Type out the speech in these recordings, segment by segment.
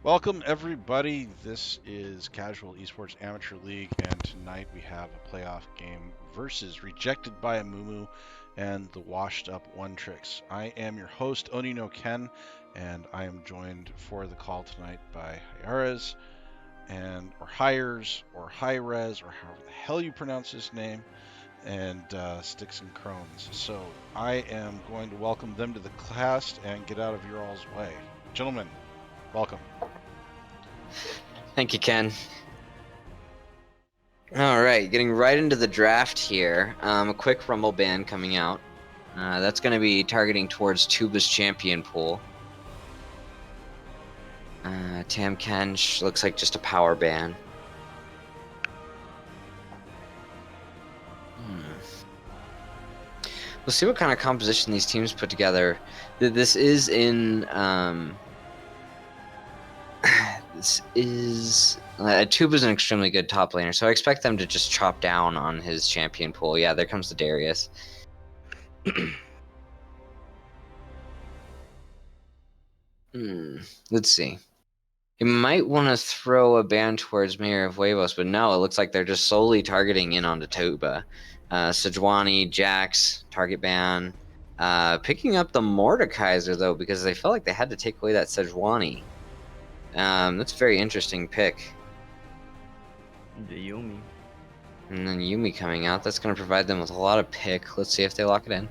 Welcome, everybody. This is Casual Esports Amateur League, and tonight we have a playoff game versus Rejected by Amumu and the Washed Up One Tricks. I am your host, Onino Ken, and I am joined for the call tonight by Hyarez, or Hires, or Hi-Rez, or however the hell you pronounce his name, and Sticks and Crones. So I am going to welcome them to the cast and get out of your all's way. Gentlemen, welcome. Thank you, Ken. All right, getting right into the draft here. A quick Rumble ban coming out. That's going to be targeting towards Tuba's champion pool. Tam Kench looks like just a power ban. We'll see what kind of composition these teams put together. This is in... Tuba's an extremely good top laner, so I expect them to just chop down on his champion pool. Yeah, there comes the Darius. Let's see. He might want to throw a ban towards Mayor of Huevos, but no, it looks like they're just solely targeting in onto Tuba. Sejuani, Jax, target ban. Picking up the Mordekaiser, though, because they felt like they had to take away that Sejuani. That's a very interesting pick. The Yuumi. And then Yuumi coming out. That's going to provide them with a lot of pick. Let's see if they lock it in. To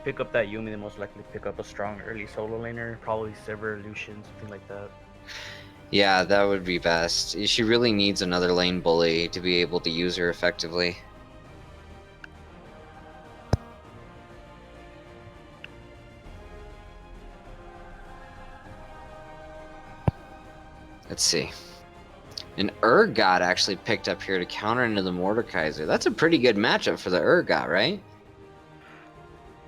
pick up that Yuumi, they most likely pick up a strong early solo laner, probably Sever, Lucian, something like that. Yeah, that would be best. She really needs another lane bully to be able to use her effectively. Let's see. And Urgot actually picked up here to counter into the Mordekaiser. That's a pretty good matchup for the Urgot, right?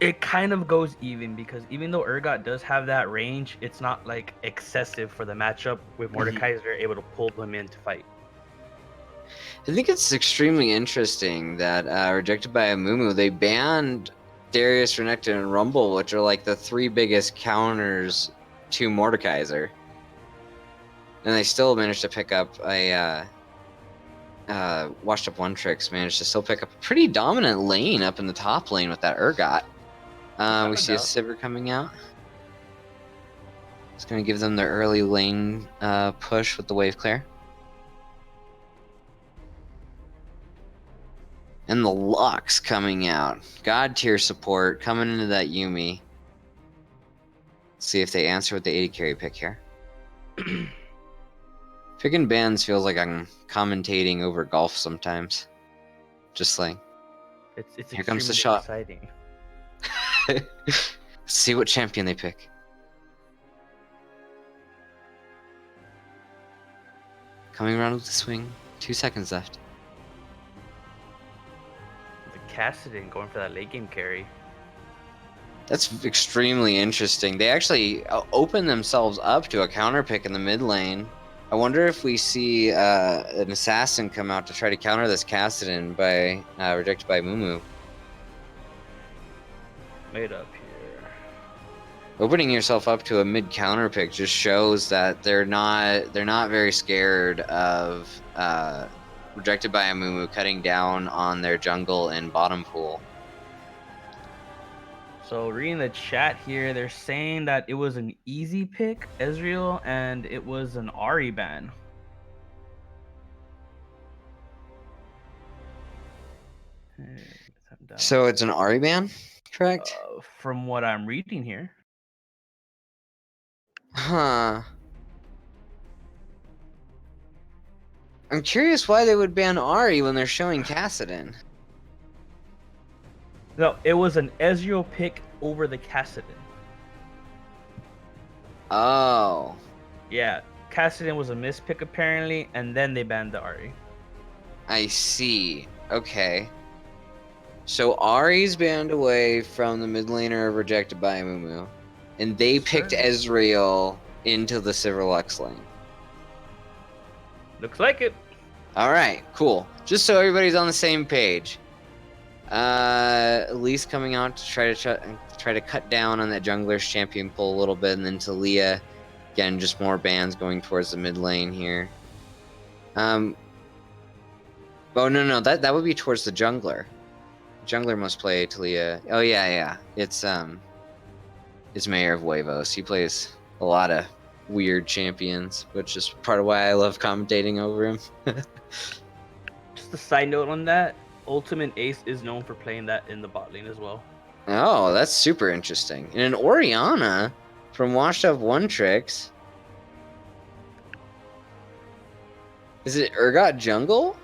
It kind of goes even because even though Urgot does have that range, it's not like excessive for the matchup with Mordekaiser able to pull them in to fight. I think it's extremely interesting that Rejected by Amumu, they banned Darius, Renekton, and Rumble, which are like the three biggest counters to Mordekaiser. And they still managed to pick up a Washed Up One Tricks, managed to still pick up a pretty dominant lane up in the top lane with that Urgot. We see a Sivir coming out. It's going to give them their early lane push with the wave clear. And the Lux coming out. God tier support coming into that Yuumi. Let's see if they answer with the 80 carry pick here. Picking bans feels like I'm commentating over golf sometimes. Just like, it's here comes the shot. Exciting. See what champion they pick. Coming around with the swing. 2 seconds left. The Kassadin going for that late game carry. That's extremely interesting. They actually open themselves up to a counter pick in the mid lane. I wonder if we see an assassin come out to try to counter this Kassadin by Rejected by Amumu. Made up here. Opening yourself up to a mid counter pick just shows that they're not very scared of Rejected by Amumu cutting down on their jungle and bottom pool. So reading the chat here, they're saying that it was an easy pick, Ezreal, and it was an Ahri ban. So it's an Ahri ban, correct? From what I'm reading here. Huh. I'm curious why they would ban Ahri when they're showing Kassadin. No, it was an Ezreal pick over the Kassadin. Oh. Yeah, Kassadin was a mispick apparently, and then they banned the Ahri. I see. Okay. So Ahri's banned away from the mid laner of Rejected by Amumu, and they picked Ezreal into the Sivir Lux lane. Looks like it. All right, cool. Just so everybody's on the same page. Elise coming out to try to cut down on that jungler's champion pull a little bit, and then Talia, again, just more bans going towards the mid lane here. Oh no, that would be towards the jungler. Jungler must play Talia. Oh yeah, it's Mayor of Huevos. He plays a lot of weird champions, which is part of why I love commentating over him. Just a side note on that, Ultimate Ace is known for playing that in the bot lane as well. Oh, that's super interesting. And an Orianna from Washed Up One Tricks. Is it Urgot Jungle?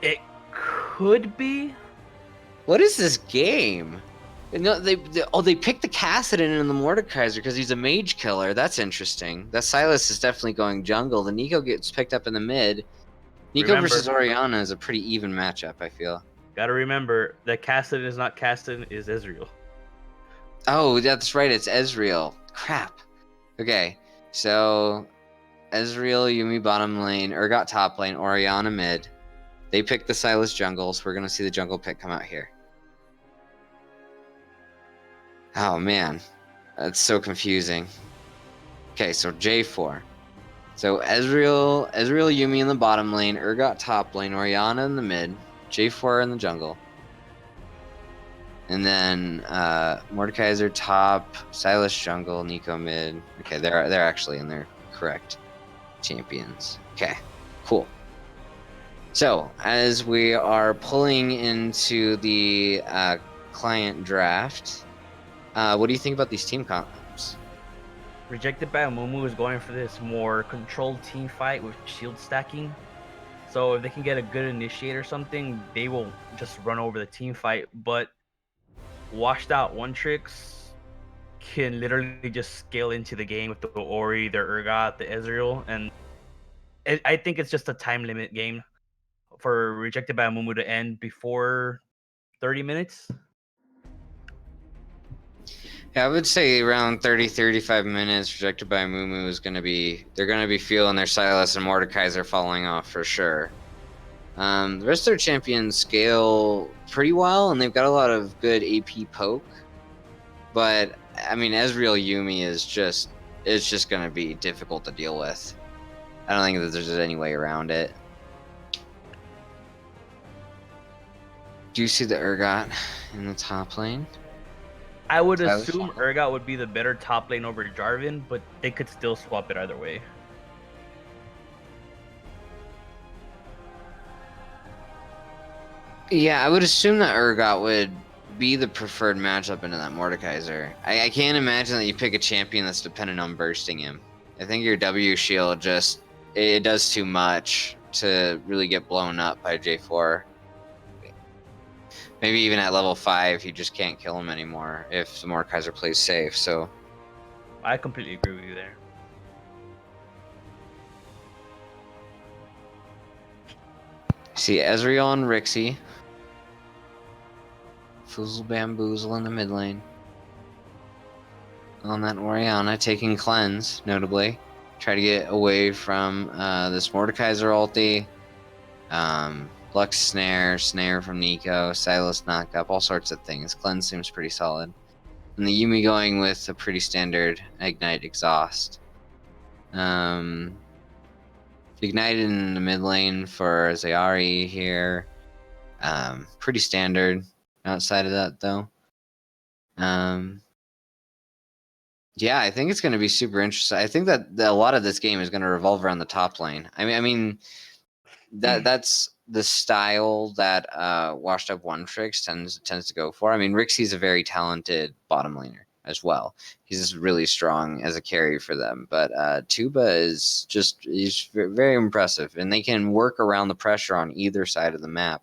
It could be. What is this game? No, they picked the Kassadin and the Mordekaiser because he's a mage killer. That's interesting. That Silas is definitely going jungle. The Nico gets picked up in the mid. Nico versus Orianna is a pretty even matchup, I feel. Gotta remember that Kassadin is not Kassadin, is Ezreal. Oh, that's right. It's Ezreal. Crap. Okay, so Ezreal, Yuumi bottom lane, Urgot top lane, Orianna mid. They picked the Silas jungle, so we're gonna see the jungle pick come out here. Oh man, that's so confusing. Okay, so J4. So Ezreal, Yuumi in the bottom lane, Urgot top lane, Orianna in the mid, J4 in the jungle. And then Mordekaiser top, Silas jungle, Nico mid. Okay, they're actually in their correct champions. Okay, cool. So as we are pulling into the client draft, what do you think about these team comps? Rejected by Amumu is going for this more controlled team fight with shield stacking. So if they can get a good initiate or something, they will just run over the team fight. But washed out one tricks can literally just scale into the game with the Ori, the Urgot, the Ezreal, and I think it's just a time limit game for Rejected by Amumu to end before 30 minutes. Yeah, I would say around 30-35 minutes. Rejected by Amumu is they're gonna be feeling their Silas and Mordekaiser falling off for sure. The rest of their champions scale pretty well, and they've got a lot of good AP poke. But I mean, Ezreal Yuumi is just gonna be difficult to deal with. I don't think that there's any way around it. Do you see the Urgot in the top lane? I would assume Urgot would be the better top lane over Jarvan, but they could still swap it either way. Yeah, I would assume that Urgot would be the preferred matchup into that Mordekaiser. I can't imagine that you pick a champion that's dependent on bursting him. I think your W shield just it does too much to really get blown up by J4. Maybe even at level 5, you just can't kill him anymore if the Mordekaiser plays safe. So I completely agree with you there. See Ezreal and Rixie. Foozle Bamboozle in the mid lane. On that Orianna taking cleanse, notably. Try to get away from this Mordekaiser ulti. Lux snare from Nico, Silas knock up, all sorts of things. Cleanse seems pretty solid. And the Yuumi going with a pretty standard Ignite exhaust. Ignite in the mid lane for Zayari here. Pretty standard outside of that though. Yeah, I think it's going to be super interesting. I think that a lot of this game is going to revolve around the top lane. I mean that's the style that Washed Up One Tricks tends to go for. I mean, Rixie's a very talented bottom laner as well. He's just really strong as a carry for them. But Tuba is he's very impressive, and they can work around the pressure on either side of the map.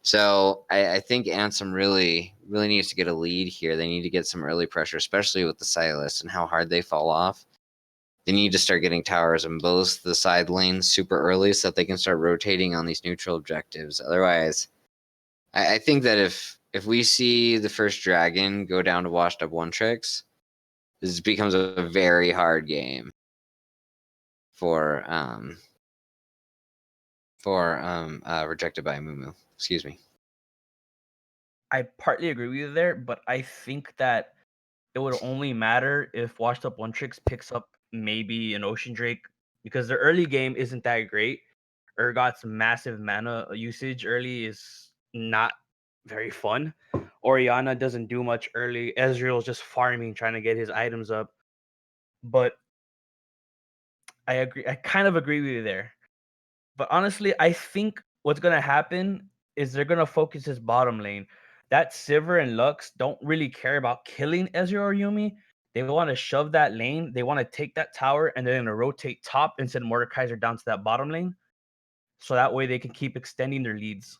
So I think Ansem really needs to get a lead here. They need to get some early pressure, especially with the Silas and how hard they fall off. They need to start getting towers in both the side lanes super early so that they can start rotating on these neutral objectives. Otherwise, I think that if we see the first dragon go down to Washed Up One Tricks, this becomes a very hard game for Rejected by Amumu. Excuse me. I partly agree with you there, but I think that it would only matter if Washed Up One Tricks picks up maybe an Ocean Drake because their early game isn't that great. Urgot's massive mana usage early is not very fun. Oriana doesn't do much early. Ezreal's just farming, trying to get his items up. But I agree. I kind of agree with you there. But honestly, I think what's gonna happen is they're gonna focus his bottom lane. That Sivir and Lux don't really care about killing Ezreal or Yumi. They want to shove that lane. They want to take that tower and they're gonna rotate top and send Mordekaiser down to that bottom lane. So that way they can keep extending their leads.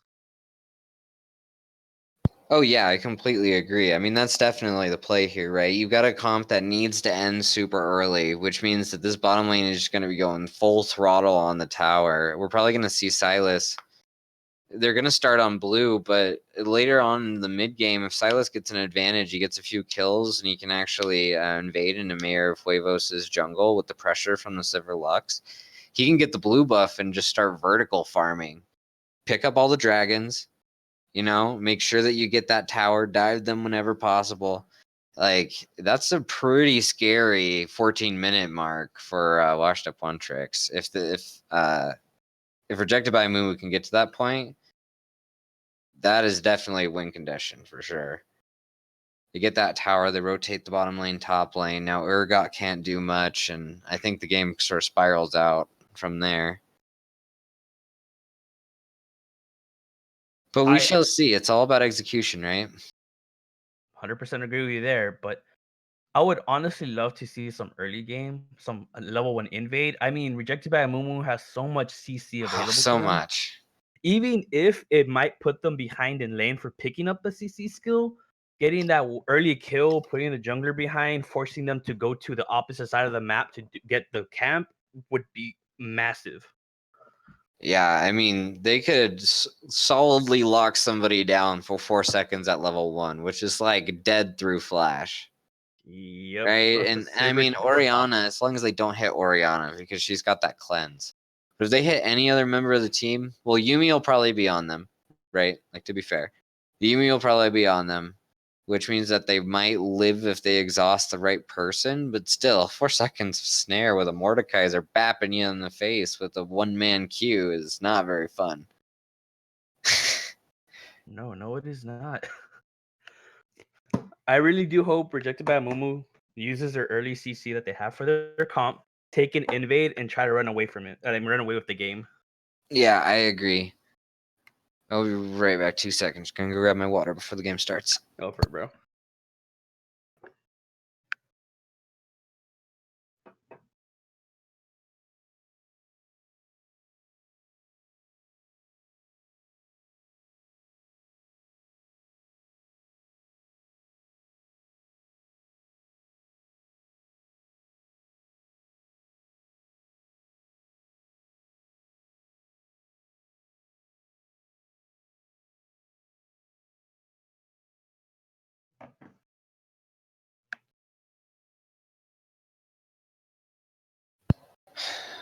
Oh yeah, I completely agree. I mean, that's definitely the play here, right? You've got a comp that needs to end super early, which means that this bottom lane is just going to be going full throttle on the tower. We're probably going to see Sylas. They're going to start on blue, but later on in the mid game, if Sylas gets an advantage, he gets a few kills, and he can actually invade into Mayor of Huevos' jungle with the pressure from the Sivir Lux. He can get the blue buff and just start vertical farming. Pick up all the dragons, make sure that you get that tower, dive them whenever possible. Like, that's a pretty scary 14-minute mark for Washed Up One Tricks. If Rejected by Amumu can get to that point, that is definitely a win condition for sure. They get that tower, they rotate the bottom lane, top lane. Now Urgot can't do much, and I think the game sort of spirals out from there. But we I shall see. It's all about execution, right? 100% agree with you there, but I would honestly love to see some early game, some level 1 invade. I mean, Rejected by Amumu has so much CC available to So them. much. Even if it might put them behind in lane for picking up the CC skill, getting that early kill, putting the jungler behind, forcing them to go to the opposite side of the map to get the camp would be massive. Yeah, I mean, they could solidly lock somebody down for 4 seconds at level 1, which is like dead through flash. Yep. Right? Plus the And I Sivir mean, double top. Oriana, as long as they don't hit Oriana, because she's got that cleanse. But if they hit any other member of the team, well, Yumi will probably be on them, right? Like, to be fair, Yumi will probably be on them, which means that they might live if they exhaust the right person. But still, 4 seconds of snare with a Mordekaiser bapping you in the face with a one-man Q is not very fun. No, it is not. I really do hope Rejected by Amumu uses their early CC that they have for their comp, take an invade, and try to run away from it. And run away with the game. Yeah, I agree. I'll be right back. 2 seconds. Gonna go grab my water before the game starts. Go for it, bro.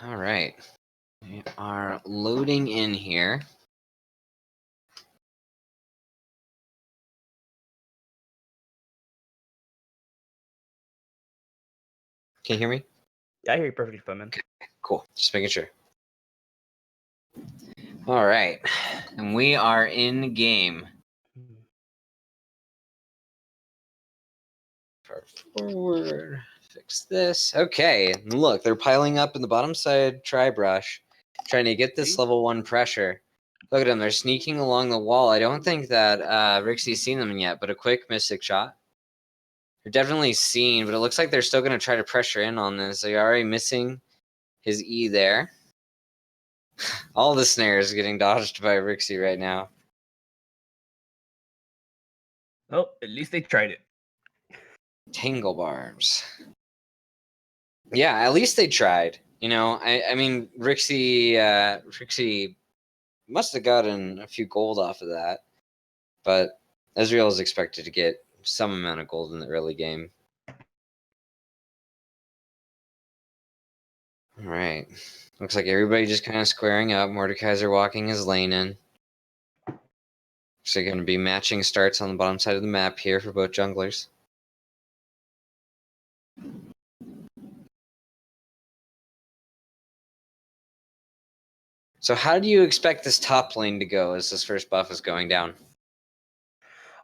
All right. We are loading in here. Can you hear me? Yeah, I hear you perfectly fine, man. Cool. Just making sure. All right. And we are in game. Forward. Fix this. Okay. And look, they're piling up in the bottom side tri-brush, trying to get this level 1 pressure. Look at them. They're sneaking along the wall. I don't think that Rixie's seen them yet, but a quick Mystic shot. They're definitely seen, but it looks like they're still going to try to pressure in on this. They're already missing his E there. All the snares getting dodged by Rixie right now. Oh, at least they tried it. Tangle barbs. Yeah, at least they tried. I mean, Rixie must have gotten a few gold off of that, but Ezreal is expected to get some amount of gold in the early game. All right. Looks like everybody just kind of squaring up. Mordekaiser walking his lane in. So going to be matching starts on the bottom side of the map here for both junglers. So how do you expect this top lane to go as this first buff is going down?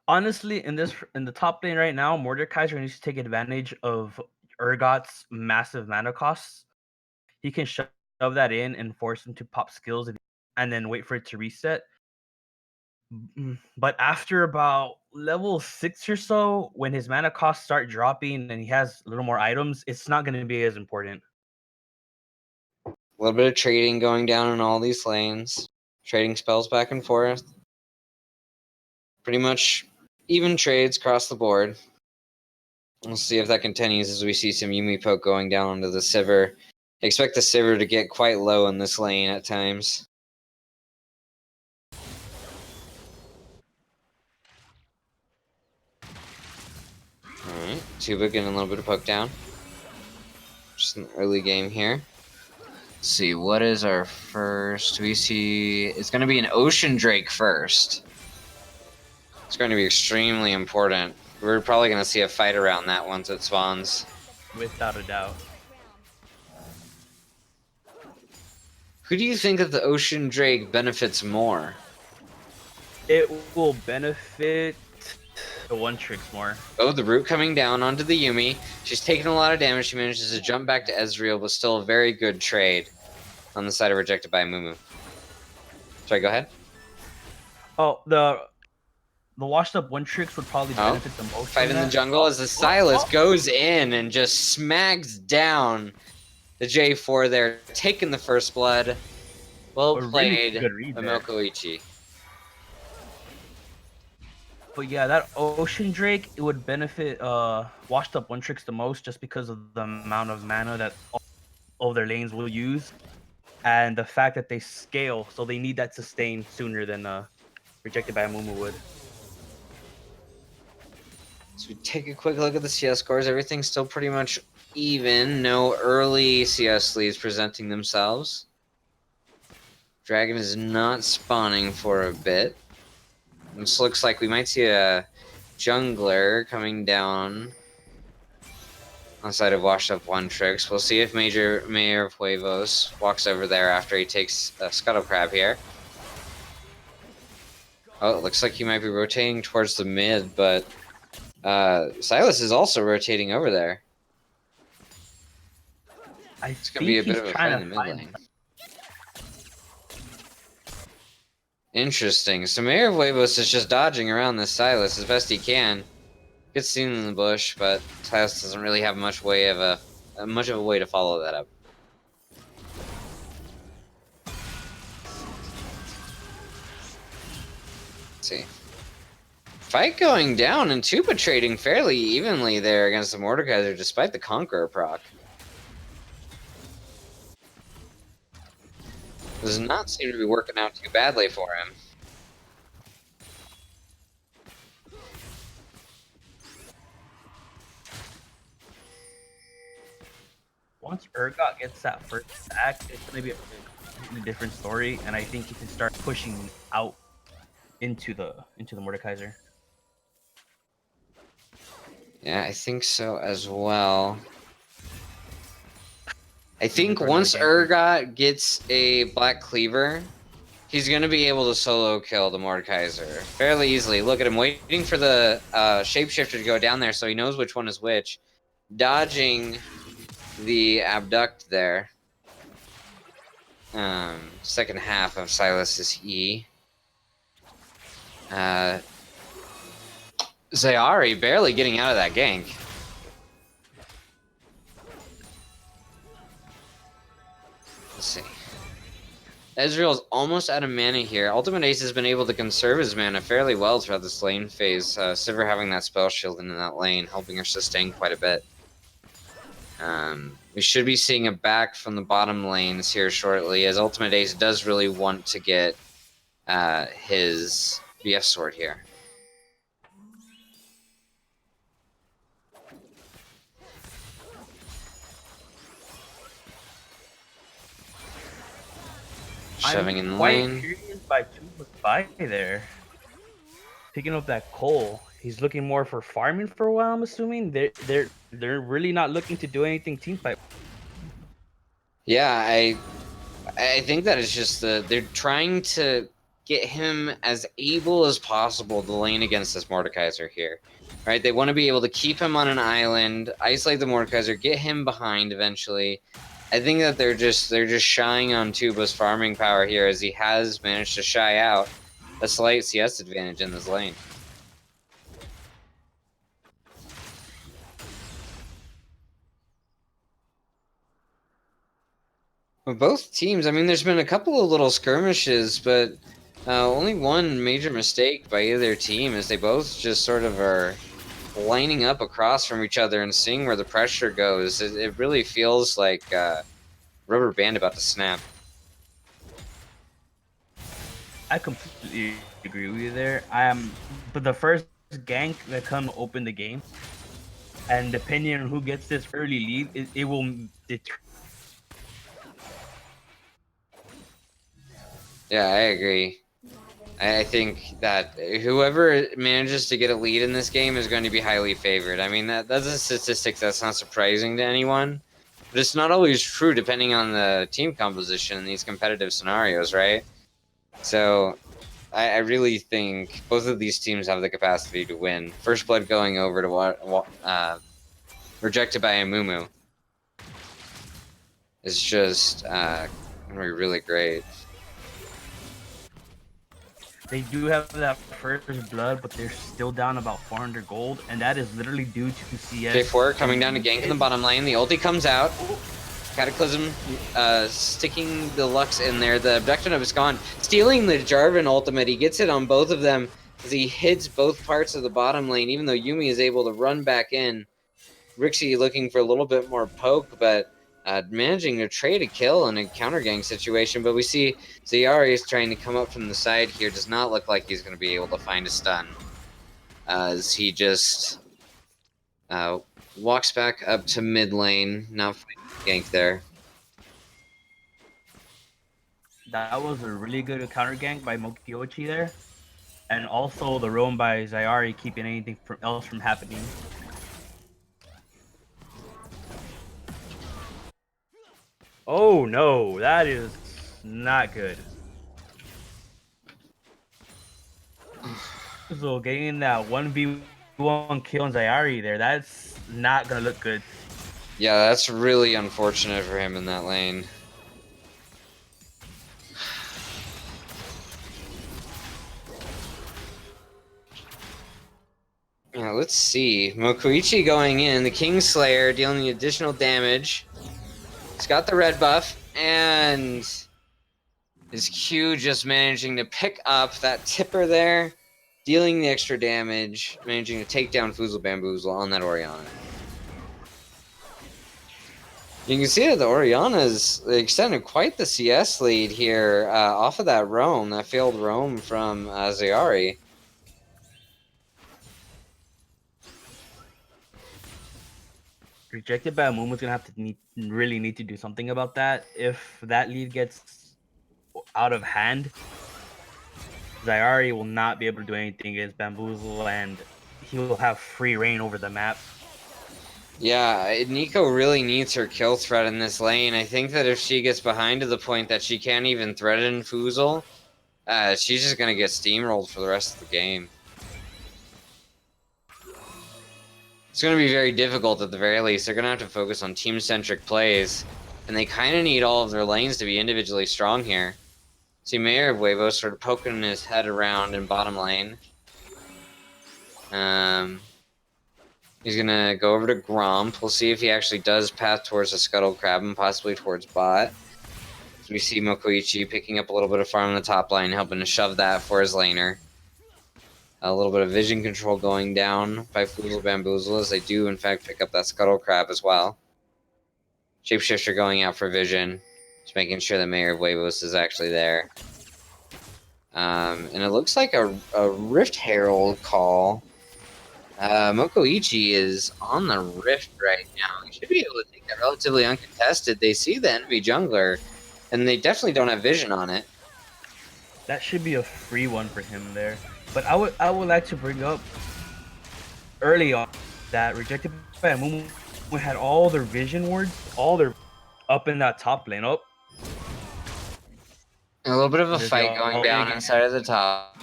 Honestly, in the top lane right now, Mordekaiser needs to take advantage of Urgot's massive mana costs. He can shove that in and force him to pop skills and then wait for it to reset. But after about level 6 or so, when his mana costs start dropping and he has a little more items, it's not going to be as important. A little bit of trading going down in all these lanes. Trading spells back and forth. Pretty much even trades across the board. We'll see if that continues as we see some Yumi poke going down onto the Sivir. Expect the Sivir to get quite low in this lane at times. Alright, Tuba getting a little bit of poke down. Just an early game here. Let's see, what is our first? We see it's going to be an Ocean Drake first. It's going to be extremely important. We're probably going to see a fight around that once it spawns. Without a doubt. Who do you think that the Ocean Drake benefits more? It will benefit the one tricks more. Oh, the root coming down onto the Yumi. She's taking a lot of damage. She manages to jump back to Ezreal, but still a very good trade on the side of Rejected by Amumu. Sorry, go ahead. Oh, the washed up one tricks would probably benefit the most. Fight in the jungle as the Silas goes in and just smacks down the J4 there, taking the first blood. Well played, really Amokoichi. But yeah, that Ocean Drake, it would benefit washed up one tricks the most just because of the amount of mana that all their lanes will use. And the fact that they scale, so they need that sustain sooner than Rejected by Amumu would. So we take a quick look at the CS scores. Everything's still pretty much even. No early CS leads presenting themselves. Dragon is not spawning for a bit. This looks like we might see a jungler coming down on the side of Washed Up One Tricks. We'll see if Mayor of Huevos walks over there after he takes a Scuttle Crab here. Oh, it looks like he might be rotating towards the mid, but Silas is also rotating over there. It's going to be a bit of a fight in the mid lane. Interesting. So Mayor of Huevos is just dodging around this Silas as best he can. Gets seen in the bush, but Silas doesn't really have much of a way to follow that up. Let's see. Fight going down and Tuba trading fairly evenly there against the Mordekaiser despite the Conqueror proc. Does not seem to be working out too badly for him. Once Urgot gets that first stack, it's going to be a completely different story, and I think he can start pushing out into the Mordekaiser. Yeah, I think so as well. I think once Urgot gets a Black Cleaver, he's going to be able to solo kill the Mordekaiser fairly easily. Look at him waiting for the Shapeshifter to go down there so he knows which one is which. Dodging the Abduct there. Second half of Silas's E. Zayari barely getting out of that gank. Let's see. Ezreal's almost out of mana here. Ultimate Ace has been able to conserve his mana fairly well throughout this lane phase. Sivir having that spell shield in that lane, helping her sustain quite a bit. We should be seeing a back from the bottom lanes here shortly, as Ultimate Ace does really want to get his BF sword here. Shoving in the lane. Curious by Tuba's buy there. picking up that coal. He's looking more for farming for a while. I'm assuming they're really not looking to do anything team fight. Yeah, I think that it's just they're trying to get him as able as possible to lane against this Mordekaiser here. Right? They want to be able to keep him on an island, isolate the Mordekaiser, get him behind eventually. I think that they're just shying on Tuba's farming power here, as he has managed to shy out a slight CS advantage in this lane. Well, both teams, I mean, there's been a couple of little skirmishes, but only one major mistake by either team, as they both just sort of are lining up across from each other and seeing where the pressure goes. It really feels like rubber band about to snap. I completely agree with you there. But the first gank that come open the game, and depending on who gets this early lead, it will determine. Yeah, I agree. I think that whoever manages to get a lead in this game is going to be highly favored. I mean, that's a statistic that's not surprising to anyone, but it's not always true depending on the team composition in these competitive scenarios, right? So I really think both of these teams have the capacity to win. First Blood going over to Rejected by Amumu is just going to be really great. They do have that first blood, but they're still down about 400 gold, and that is literally due to CS. J4 coming down to gank in the bottom lane. The ulti comes out. Cataclysm sticking the Lux in there. The Abduction is gone. Stealing the Jarvan ultimate. He gets it on both of them as he hits both parts of the bottom lane, even though Yuumi is able to run back in. Rixie looking for a little bit more poke, but managing to trade a kill in a counter gang situation. But we see Zayari is trying to come up from the side here. Does not look like he's going to be able to find a stun, as he just walks back up to mid lane. Now finding gank there. That was a really good counter gank by Mokiochi there, and also the roam by Zayari keeping anything else from happening. Oh no, that is not good. So getting that 1v1 kill on Zayari there, that's not gonna look good. Yeah, that's really unfortunate for him in that lane. Yeah, let's see. Mokuichi going in, the Kingslayer dealing the additional damage. He's got the red buff, and his Q just managing to pick up that tipper there, dealing the extra damage, managing to take down Foozle Bamboozle on that Orianna. You can see that the Orianna's extended quite the CS lead here off of that roam, that failed roam from Zayari. Rejected by Amumu's gonna have to really need to do something about that. If that lead gets out of hand, Zayari will not be able to do anything against Bamboozle, and he will have free reign over the map. Yeah, Nico really needs her kill threat in this lane. I think that if she gets behind to the point that she can't even threaten Foozle, she's just gonna get steamrolled for the rest of the game. It's going to be very difficult at the very least. They're going to have to focus on team-centric plays, and they kind of need all of their lanes to be individually strong here. See Mayor of Huevos sort of poking his head around in bottom lane. He's going to go over to Gromp. We'll see if he actually does path towards the Scuttle Crab and possibly towards bot. We see Mokoichi picking up a little bit of farm on the top line, helping to shove that for his laner. A little bit of vision control going down by Foozle Bamboozle, as they do in fact pick up that Scuttle Crab as well. Shapeshifter going out for vision, just making sure the Mayor of Huevos is actually there. And it looks like a Rift Herald call. Mokoichi is on the Rift right now. He should be able to take that relatively uncontested. They see the enemy jungler, and they definitely don't have vision on it. That should be a free one for him there. But I would like to bring up early on that Rejected by Amumu had all their vision wards, all their up in that top lane. Oh, A little bit of a there's the fight going ult down again. inside of the top,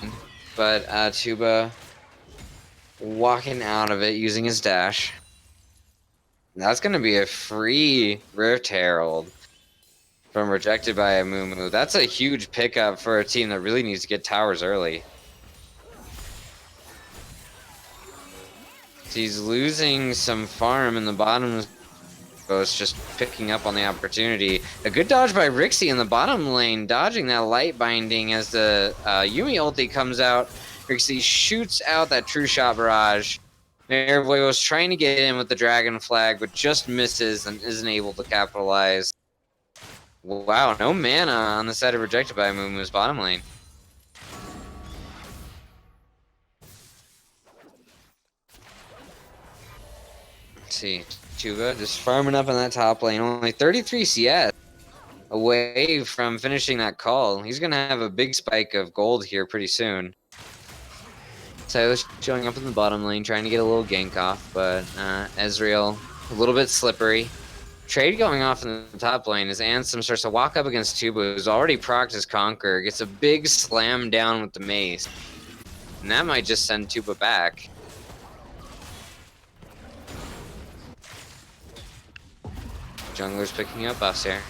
but Tuba walking out of it using his dash. That's going to be a free Rift Herald from Rejected by Amumu. That's a huge pickup for a team that really needs to get towers early. He's losing some farm in the bottom. It's just picking up on the opportunity. A good dodge by Rixie in the bottom lane, dodging that light binding as the Yumi ulti comes out. Rixie shoots out that true shot barrage. Mayor was trying to get in with the dragon flag, but just misses and isn't able to capitalize. Wow, no mana on the side of Rejected by Amumu's bottom lane. Let's see, Tuba just farming up in that top lane, only 33 CS away from finishing that call. He's gonna have a big spike of gold here pretty soon. Silas showing up in the bottom lane, trying to get a little gank off, but Ezreal a little bit slippery. Trade going off in the top lane as Ansem starts to walk up against Tuba, who's already procced his Conquer, gets a big slam down with the mace. And that might just send Tuba back. Jungler's picking up buffs here.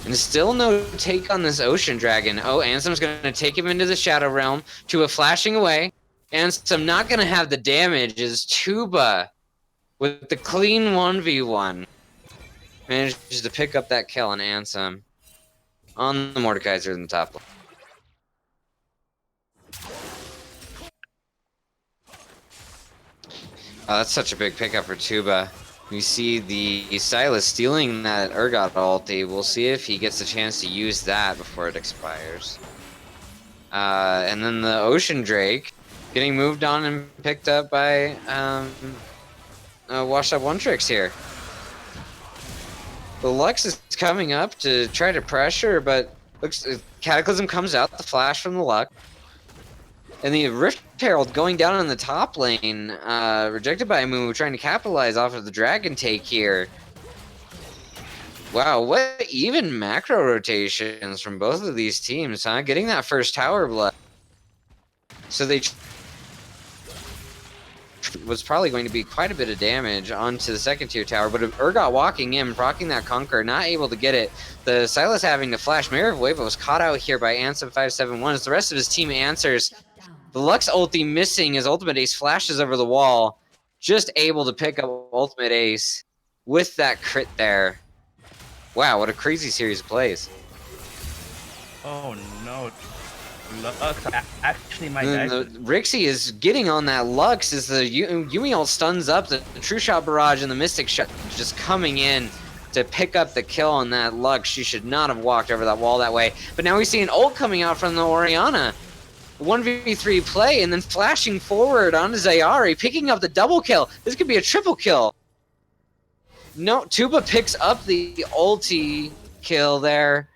And still no take on this Ocean Dragon. Oh, Ansem's going to take him into the Shadow Realm. Tuba flashing away. Ansem not going to have the damage as Tuba, with the clean 1v1, manages to pick up that kill on Ansem on the Mordekaiser in the top lane. Oh, that's such a big pickup for Tuba. We see the Silas stealing that Urgot ulti. We'll see if he gets a chance to use that before it expires. And then the Ocean Drake getting moved on and picked up by Washed Up One Tricks here. The Lux is coming up to try to pressure, but looks Cataclysm comes out, the flash from the Lux. And the Rift Herald going down in the top lane, rejected by Amumu, trying to capitalize off of the Dragon take here. Wow, what even macro rotations from both of these teams, huh? Getting that first tower blood. So they was probably going to be quite a bit of damage onto the second tier tower, but Urgot walking in, proccing that Conquer, not able to get it. The Silas having to flash. Mayor of Wave was caught out here by Ansem 571 as the rest of his team answers. The Lux ulti missing as Ultimate Ace flashes over the wall. Just able to pick up Ultimate Ace with that crit there. Wow, what a crazy series of plays. Oh no. Lux actually might die. Rixie is getting on that Lux as the Yumi ult stuns up. The True Shot Barrage and the Mystic Shot just coming in to pick up the kill on that Lux. She should not have walked over that wall that way. But now we see an ult coming out from the Orianna. 1v3 play and then flashing forward onto Zayari, picking up the double kill. This could be a triple kill. No, Tuba picks up the ulti kill there.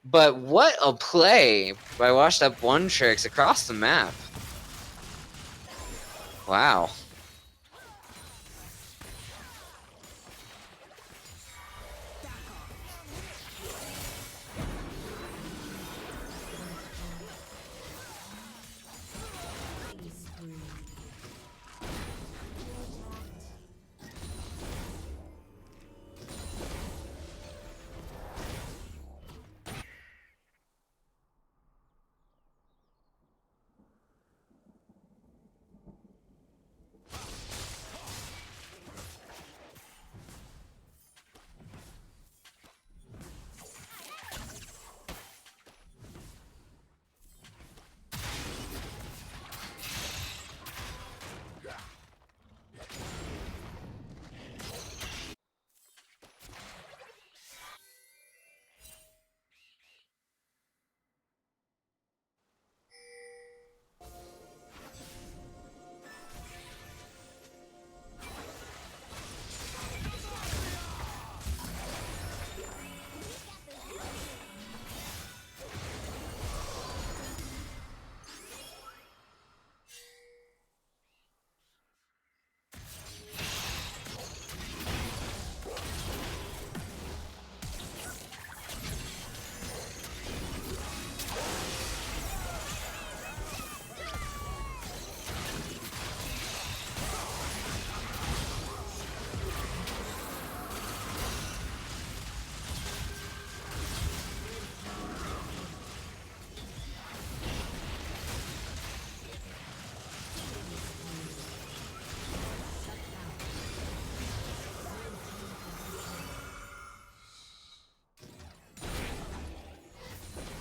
But what a play by Washed Up One Tricks across the map. Wow.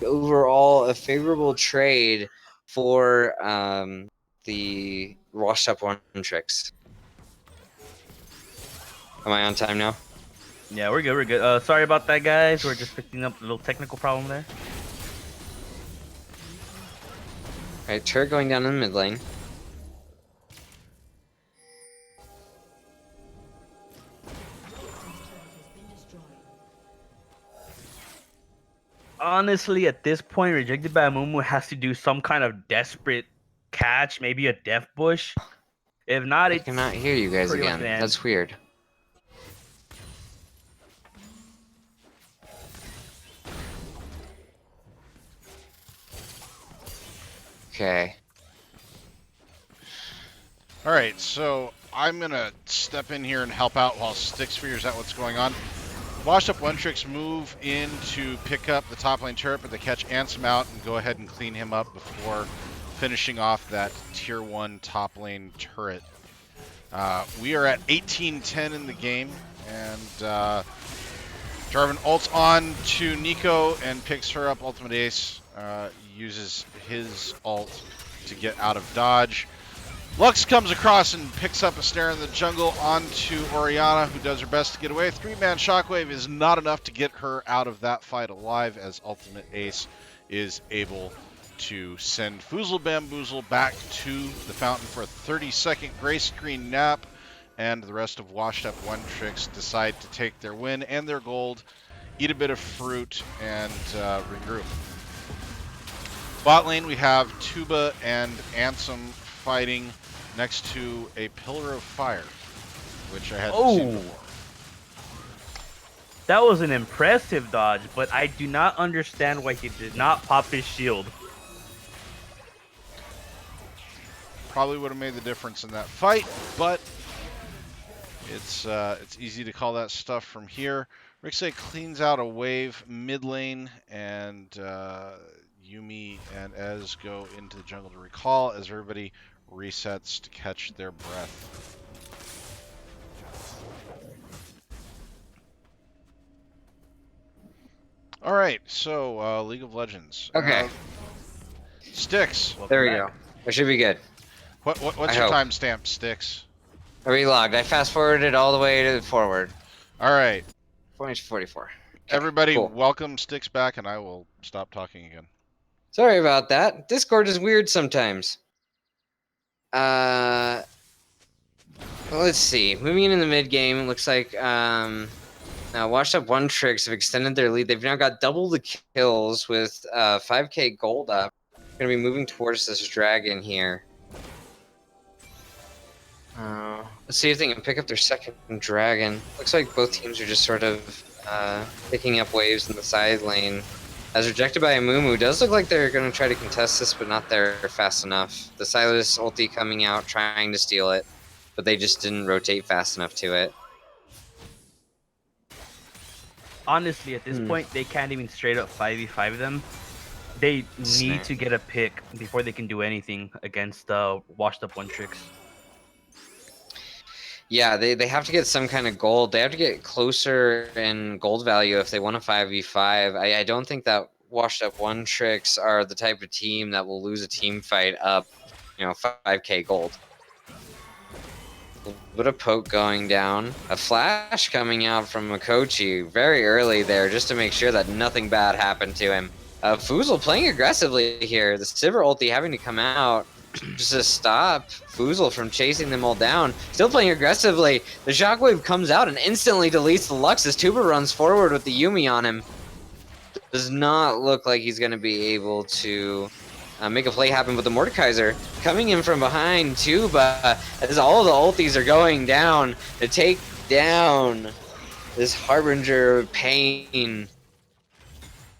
overall a favorable trade for the washed up one tricks. Am I on time now? Yeah, we're good. We're good. Sorry about that, guys. We're just fixing up a little technical problem there. Alright, turret going down in the mid lane. Honestly, at this point, Rejected by Amumu has to do some kind of desperate catch, maybe a death bush. If not, I it's cannot hear you guys pretty much again. an end. That's weird. Okay. All right, so I'm gonna step in here and help out while Styx figures out what's going on. Washed up one tricks move in to pick up the top lane turret, but they catch Ansem out and go ahead and clean him up before finishing off that tier 1 top lane turret. We are at 18-10 in the game, and Jarvan ults on to Nico and picks her up. Ultimate Ace uses his ult to get out of dodge. Lux comes across and picks up a snare in the jungle onto Orianna, who does her best to get away. 3-man shockwave is not enough to get her out of that fight alive, as Ultimate Ace is able to send Foozle Bamboozle back to the fountain for a 30-second gray screen nap, and the rest of Washed Up One Tricks decide to take their win and their gold, eat a bit of fruit, and regroup. Bot lane, we have Tuba and Ansem fighting next to a pillar of fire, which I hadn't seen before. That was an impressive dodge, but I do not understand why he did not pop his shield. Probably would have made the difference in that fight, but it's easy to call that stuff from here. Rixay cleans out a wave mid lane, and Yuumi and Ez go into the jungle to recall as everybody resets to catch their breath. All right, so League of Legends. Okay. Styx. There we go. It should be good. What's your timestamp, Styx? I relogged. I fast forwarded all the way to forward. All right. 44. Okay, Everybody, cool. welcome Styx back, and I will stop talking again. Sorry about that. Discord is weird sometimes. Well, let's see. Moving into the mid game, it looks like now Washed Up One Tricks have extended their lead. They've now got double the kills with 5k gold up. Gonna be moving towards this dragon here. Let's see if they can pick up their second dragon. Looks like both teams are just sort of picking up waves in the side lane. As Rejected by Amumu, does look like they're going to try to contest this, but not there fast enough. The Silas ulti coming out, trying to steal it, but they just didn't rotate fast enough to it. Honestly, at this point, they can't even straight up 5v5 them. They need to get a pick before they can do anything against Washed Up One Tricks. Yeah, they have to get some kind of gold. They have to get closer in gold value if they want a 5v5. I don't think that Washed Up One Tricks are the type of team that will lose a team fight up, 5k gold. A bit of poke going down. A flash coming out from Makochi very early there just to make sure that nothing bad happened to him. Foozle playing aggressively here. The Sivir ulti having to come out just to stop Foozle from chasing them all down. Still playing aggressively. The shockwave comes out and instantly deletes the Lux as Tuba runs forward with the Yuumi on him. Does not look like he's going to be able to make a play happen with the Mordekaiser coming in from behind Tuba as all the ultis are going down to take down this Harbinger of Pain.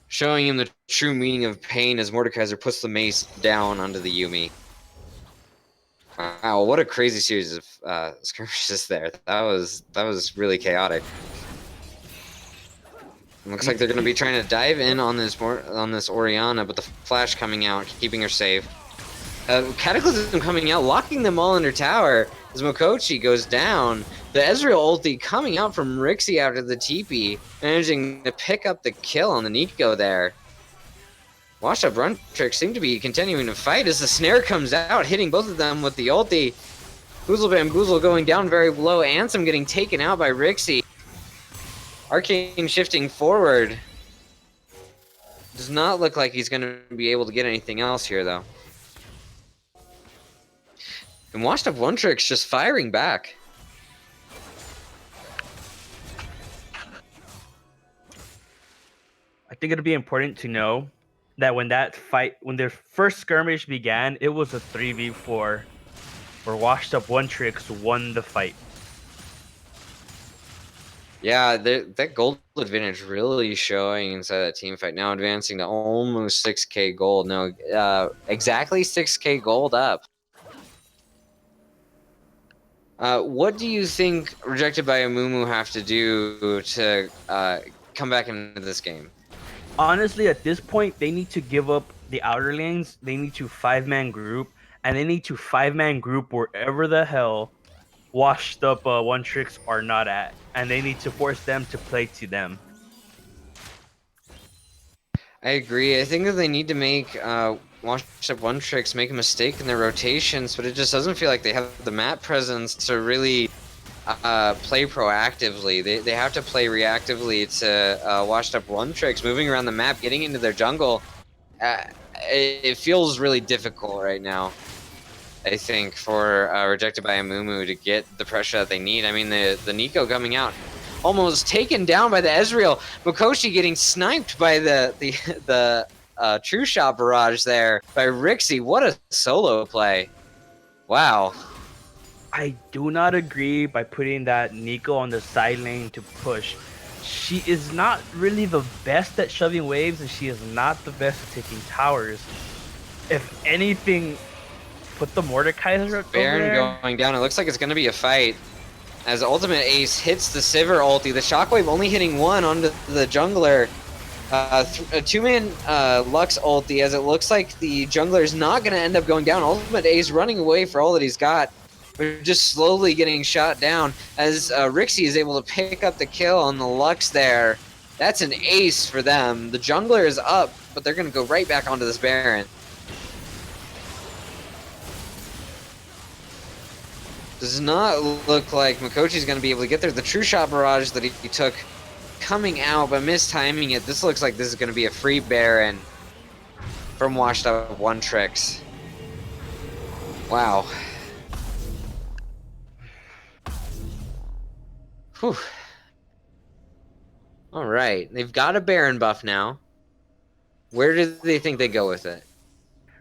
Showing him the true meaning of pain as Mordekaiser puts the mace down onto the Yuumi. Wow, what a crazy series of skirmishes there. That was really chaotic. It looks like they're going to be trying to dive in on this Orianna, but the flash coming out, keeping her safe. Cataclysm coming out, locking them all under tower as Makochi goes down. The Ezreal ulti coming out from Rixie out of the TP, managing to pick up the kill on the Nico there. Washed Up Run Trick seem to be continuing to fight as the snare comes out, hitting both of them with the ulti. Boozle Bamboozle going down very low. Ansem getting taken out by Rixie. Arcane shifting forward. Does not look like he's going to be able to get anything else here, though. And Washed Up One Trick's just firing back. I think it'll be important to know that when their first skirmish began, it was a 3v4 where Washed Up One Tricks won the fight. Yeah, that gold advantage really showing inside that team fight. Now advancing to almost 6k gold. No, exactly 6k gold up. What do you think Rejected by Amumu have to do to come back into this game? Honestly, at this point, they need to give up the outer lanes. They need to 5-man group, and they need to 5-man group wherever the hell Washed Up One Tricks are not at, and they need to force them to play to them. I agree. I think that they need to make Washed Up One Tricks make a mistake in their rotations, but it just doesn't feel like they have the map presence to really play proactively. They have to play reactively to Washed Up One Tricks, moving around the map, getting into their jungle. It feels really difficult right now, I think, for Rejected by Amumu to get the pressure that they need. I mean, the Nico coming out, almost taken down by the Ezreal. Mikoshi getting sniped by the True Shot barrage there by Rixie. What a solo play. Wow. I do not agree by putting that Nico on the side lane to push. She is not really the best at shoving waves, and she is not the best at taking towers. If anything, put the Mordekaiser over Baron there. going down. It looks like it's going to be a fight. As Ultimate Ace hits the Sivir ulti, the Shockwave only hitting one onto the jungler. A two-man Lux ulti, as it looks like the jungler is not going to end up going down. Ultimate Ace running away for all that he's got, but just slowly getting shot down as Rixie is able to pick up the kill on the Lux there. That's an ace for them. The jungler is up, but they're going to go right back onto this Baron. Does not look like Mikoshi's going to be able to get there. The True Shot barrage that he took coming out, but mistiming it. This looks like this is going to be a free Baron from Washed Up One Tricks. Wow. Whew. Alright, they've got a Baron buff now. Where do they think they go with it?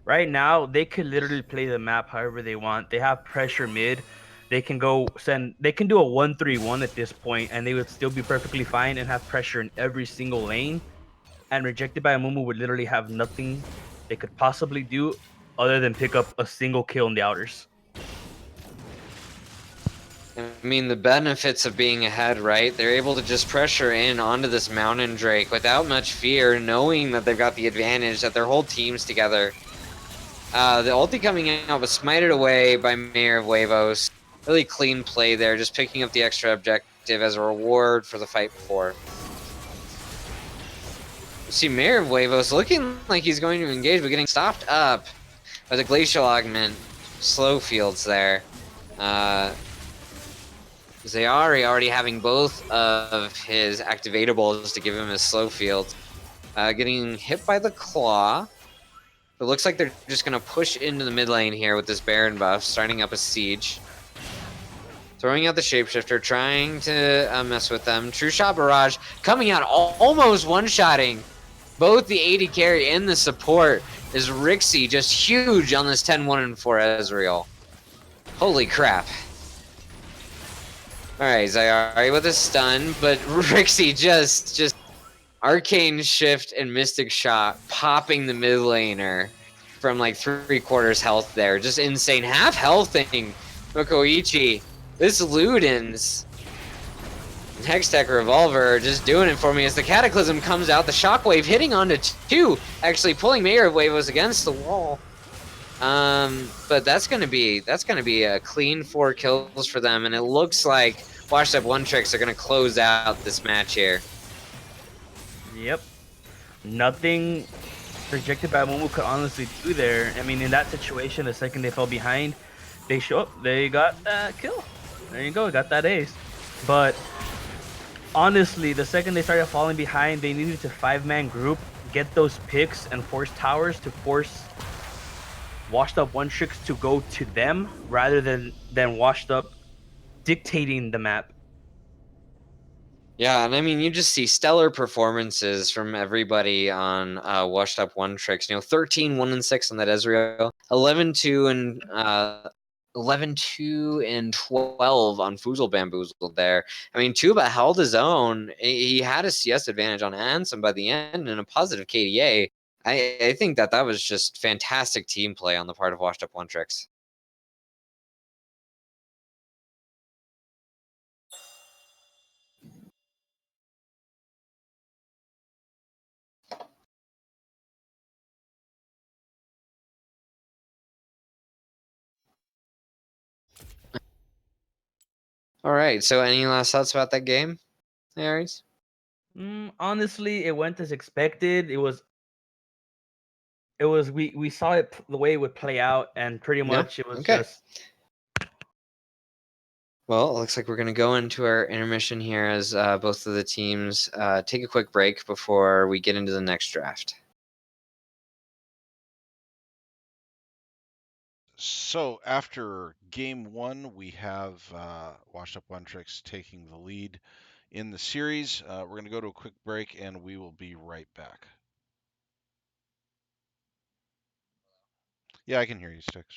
Right now, they could literally play the map however they want. They have pressure mid. They can do a 1-3-1 at this point, and they would still be perfectly fine and have pressure in every single lane. And Rejected by Amumu would literally have nothing they could possibly do other than pick up a single kill in the outers. I mean, the benefits of being ahead, right? They're able to just pressure in onto this Mountain Drake without much fear, knowing that they've got the advantage, that their whole team's together. The ulti coming out was smited away by Mayor of Huevos. Really clean play there, just picking up the extra objective as a reward for the fight before. You see Mayor of Huevos looking like he's going to engage, but getting stopped up by the Glacial Augment. Slow fields there. Zayari already having both of his activatables to give him his slow field. Getting hit by the Claw. It looks like they're just going to push into the mid lane here with this Baron buff, starting up a siege. Throwing out the Shapeshifter, trying to mess with them. True Shot barrage coming out, almost one-shotting both the AD carry and the support. Is Rixie just huge on this 10-1-4 Ezreal. Holy crap. Alright, Zayari with a stun, but Rixie just Arcane Shift and Mystic Shot popping the mid laner from like 3/4 health there. Just insane. Half healthing Mokoichi. This Ludens Hextech Revolver just doing it for me as the Cataclysm comes out. The Shockwave hitting onto two, actually pulling Mayor of Huevos against the wall. But that's gonna be a clean 4 kills for them, and it looks like Washed Up One Tricks are gonna close out this match here. Yep. Nothing Rejected by Amumu could honestly do there. I mean, in that situation, the second they fell behind, they show up. They got that kill. There you go, got that ace. But honestly, the second they started falling behind, they needed to 5-man group, get those picks, and force towers to force washed up one tricks to go to them rather than washed up dictating the map. Yeah, and I mean, you just see stellar performances from everybody on Washed Up One Tricks. 13, 1 and 6 on that Ezreal, 11, 2 and 11, 2 and 12 on Foozle Bamboozled there. I mean, Tuba held his own. He had a CS advantage on Ansem by the end and a positive KDA. I think that was just fantastic team play on the part of Washed Up One Tricks. All right, so any last thoughts about that game, Aries? Honestly, it went as expected. We saw it the way it would play out, and pretty much it was Okay. just. Well, it looks like we're going to go into our intermission here as both of the teams take a quick break before we get into the next draft. So after game one, we have Washed Up One Tricks taking the lead in the series. We're going to go to a quick break, and we will be right back. Yeah, I can hear you, Sticks.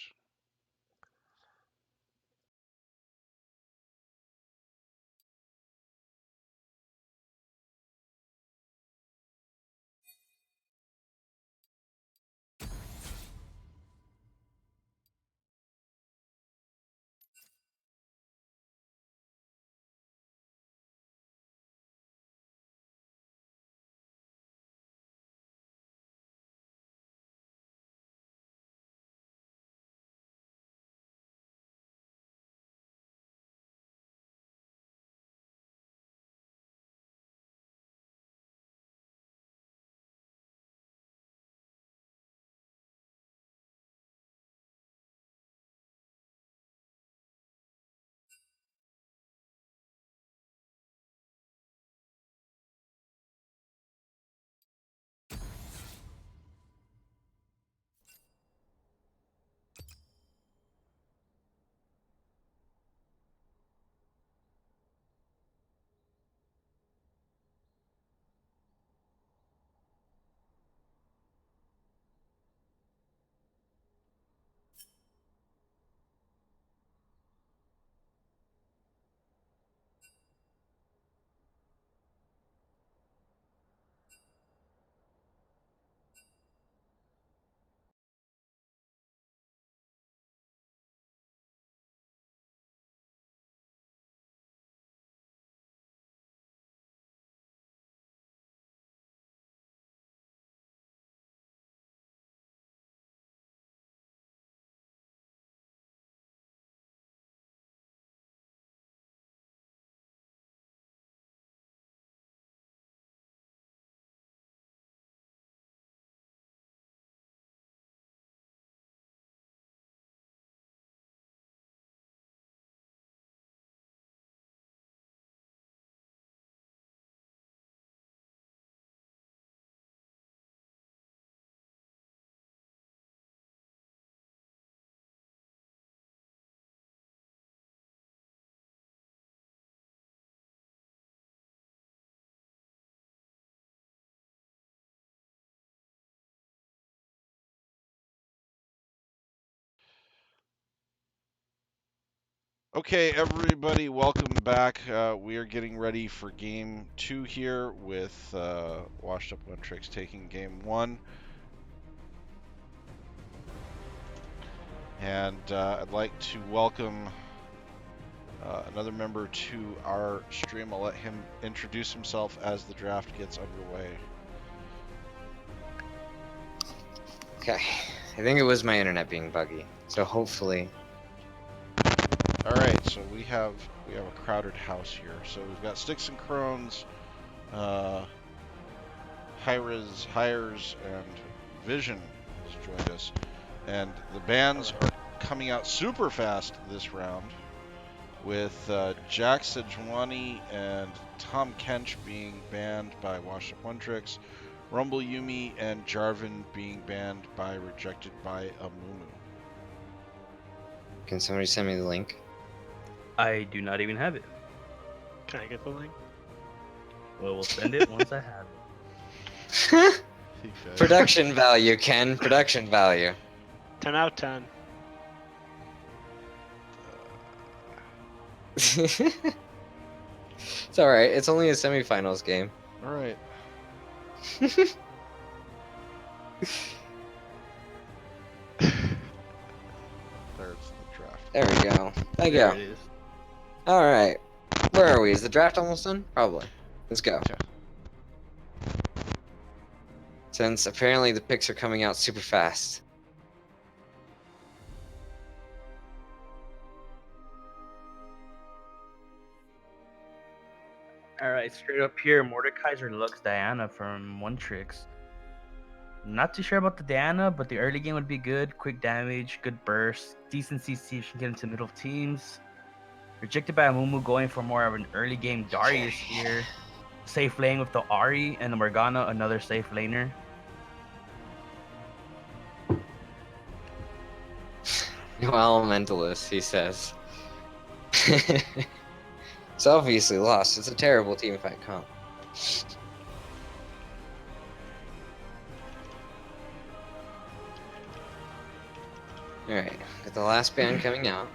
Okay, everybody, welcome back. We are getting ready for game two here with Washed Up One Tricks taking game one. And I'd like to welcome another member to our stream. I'll let him introduce himself as the draft gets underway. Okay, I think it was my internet being buggy, so hopefully. All right, so we have a crowded house here. So we've got Sticks and Crones, Hires, and Vision has joined us. And the bans are coming out super fast this round, with Jack Sejuani and Tom Kench being banned by Washed Up One Tricks, Rumble Yumi and Jarvan being banned by Rejected by Amumu. Can somebody send me the link? I do not even have it. Can I get the link? Well, we'll send it once I have it. Production value, Ken. Production value. 10 out of 10. It's alright. It's only a semifinals game. All right. There's the draft. There we go. Thank There you. it is. Alright. Where are we? Is the draft almost done? Probably. Let's go. Yeah. Since apparently the picks are coming out super fast. All right, straight up here, Mordekaiser Lux Diana from One Tricks. Not too sure about the Diana, but the early game would be good. Quick damage, good burst, decent CC if she can get into middle teams. Rejected by Amumu going for more of an early game Darius here. Safe lane with the Ari and the Morgana, another safe laner. No elementalist, he says. It's obviously lost. It's a terrible team fight comp. Alright, got the last ban coming out.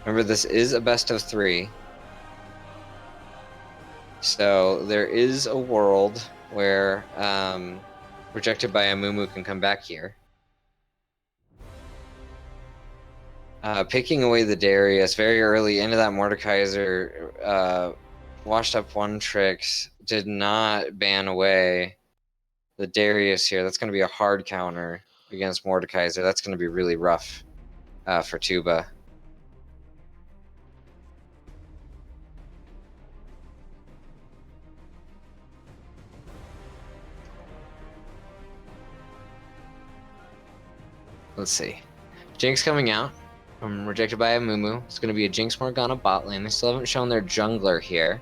Remember, this is a best of 3. So there is a world where Rejected by Amumu can come back here. Picking away the Darius very early into that Mordekaiser, Washed Up One Tricks did not ban away the Darius here. That's going to be a hard counter against Mordekaiser. That's going to be really rough for Tuba. Let's see. Jinx coming out from Rejected by Amumu. It's going to be a Jinx Morgana bot lane. They still haven't shown their jungler here.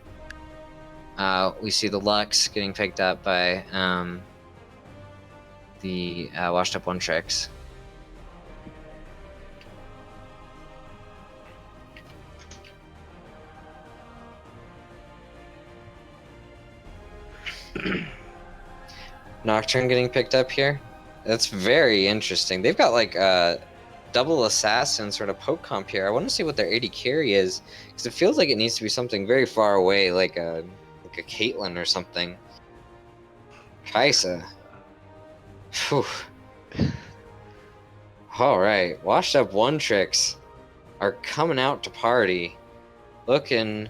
We see the Lux getting picked up by the Washed Up One Tricks. Nocturne getting picked up here. That's very interesting. They've got like double assassin sort of poke comp here. I want to see what their AD carry is, because it feels like it needs to be something very far away, like a Caitlyn or something. Kaisa. Phew. All right, Washed Up One Tricks are coming out to party, looking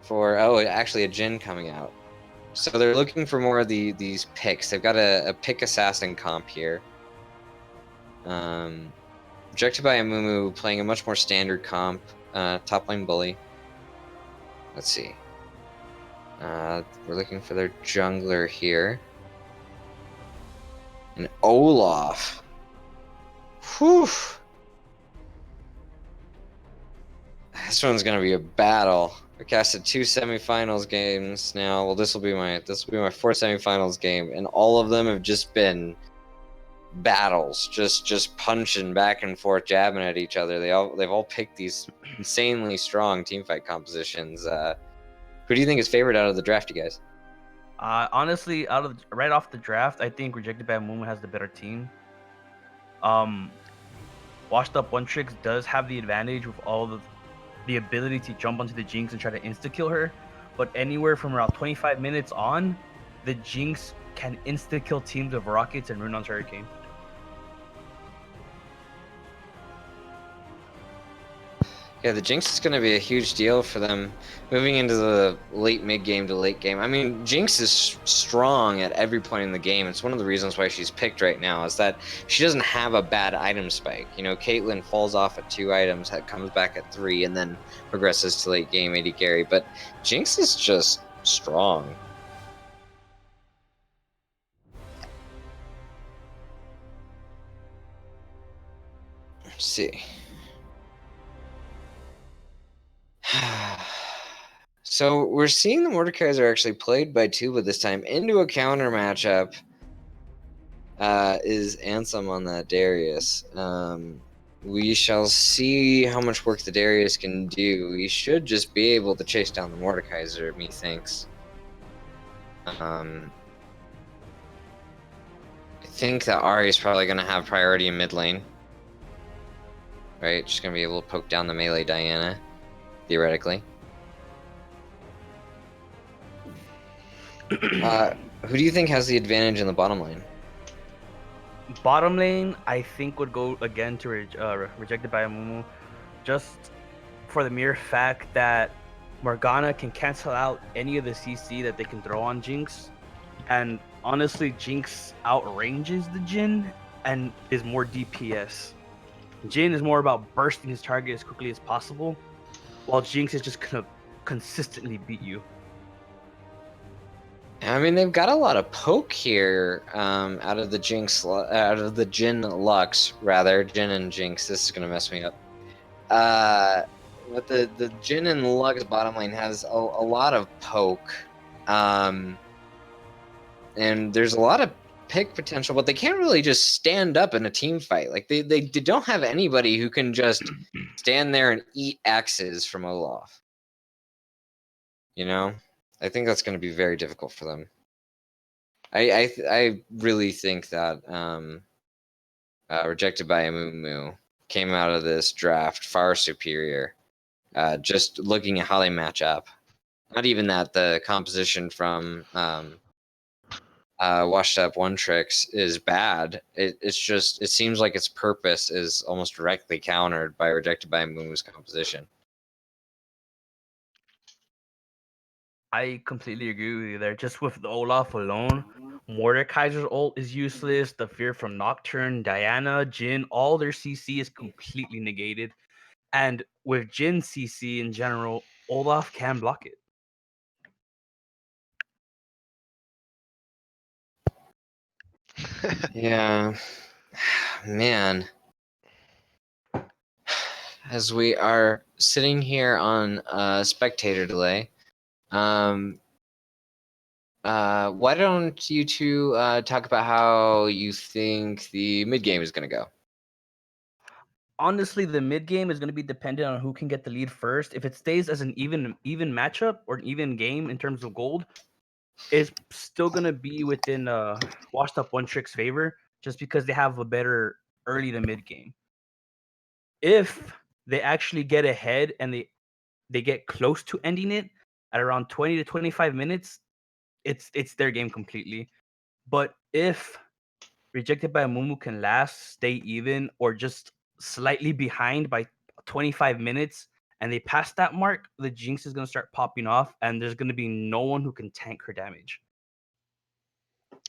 for actually a Jhin coming out. So they're looking for more of these picks. They've got a pick assassin comp here. Rejected by Amumu playing a much more standard comp, top lane bully. Let's see. We're looking for their jungler here. And Olaf. Whew. This one's gonna be a battle. I casted 2 semifinals games now. Well, this will be my 4th semifinals game, and all of them have just been battles, just punching back and forth, jabbing at each other. They've all picked these insanely strong teamfight compositions. Who do you think is favored out of the draft, you guys? Honestly, right off the draft, I think Rejected by Amumu has the better team. Washed Up One Tricks does have the advantage with all the ability to jump onto the Jinx and try to insta-kill her, but anywhere from around 25 minutes on, the Jinx can insta-kill teams of Rockets and Runon's Hurricane. Yeah, the Jinx is going to be a huge deal for them moving into the late mid-game to late game. I mean, Jinx is strong at every point in the game. It's one of the reasons why she's picked right now, is that she doesn't have a bad item spike. You know, Caitlyn falls off at 2 items, comes back at 3, and then progresses to late game AD carry. But Jinx is just strong. Let's see. So we're seeing the Mordekaiser actually played by Tuba this time into a counter matchup. Is Ansem on that Darius? We shall see how much work the Darius can do. He should just be able to chase down the Mordekaiser, methinks. I think that Ahri is probably going to have priority in mid lane. Right? Just going to be able to poke down the melee Diana, theoretically. Who do you think has the advantage in the bottom lane? Bottom lane, I think would go again to Rejected by Amumu, just for the mere fact that Morgana can cancel out any of the CC that they can throw on Jinx, and honestly, Jinx outranges the Jhin and is more DPS. Jhin is more about bursting his target as quickly as possible, while Jinx is just gonna consistently beat you. I mean, they've got a lot of poke here out of the Jhin Lux, rather. Jhin and Jinx. This is going to mess me up. But the Jhin and Lux bottom lane has a lot of poke. And there's a lot of pick potential, but they can't really just stand up in a team fight. Like, they don't have anybody who can just stand there and eat axes from Olaf. You know? I think that's going to be very difficult for them. I really think that Rejected by Amumu came out of this draft far superior. Just looking at how they match up. Not even that the composition from Washed Up One Tricks is bad. It's just, it seems like its purpose is almost directly countered by Rejected by Amumu's composition. I completely agree with you there. Just with the Olaf alone, Mordekaiser's ult is useless. The fear from Nocturne, Diana, Jhin, all their CC is completely negated. And with Jhin CC in general, Olaf can block it. Yeah. Man. As we are sitting here on spectator delay, why don't you two talk about how you think the mid game is going to go? Honestly, the mid game is going to be dependent on who can get the lead first. If it stays as an even matchup or an even game in terms of gold, it's still going to be within Washed Up One Trick's favor, just because they have a better early to mid game. If they actually get ahead and they get close to ending it at around 20 to 25 minutes, it's their game completely. But if Rejected by Amumu can last, stay even, or just slightly behind by 25 minutes, and they pass that mark, the Jinx is going to start popping off, and there's going to be no one who can tank her damage.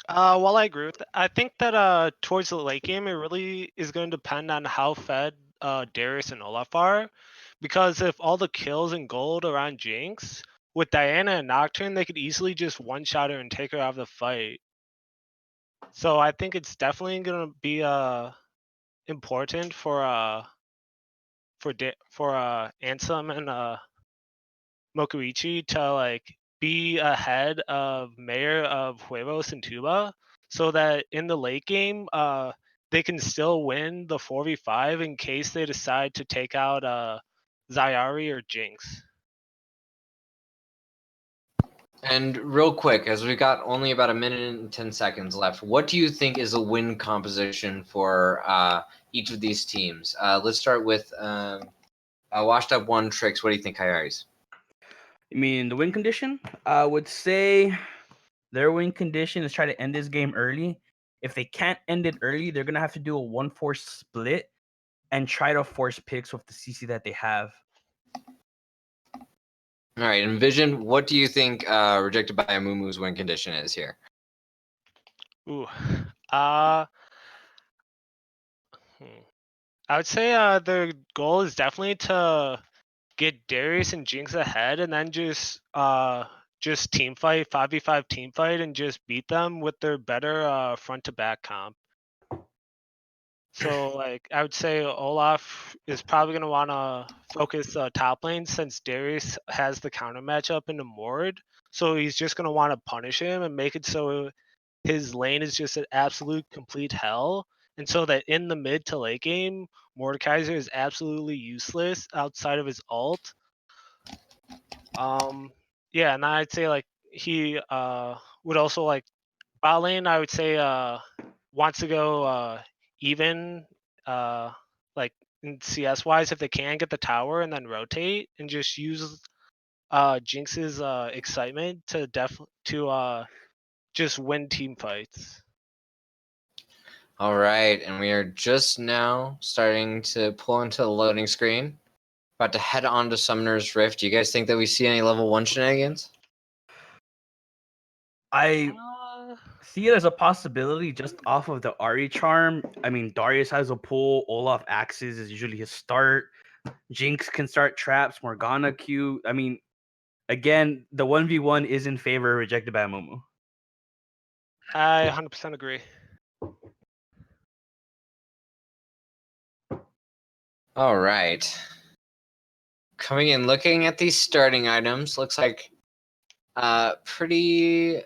Well, I agree with that. I think that towards the late game, it really is going to depend on how fed Darius and Olaf are, because if all the kills and gold are on Jinx, with Diana and Nocturne, they could easily just one-shot her and take her out of the fight. So I think it's definitely going to be important for Ansem and Mokuichi to like be ahead of Mayor of Huevos and Tuba, so that in the late game, they can still win the 4v5 in case they decide to take out Zyari or Jinx. And real quick, as we got only about a minute and 10 seconds left, what do you think is a win composition for each of these teams? Let's start with Washed Up One Tricks. What do you think, Kayari's? I mean, the win condition, I would say their win condition is try to end this game early. If they can't end it early, they're going to have to do a 1-4 split and try to force picks with the CC that they have. All right, Envision, what do you think Rejected by Amumu's win condition is here? Ooh, I would say their goal is definitely to get Darius and Jinx ahead, and then just team fight, 5v5 team fight, and just beat them with their better front to back comp. So like I would say Olaf is probably gonna wanna focus top lane since Darius has the counter matchup into Mord. So he's just gonna want to punish him and make it so his lane is just an absolute complete hell. And so that in the mid to late game, Mordekaiser is absolutely useless outside of his ult. Yeah, and I'd say like he would also like bot lane, I would say wants to go even like in CS wise if they can get the tower and then rotate and just use Jinx's excitement to just win team fights. All right, and we are just now starting to pull into the loading screen. About to head on to Summoner's Rift. Do you guys think that we see any level 1 shenanigans? I Uh, see it as a possibility just off of the Ari charm. I mean, Darius has a pull. Olaf axes is usually his start. Jinx can start traps. Morgana Q. I mean, again, the 1v1 is in favor of Rejected by Amumu. I 100% agree. All right. Coming in, looking at these starting items, looks like pretty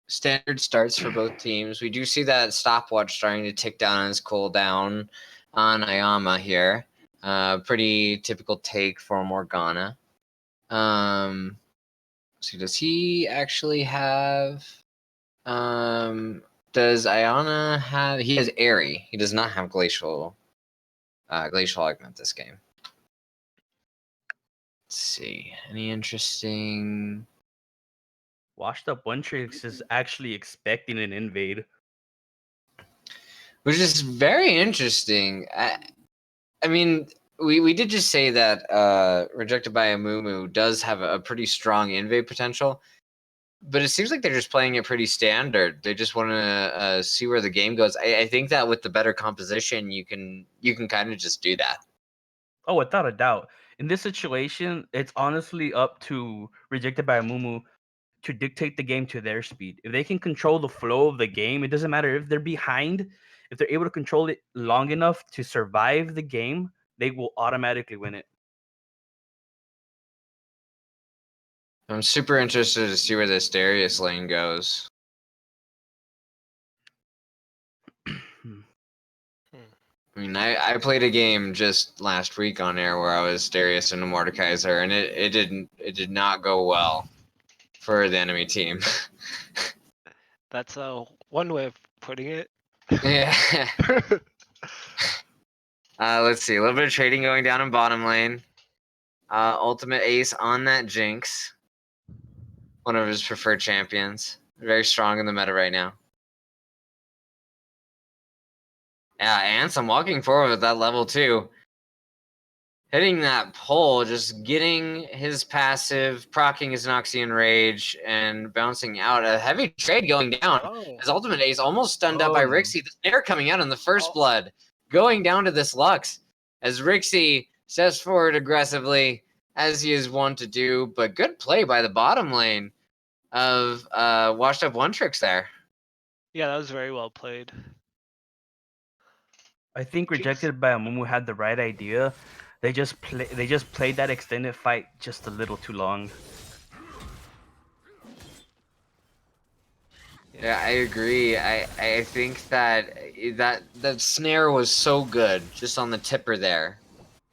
standard starts for both teams. We do see that stopwatch starting to tick down on his cooldown on Ayama here. Pretty typical take for Morgana. So does he actually have? Does Iona have? He has Airy. He does not have Glacial Augment this game. Let's see. Any interesting? Washed Up One Tricks is actually expecting an invade. Which is very interesting. I mean, we did just say that Rejected by Amumu does have a pretty strong invade potential, but it seems like they're just playing it pretty standard. They just want to see where the game goes. I think that with the better composition, you can kind of just do that. Oh, without a doubt. In this situation, it's honestly up to Rejected by Amumu to dictate the game to their speed. If they can control the flow of the game, it doesn't matter if they're behind. If they're able to control it long enough to survive the game, they will automatically win it. I'm super interested to see where this Darius lane goes. I mean, I played a game just last week on air where I was Darius and a Mordekaiser, and it did not go well for the enemy team. That's one way of putting it. Yeah. Let's see. A little bit of trading going down in bottom lane. Ultimate Ace on that Jinx. One of his preferred champions. Very strong in the meta right now. Yeah, Ansem walking forward with that level 2. Hitting that pole, just getting his passive, proccing his Noxian Rage, and bouncing out. A heavy trade going down. Oh. As Ultimate Ace almost stunned up by Rixie. The snare coming out in the first blood. Going down to this Lux. As Rixie steps forward aggressively, as he is wont to do. But good play by the bottom lane of Washed Up One Tricks there. Yeah, that was very well played. I think Rejected by Amumu had the right idea. They just played that extended fight just a little too long. Yeah, I agree. I think that snare was so good, just on the tipper there.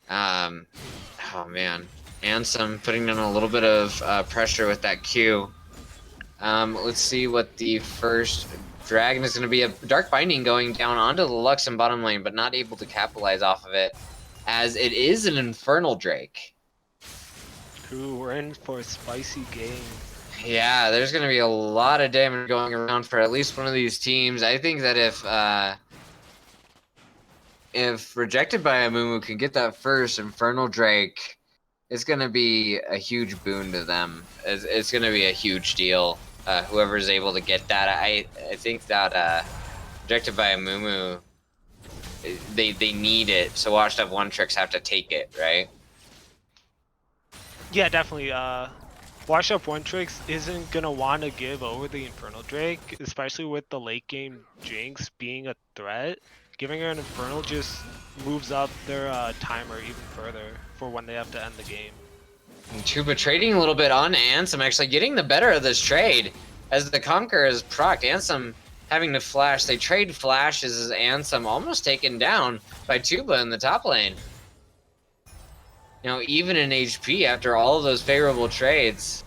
Oh man, Ansem putting in a little bit of pressure with that Q. Let's see what the first dragon is going to be. A Dark Binding going down onto the Lux in bottom lane, but not able to capitalize off of it, as it is an Infernal Drake. Ooh, we're in for a spicy game. Yeah, there's going to be a lot of damage going around for at least one of these teams. I think that if Rejected by Amumu can get that first Infernal Drake, it's going to be a huge boon to them. It's going to be a huge deal. Whoever's able to get that, I think that Rejected by Amumu, they need it. So Washed Up One Tricks have to take it, right? Yeah, definitely. Wash Up One Tricks isn't gonna want to give over the Infernal Drake, especially with the late game Jinx being a threat. Giving her an Infernal just moves up their timer even further for when they have to end the game. And Tuba trading a little bit on Ansem, actually getting the better of this trade. As the Conqueror is procced, Ansem having to flash. They trade flashes as Ansem almost taken down by Tuba in the top lane. Even in HP after all of those favorable trades.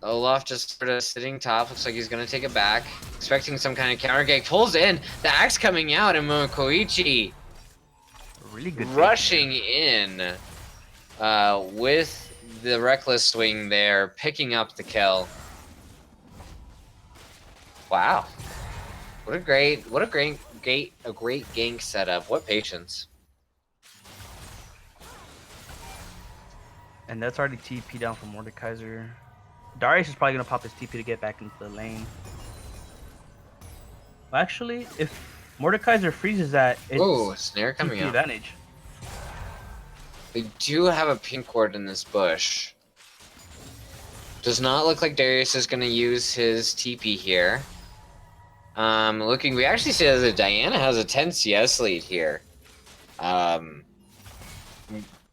Olaf just sort of sitting top, looks like he's going to take it back. Expecting some kind of counter gank. Pulls in, the axe coming out, and Koichi Really good rushing in with the reckless swing there, picking up the kill. Wow. What a great gank setup. What patience. And that's already TP down from Mordekaiser. Darius is probably going to pop his TP to get back into the lane. Well, actually, if Mordekaiser freezes that, it's Ooh, snare coming TP out. advantage. They do have a pink ward in this bush. Does not look like Darius is going to use his TP here. We actually see that Diana has a 10 CS lead here.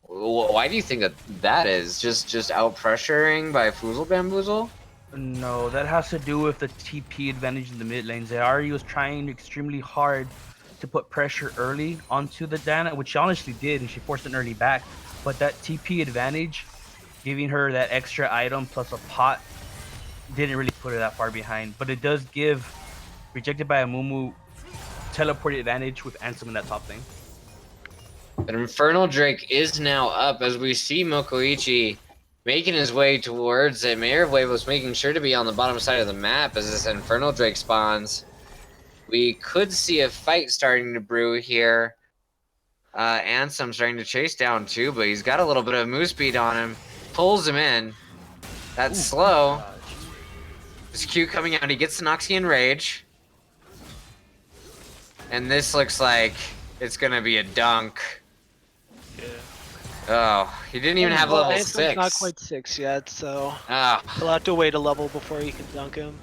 Why do you think that is? Just out pressuring by Foozle Bamboozle? No, that has to do with the TP advantage in the mid lanes. Ari was trying extremely hard to put pressure early onto the Diana, which she honestly did, and she forced an early back. But that TP advantage, giving her that extra item plus a pot, didn't really put her that far behind. But it does give Rejected by Amumu teleport advantage with Ansem in that top lane. But Infernal Drake is now up as we see Mokoichi making his way towards it. Mayor of Wave was making sure to be on the bottom side of the map as this Infernal Drake spawns. We could see a fight starting to brew here. Ansem starting to chase down too, but he's got a little bit of move speed on him. Pulls him in. That's slow. His Q coming out. He gets the Noxian Rage. And this looks like it's going to be a dunk. Yeah. Oh, he didn't even have level 6. Not quite 6 yet, so Oh, he'll have to wait a level before you can dunk him.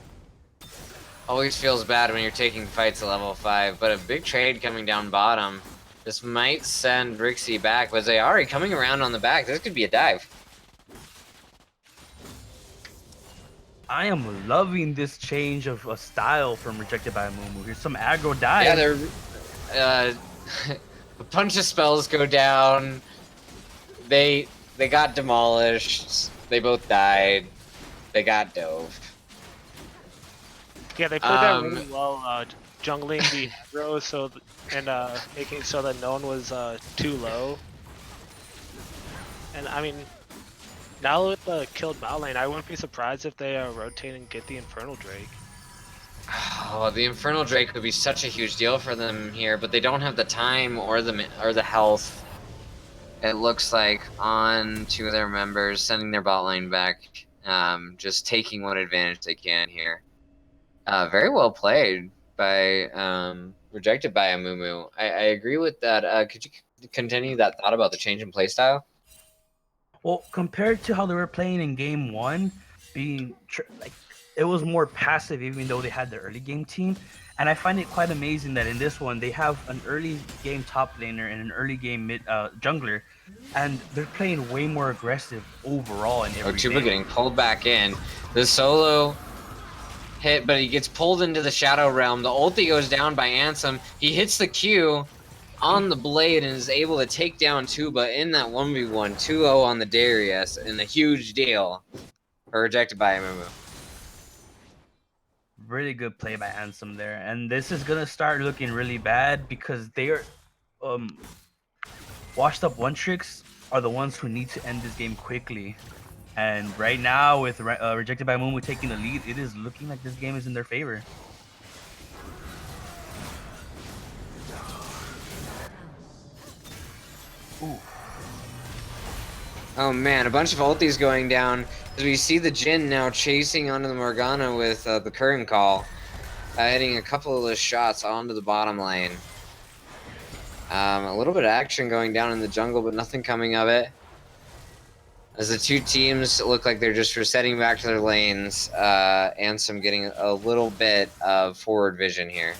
always feels bad when you're taking fights at level 5, but a big trade coming down bottom. This might send Rixie back, but Zayari coming around on the back. This could be a dive. I am loving this change of a style from Rejected by Amumu. Here's some aggro dive. Yeah, they're a bunch of spells go down. They got demolished. They both died. They got dove. Yeah, they played that really well, jungling the aggro and making so that no one was too low. And I mean, now with the killed bot lane, I wouldn't be surprised if they rotate and get the Infernal Drake. Oh, the Infernal Drake would be such a huge deal for them here, but they don't have the time or the health. It looks like on two of their members, sending their bot lane back, just taking what advantage they can here. Very well played by Rejected by Amumu. I agree with that. Could you continue that thought about the change in playstyle? Well, compared to how they were playing in game one, it was more passive, even though they had the early game team. And I find it quite amazing that in this one they have an early game top laner and an early game mid jungler, and they're playing way more aggressive overall in every Tuba game. getting pulled back in. The solo hit, but he gets pulled into the Shadow Realm. The ulti goes down by Ansem. He hits the Q on the blade and is able to take down Tuba in that 1v1, 2-0 on the Darius, and a huge deal for Rejected by Amumu. Really good play by Ansem there, and this is gonna start looking really bad because they are washed up one tricks are the ones who need to end this game quickly. And right now, with Rejected by Amumu taking the lead, it is looking like this game is in their favor. Ooh. Oh man, a bunch of ultis going down as we see the Jhin now chasing onto the Morgana with the current call, hitting a couple of those shots onto the bottom lane. A little bit of action going down in the jungle, but nothing coming of it. As the two teams look like they're just resetting back to their lanes, Ansem getting a little bit of forward vision here.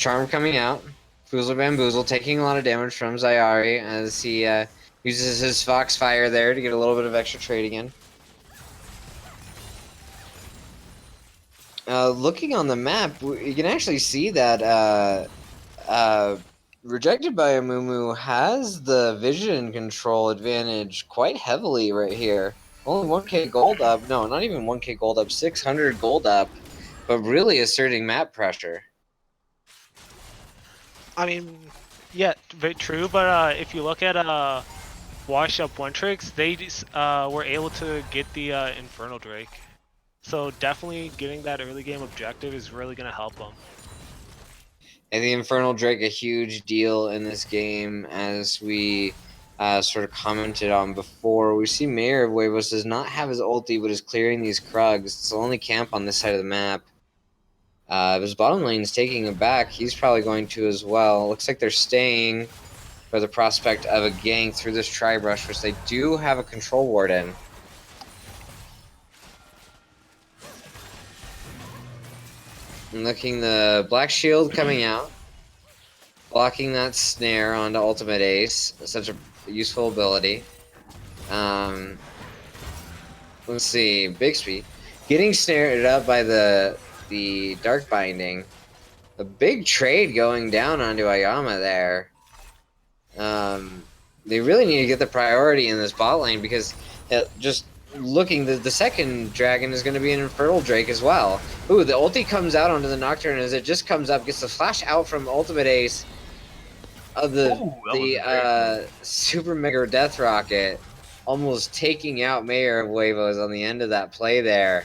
Charm coming out. Foozle Bamboozle taking a lot of damage from Zayari as he uses his Foxfire there to get a little bit of extra trade again. Looking on the map, you can actually see that Rejected by Amumu has the vision control advantage quite heavily right here. Only 1k gold up. No, not even 1k gold up. 600 gold up. But really asserting map pressure. I mean, yeah, very true. But if you look at Wash Up One Tricks, they just, were able to get the Infernal Drake. So definitely getting that early game objective is really going to help them. And the Infernal Drake, a huge deal in this game, as we sort of commented on before. We see Mayor of Huevos does not have his ulti, but is clearing these Krugs. It's the only camp on this side of the map. His bottom lane is taking it back. He's probably going to as well. Looks like they're staying for the prospect of a gank through this Tri-Brush, which they do have a control ward in. And looking the Black Shield coming out, blocking that snare onto Ultimate Ace. Such a useful ability. Let's see, Bixby getting snared up by the Dark Binding. A big trade going down onto Ayama there. They really need to get the priority in this bot lane because just looking, the second dragon is going to be an Infernal Drake as well. Ooh, the ulti comes out onto the Nocturne as it just comes up, gets the flash out from Ultimate Ace of the Super Mega Death Rocket, almost taking out Mayor of Huevos on the end of that play there.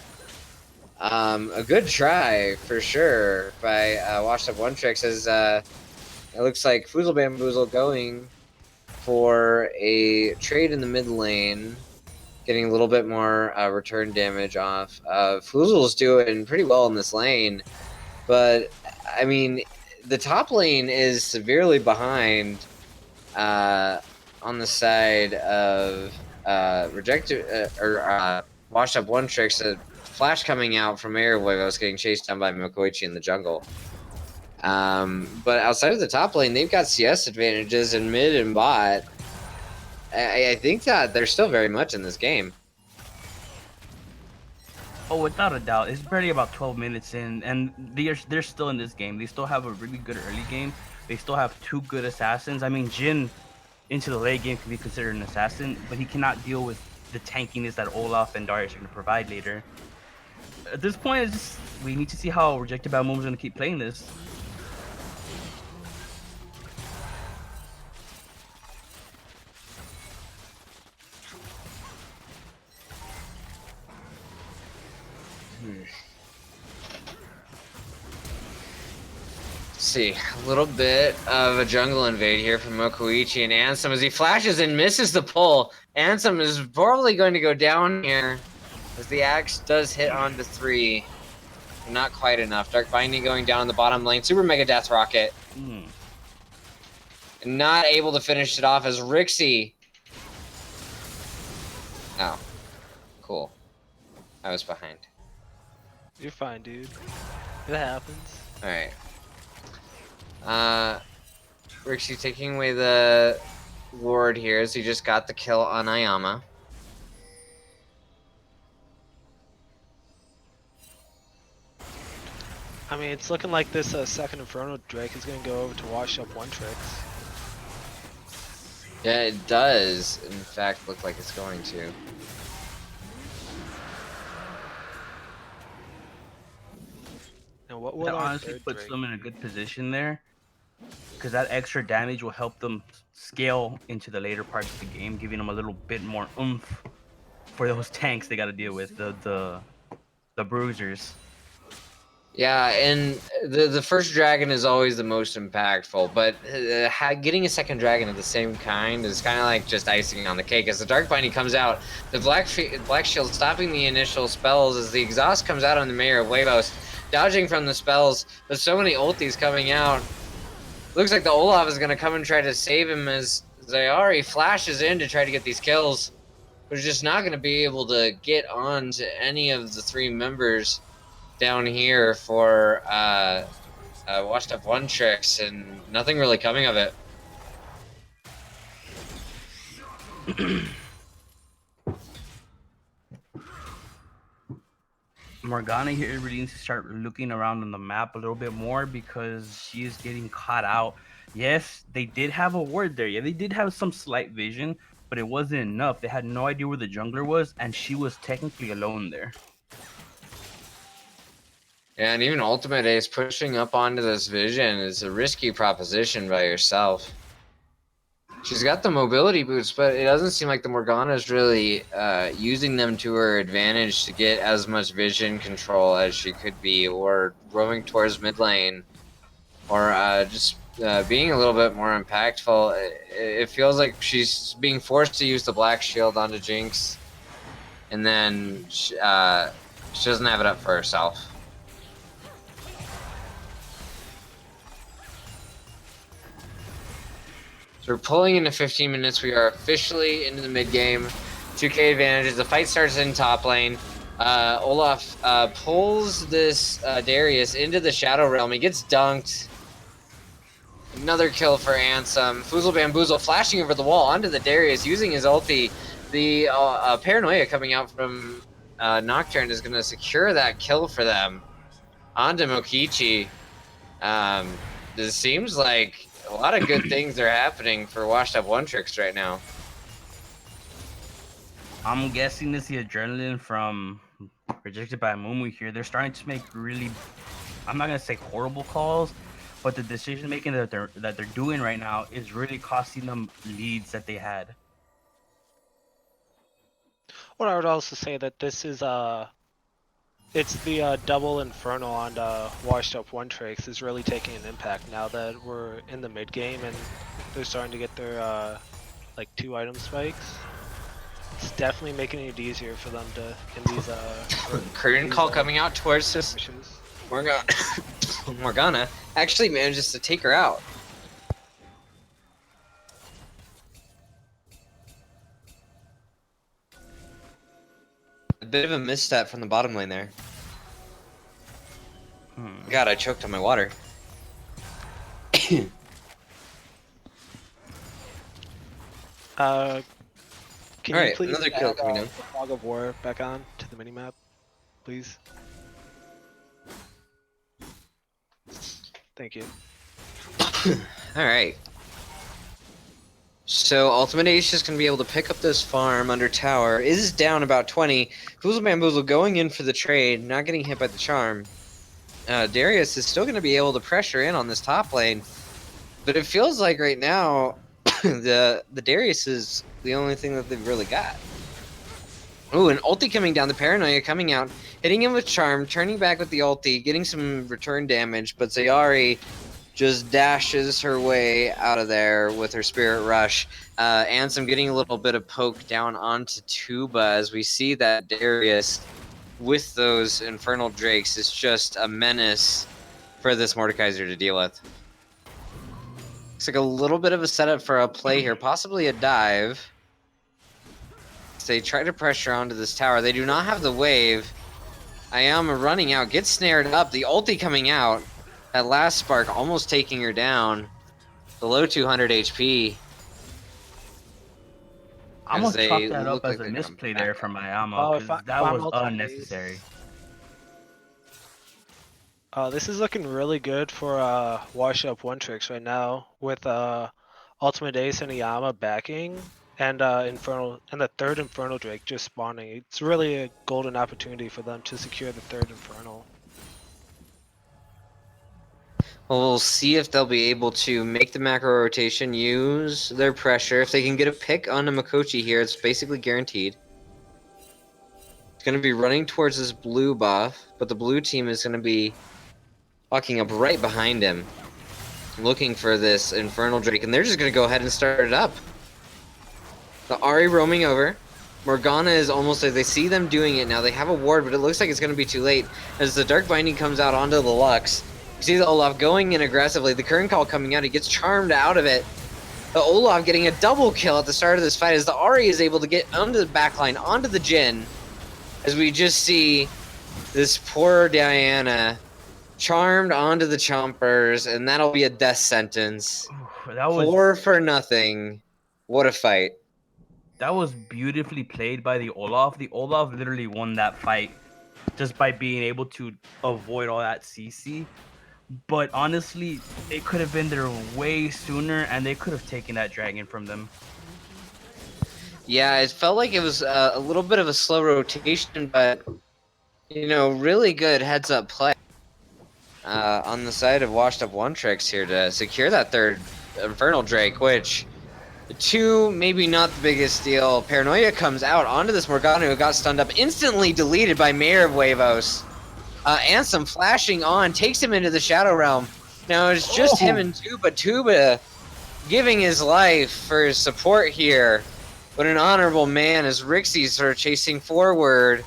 A good try for sure by Washed Up One Tricks as it looks like Foozle Bamboozle going for a trade in the mid lane, getting a little bit more return damage off. Foozle's doing pretty well in this lane, but I mean, the top lane is severely behind on the side of Washed Up One Tricks. A flash coming out from Mayor of Huevos getting chased down by Mokoichi in the jungle. But outside of the top lane, they've got CS advantages in mid and bot. I think that they're still very much in this game. Oh, without a doubt. It's barely about 12 minutes in, and they're still in this game. They still have a really good early game. They still have two good assassins. I mean, Jin into the late game can be considered an assassin, but he cannot deal with the tankiness that Olaf and Darius are going to provide later. At this point, it's just, we need to see how Rejected by Amumu is going to keep playing this. See, a little bit of a jungle invade here from Mokoichi and Ansem as he flashes and misses the pull. Ansem is probably going to go down here as the axe does hit onto 3. Not quite enough. Dark Binding going down in the bottom lane. Super Mega Death Rocket. Not able to finish it off as Rixie. Oh, cool. I was behind. You're fine, dude. It happens. Alright. Rixie taking away the ward here as he just got the kill on Ayama. I mean, it's looking like this second Infernal Drake is going to go over to Wash Up One Tricks. Yeah, it does, in fact, look like it's going to. Now, what That honestly puts them in a good position there, because that extra damage will help them scale into the later parts of the game, giving them a little bit more oomph for those tanks they got to deal with, the bruisers. Yeah, and the first dragon is always the most impactful, but getting a second dragon of the same kind is kind of like just icing on the cake. As the Dark Binding comes out, the Black Shield stopping the initial spells as the exhaust comes out on the Mayor of Huevos, dodging from the spells, but so many ultis coming out. Looks like the Olaf is going to come and try to save him as Zayari flashes in to try to get these kills, but is just not going to be able to get on to any of the 3 members down here for Washed up one tricks and nothing really coming of it. Morgana here really needs to start looking around on the map a little bit more because she is getting caught out. Yes, they did have a ward there. Yeah, they did have some slight vision, but it wasn't enough. They had no idea where the jungler was, and she was technically alone there. And even Ultimate Ace pushing up onto this vision is a risky proposition by herself. She's got the mobility boots, but it doesn't seem like the Morgana is really using them to her advantage to get as much vision control as she could be, or roaming towards mid lane, or just being a little bit more impactful. It feels like she's being forced to use the Black Shield onto Jinx, and then she doesn't have it up for herself. So we're pulling into 15 minutes. We are officially into the mid game. 2K advantages. The fight starts in top lane. Olaf pulls this Darius into the Shadow Realm. He gets dunked. Another kill for Ansem. Foozle Bamboozle flashing over the wall onto the Darius using his ulti. The Paranoia coming out from Nocturne is going to secure that kill for them. Onto Mokichi. This seems like a lot of good things are happening for Washed Up One Tricks right now. I'm guessing it's the adrenaline from Rejected by Amumu here. They're starting to make really, I'm not gonna say horrible calls, but the decision making that they're doing right now is really costing them leads that they had. Well, I would also say that this is it's the double Inferno on Washed Up One Tricks is really taking an impact now that we're in the mid game and they're starting to get their like 2 item spikes. It's definitely making it easier for them to in these Curtain call coming out towards this missions. Morgana actually manages to take her out. A bit of a misstep from the bottom lane there. God, I choked on my water. Can Alright, you please another kill add, coming down. the Fog of War back on to the minimap, please? Thank you. Alright. So Ultimate Ace is going to be able to pick up this farm under tower. Is down about 20. Foozle Bamboozle going in for the trade, not getting hit by the charm. Darius is still going to be able to pressure in on this top lane. But it feels like right now, the Darius is the only thing that they've really got. Ooh, an ulti coming down, the Paranoia coming out, hitting him with charm, turning back with the ulti, getting some return damage, but Zayari just dashes her way out of there with her Spirit Rush. Ansem getting a little bit of poke down onto Tuba as we see that Darius with those Infernal Drakes is just a menace for this Mordekaiser to deal with. Looks like a little bit of a setup for a play here, possibly a dive. So they try to pressure onto this tower. They do not have the wave. Ayama running out, gets snared up, the ulti coming out. That last spark almost taking her down. Below 200 HP. I'm gonna they chalk that look up as like a they're misplay coming there back. from Ayama, Oh, because if that I'm was Ultimate unnecessary. This is looking really good for Wash Up One Tricks right now with Ultimate Ace and Iyama backing and Infernal and the third Infernal Drake just spawning. It's really a golden opportunity for them to secure the third Infernal. Well, we'll see if they'll be able to make the macro rotation, use their pressure. If they can get a pick onto Makochi here, it's basically guaranteed. It's going to be running towards this blue buff, but the blue team is going to be walking up right behind him, looking for this Infernal Drake, and they're just going to go ahead and start it up. The Ahri roaming over. Morgana is almost there. They see them doing it now. They have a ward, but it looks like it's going to be too late as the Dark Binding comes out onto the Lux. You see the Olaf going in aggressively. The current call coming out. He gets charmed out of it. The Olaf getting a double kill at the start of this fight as the Ahri is able to get onto the backline, onto the Jhin. As we just see this poor Diana Charmed onto the chompers, and that'll be a death sentence. That was 4 for nothing. What a fight. that was beautifully played by the Olaf. The Olaf literally won that fight just by being able to avoid all that CC. But honestly, it could have been there way sooner, and they could have taken that dragon from them. Yeah, it felt like it was a little bit of a slow rotation, but, you know, really good heads-up play on the side of Washed Up One Tricks here to secure that third Infernal Drake, which, 2, maybe not the biggest deal. Paranoia comes out onto this Morgana who got stunned up, instantly deleted by Mayor of Huevos. Ansem flashing on, takes him into the Shadow Realm. Now it's just him and Tuba. Tuba giving his life for his support here. But an honorable man as Rixie sort of chasing forward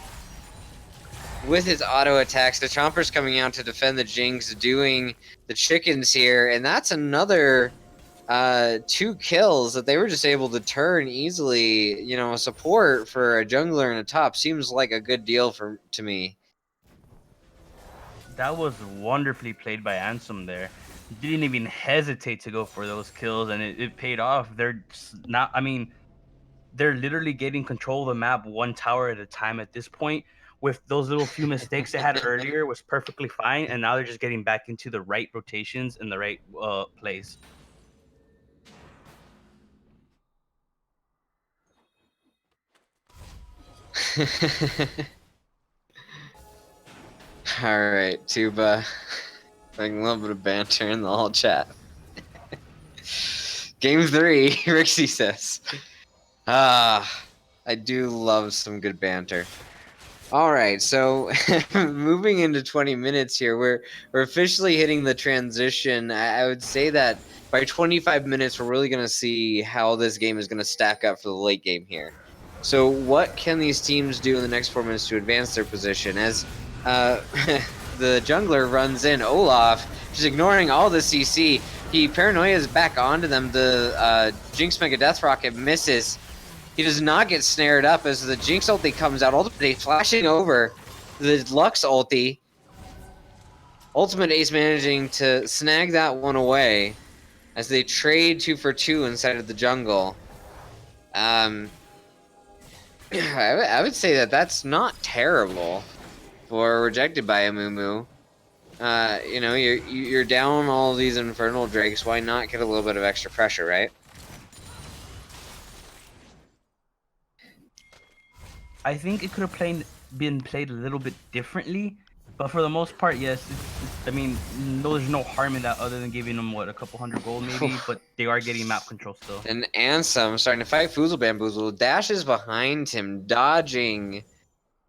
with his auto attacks. The Chomper's coming out to defend the Jinx, doing the chickens here. And that's another 2 kills that they were just able to turn easily. You know, support for a jungler and a top seems like a good deal to me. That was wonderfully played by Ansem there. Didn't even hesitate to go for those kills, and it paid off. They're not. I mean, they're literally getting control of the map 1 tower at a time at this point. With those little few mistakes they had earlier was perfectly fine, and now they're just getting back into the right rotations and the right plays. Alright, Tuba. Making a little bit of banter in the whole chat. Game 3, Rixie says. I do love some good banter. Alright, so moving into 20 minutes here, we're officially hitting the transition. I would say that by 25 minutes, we're really going to see how this game is going to stack up for the late game here. So what can these teams do in the next 4 minutes to advance their position? As the jungler runs in, Olaf, just ignoring all the CC. Paranoia is back onto them. The Jinx Mega Death Rocket misses. He does not get snared up as the Jinx ulti comes out. Ultimate Ace flashing over the Lux ulti. Ultimate Ace managing to snag that one away as they trade 2 for 2 inside of the jungle. I would say that that's not terrible for Rejected by Amumu. You know, you're down all these Infernal Drakes. Why not get a little bit of extra pressure, right? I think it could have been played a little bit differently, but for the most part, yes. I mean, no, there's no harm in that other than giving them a couple hundred gold maybe, but they are getting map control still. And Ansem starting to fight Foozle Bamboozle, dashes behind him, dodging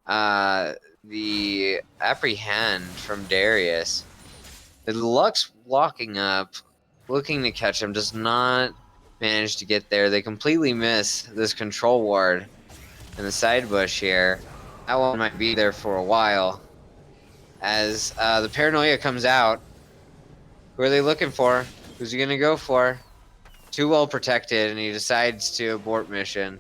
the apprehend from Darius. The Lux walking up, looking to catch him, does not manage to get there. They completely miss this control ward in the side bush here. That one might be there for a while. As the Paranoia comes out, who are they looking for? Who's he gonna go for? Too well protected, and he decides to abort mission.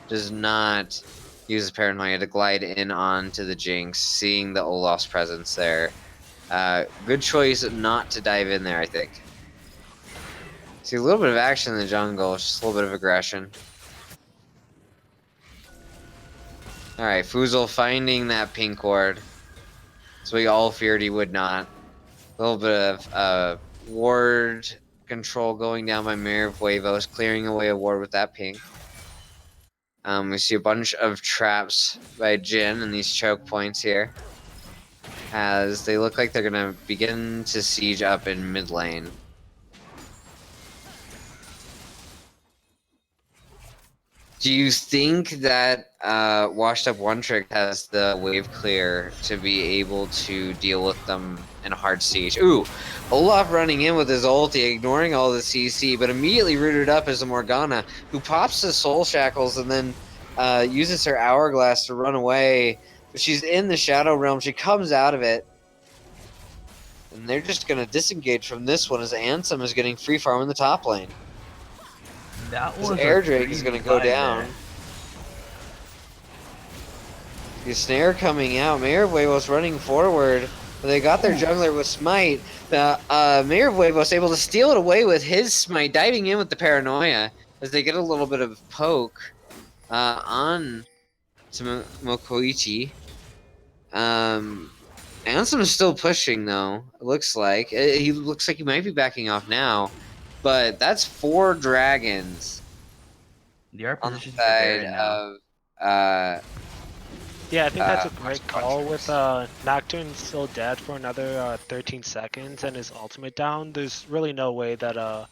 Does not use the Paranoia to glide in onto the Jinx, seeing the Olaf's presence there. Good choice not to dive in there, I think. See a little bit of action in the jungle, just a little bit of aggression. Alright, Foozle finding that pink ward. So we all feared he would not. A little bit of ward control going down by Mayor of Huevos, clearing away a ward with that pink. We see a bunch of traps by Jhin and these choke points here, as they look like they're going to begin to siege up in mid lane. Do you think that Washed Up One Trick has the wave clear to be able to deal with them in a hard siege? Ooh, Olaf running in with his ulti, ignoring all the CC, but immediately rooted up as a Morgana, who pops the Soul Shackles and then uses her Hourglass to run away. But she's in the Shadow Realm. She comes out of it. And they're just going to disengage from this one as Ansem is getting free farm in the top lane. That was Air Drake is going to go down. The snare coming out. Mayor of Huevos running forward. They got their jungler with Smite. Mayor of Huevos able to steal it away with his Smite, diving in with the Paranoia as they get a little bit of poke on Mokoichi. Ansem is still pushing though. It looks like he might be backing off now, but that's 4 dragons They are on the positioned for side Baron now. of Yeah, I think that's a Watch great call Punchers. with Nocturne still dead for another 13 seconds and his ultimate down. There's really no way that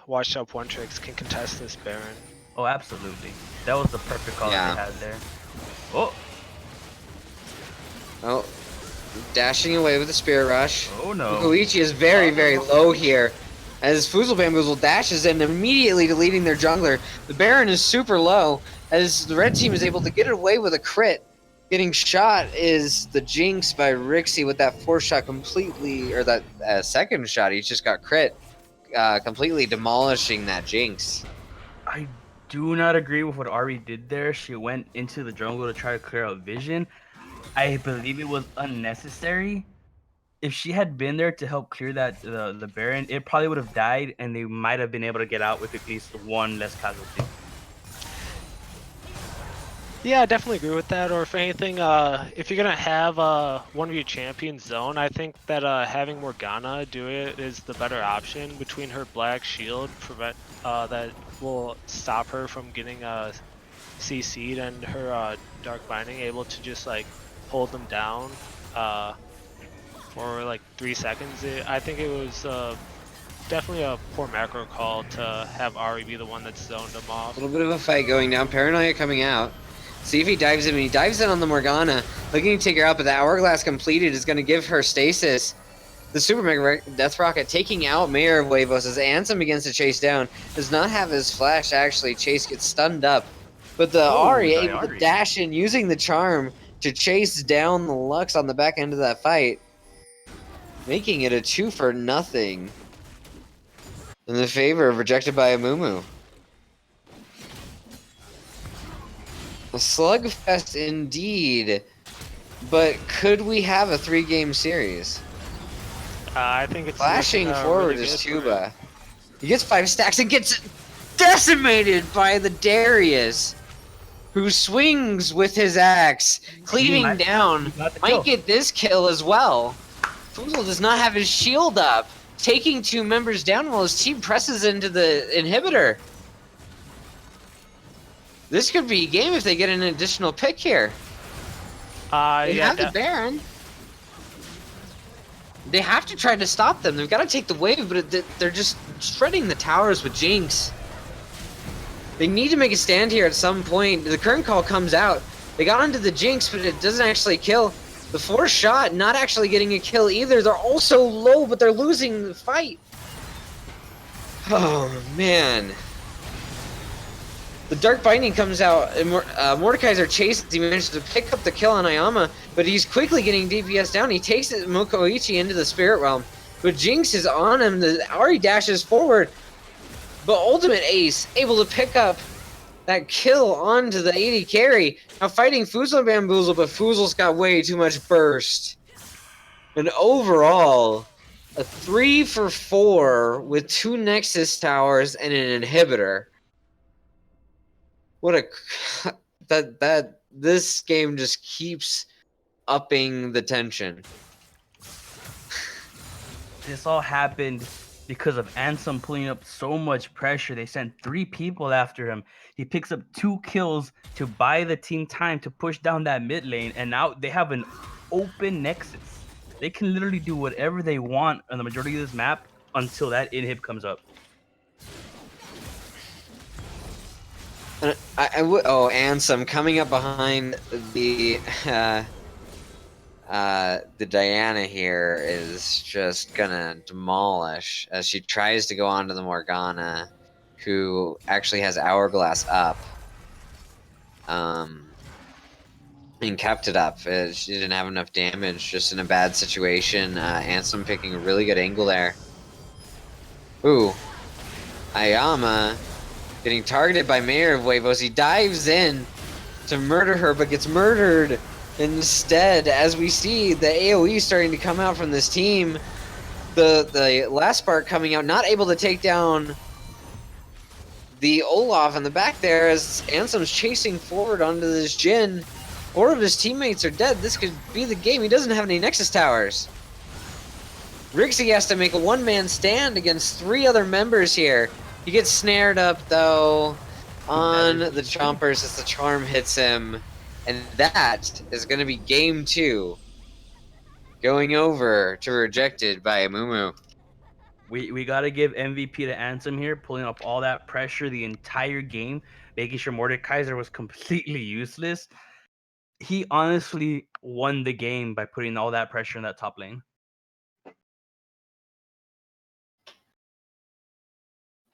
Washed Up One Tricks can contest this Baron. Oh, absolutely. That was the perfect call that they had there. Oh, dashing away with the Spirit Rush. Oh no. Koichi is very, very low here. As Foozle Bamboozle dashes in, immediately deleting their jungler. The Baron is super low, as the red team is able to get it away with a crit. Getting shot is the Jinx by Rixie with that 4-shot completely, or that second shot, he just got crit, completely demolishing that Jinx. I do not agree with what Ari did there. She went into the jungle to try to clear out vision. I believe it was unnecessary. If she had been there to help clear that the Baron, it probably would have died, and they might have been able to get out with at least 1 less casualty. Yeah, I definitely agree with that. Or if anything, if you're gonna have one of your champions zone, I think that having Morgana do it is the better option. Between her Black Shield, prevent that will stop her from getting CC'd, and her Dark Binding able to just like hold them down for like 3 seconds. I think it was definitely a poor macro call to have Ari be the one that zoned them off. A little bit of a fight going down. Paranoia coming out. See if he dives in. When he dives in on the Morgana, looking to take her out, but the Hourglass completed is going to give her stasis. The Super Mega Death Rocket taking out Mayor of Huevos as Ansem begins to chase down. Does not have his flash, actually. Chase gets stunned up. But the Ari able to dash in using the charm to chase down the Lux on the back end of that fight. Making it a 2-for-0 in the favor of Rejected by Amumu. A slugfest indeed, but could we have a 3-game series? I think it's Flashing forward really is good Tuba. He gets 5 stacks and gets decimated by the Darius, who swings with his axe, cleaving down. Might get this kill as well. Foozle does not have his shield up, taking 2 members down while his team presses into the inhibitor. This could be a game if they get an additional pick here. They have the Baron. They have to try to stop them. They've got to take the wave, but they're just shredding the towers with Jinx. They need to make a stand here at some point. The current call comes out. They got onto the Jinx, but it doesn't actually kill. The 4-shot not actually getting a kill either. They're also low, but they're losing the fight. Oh, man. The Dark Binding comes out, and Mordekaiser chases. He manages to pick up the kill on Ayama, but he's quickly getting DPS down. He takes Mokoichi into the Spirit Realm, but Jinx is on him. The Ari dashes forward, but Ultimate Ace able to pick up that kill onto the AD carry. Now fighting Foozle and Bamboozle, but Foozle's got way too much burst. And overall, a 3-for-4 with 2 Nexus towers and an inhibitor. What a this game just keeps upping the tension. This all happened because of Ansem pulling up so much pressure. They sent 3 people after him. He picks up 2 kills to buy the team time to push down that mid lane, and now they have an open Nexus. They can literally do whatever they want on the majority of this map until that inhib comes up. Ansem coming up behind the Diana here is just gonna demolish as she tries to go onto the Morgana, who actually has Hourglass up. And kept it up. She didn't have enough damage, just in a bad situation. Ansem picking a really good angle there. Ooh. Ayama getting targeted by Mayor of Huevos. He dives in to murder her, but gets murdered Instead, as we see the AoE starting to come out from this team, the last part coming out, not able to take down the Olaf in the back there as Ansem's chasing forward onto this Jhin. 4 of his teammates are dead. This could be the game. He doesn't have any Nexus towers. Rixie has to make a one-man stand against 3 other members here. He gets snared up, though, on the Chompers as the charm hits him. And that is going to be game 2. Going over to Rejected by Amumu. We got to give MVP to Ansem here, pulling up all that pressure the entire game, making sure Mordekaiser was completely useless. He honestly won the game by putting all that pressure in that top lane.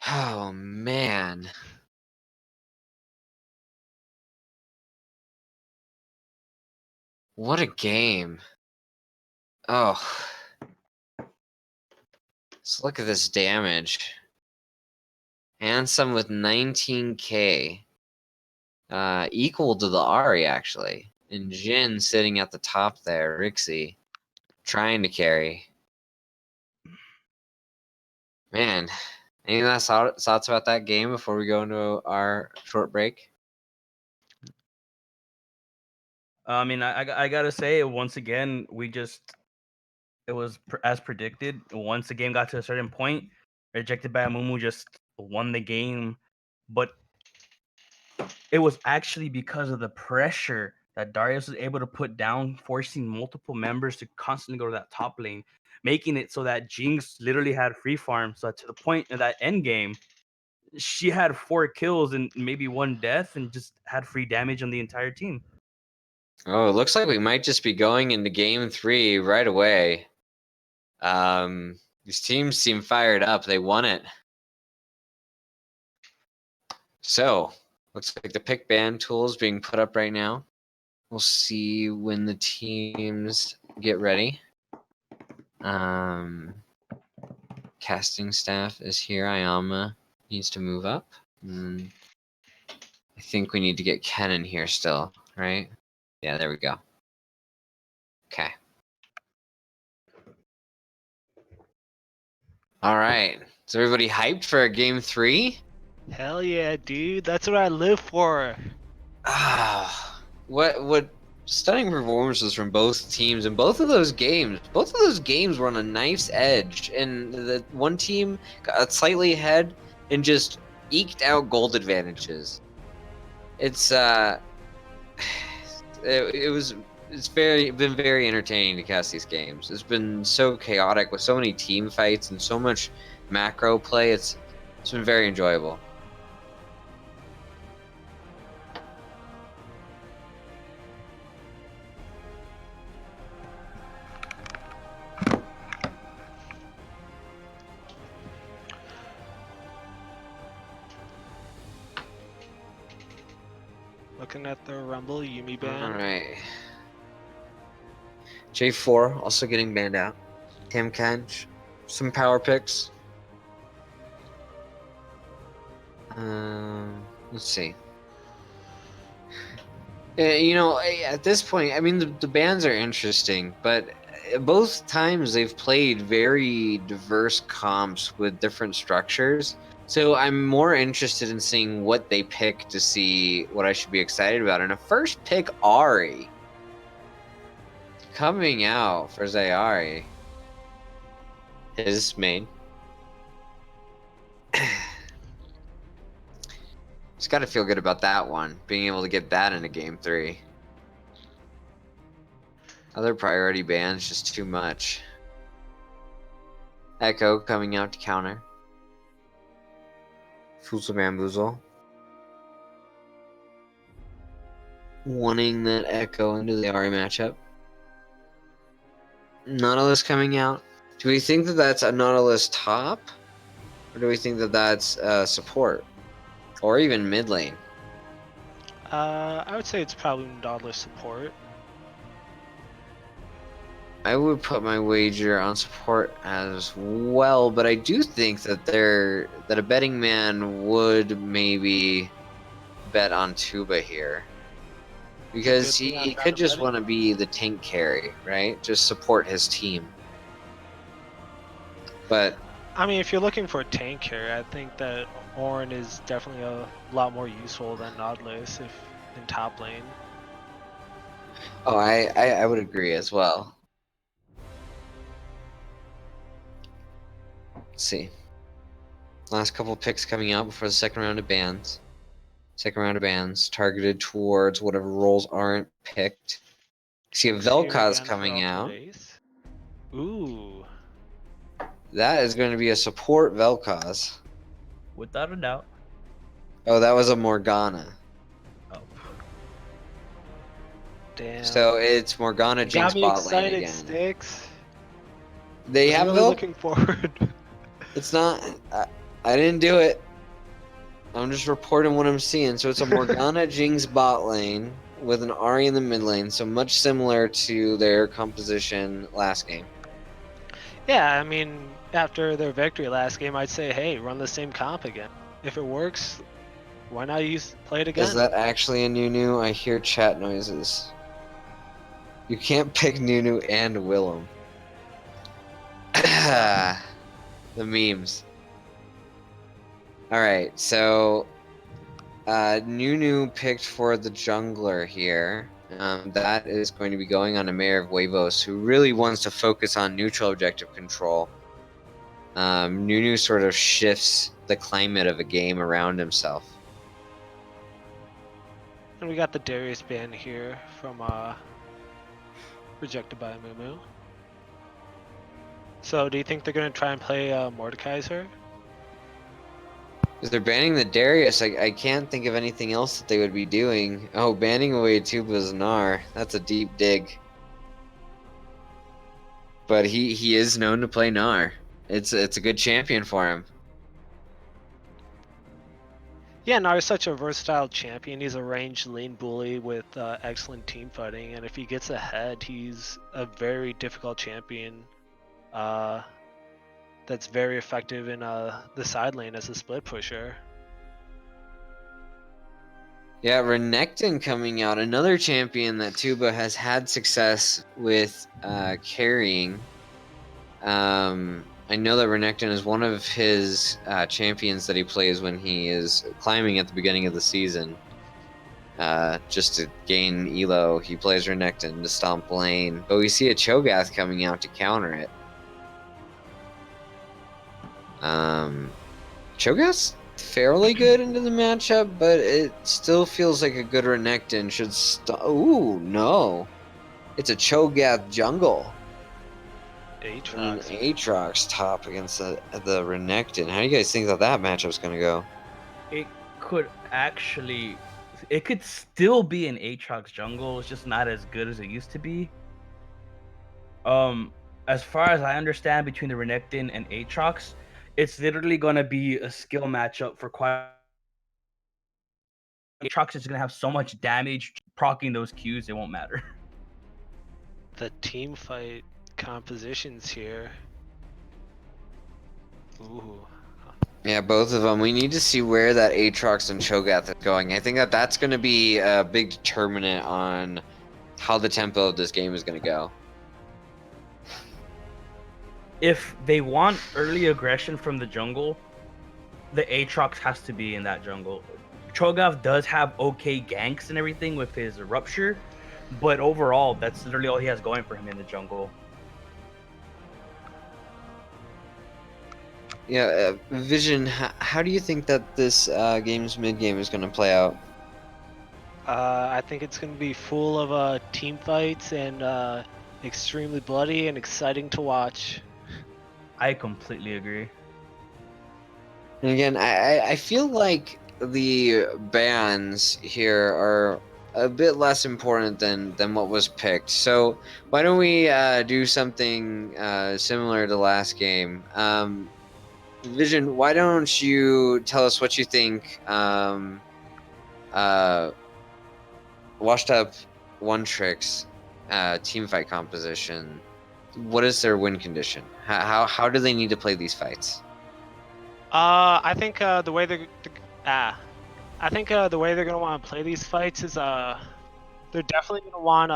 Oh, man. What a game. Oh. Let's look at this damage. Ansem with 19k. Equal to the Ahri, actually. And Jhin sitting at the top there. Rixie trying to carry. Man, any last thoughts about that game before we go into our short break? I mean, I gotta say, once again, it was as predicted. Once the game got to a certain point, Rejected by Amumu just won the game, but it was actually because of the pressure that Darius was able to put down, forcing multiple members to constantly go to that top lane, making it so that Jinx literally had free farm. So to the point of that end game, she had 4 kills and maybe 1 death and just had free damage on the entire team. Oh, it looks like we might just be going into game 3 right away. These teams seem fired up. They won it. So, looks like the pick ban tool is being put up right now. We'll see when the teams get ready. Casting staff is here. Ayama needs to move up. I think we need to get Ken in here still, right? Yeah, there we go. Okay. All right. Is everybody hyped for game 3? Hell yeah, dude. That's what I live for. Ah, what stunning performances from both teams in both of those games. Both of those games were on a knife's edge, and the one team got slightly ahead and just eked out gold advantages. It's it's been very entertaining to cast these games. It's been so chaotic with so many team fights and so much macro play. It's been very enjoyable. Looking at the Rumble Yumi ban. All right. J4 also getting banned out. Tam Kench, some power picks. Let's see. You know, at this point, I mean, the bans are interesting, but both times they've played very diverse comps with different structures. So I'm more interested in seeing what they pick to see what I should be excited about. And a first pick, Ahri. Coming out for Zayari. His main. Just got to feel good about that one. Being able to get that into game 3. Other priority bans, just too much. Echo coming out to counter. Foozle Bamboozle. Wanting that Echo into the Ahri matchup. Nautilus coming out. Do we think that that's a Nautilus top? Or do we think that that's support? Or even mid lane? I would say it's probably Nautilus support. I would put my wager on support as well, but I do think that that a betting man would maybe bet on Tuba here. because thing I'm he trying could to just bet want to be the tank carry, right? Just support his team. But I mean, if you're looking for a tank carry, I think that Orin is definitely a lot more useful than Nautilus if in top lane. oh, I would agree as well. Let's see. Last couple picks coming out before the second round of bans. Second round of bans targeted towards whatever roles aren't picked. See a Here Vel'Koz again for coming out. Ultimate Ace. Ooh. That is going to be a support Vel'Koz. Without a doubt. Oh, that was a Morgana. Oh. Damn. So it's Morgana You Jinx got me bot lane excited, again. Sticks. They Was have really Vel. looking forward. It's not. I didn't do it. I'm just reporting what I'm seeing. So it's a Morgana Jinx bot lane with an Ahri in the mid lane. So much similar to their composition last game. Yeah, I mean, after their victory last game, I'd say, hey, run the same comp again. If it works, why not play it again? Is that actually a Nunu? I hear chat noises. You can't pick Nunu and Willem. The memes. Alright, so Nunu picked for the jungler here. That is going to be going on a Mayor of Huevos, who really wants to focus on neutral objective control. Nunu sort of shifts the climate of a game around himself. And we got the Darius ban here from rejected by Amumu. So do you think they're going to try and play Mordekaiser? Because they're banning the Darius, I can't think of anything else that they would be doing. Oh, banning away Tuba's Gnar. That's a deep dig. But he is known to play Gnar. It's a good champion for him. Yeah, Nar is such a versatile champion. He's a ranged lane bully with excellent team fighting, and if he gets ahead, he's a very difficult champion. That's very effective in the side lane as a split pusher. Yeah, Renekton coming out, another champion that Tuba has had success with carrying. I know that Renekton is one of his champions that he plays when he is climbing at the beginning of the season. Just to gain elo, he plays Renekton to stomp lane. But we see a Cho'Gath coming out to counter it. Cho'Gath's fairly good into the matchup, but it still feels like a good Renekton should Ooh, no. It's a Cho'Gath jungle. And Aatrox. Aatrox top against the Renekton. How do you guys think that matchup's going to go? It could actually, it could still be an Aatrox jungle. It's just not as good as it used to be. As far as I understand, between the Renekton and Aatrox, it's literally gonna be a skill matchup for quite. Aatrox is gonna have so much damage proccing those Qs, it won't matter. The team fight compositions here. Ooh. Yeah, both of them. We need to see where that Aatrox and Cho'Gath is going. I think that's going to be a big determinant on how the tempo of this game is going to go. If they want early aggression from the jungle, the Aatrox has to be in that jungle. Cho'Gath does have okay ganks and everything with his Rupture, but overall, that's literally all he has going for him in the jungle. Yeah, Vision, how do you think that this game's mid-game is going to play out? I think it's going to be full of team fights and extremely bloody and exciting to watch. I completely agree. And again, I feel like the bans here are a bit less important than what was picked. So why don't we do something similar to last game? Vision, why don't you tell us what you think washed up one tricks team fight composition? What is their win condition? How do they need to play these fights? I think the way they're gonna want to play these fights is they're definitely gonna want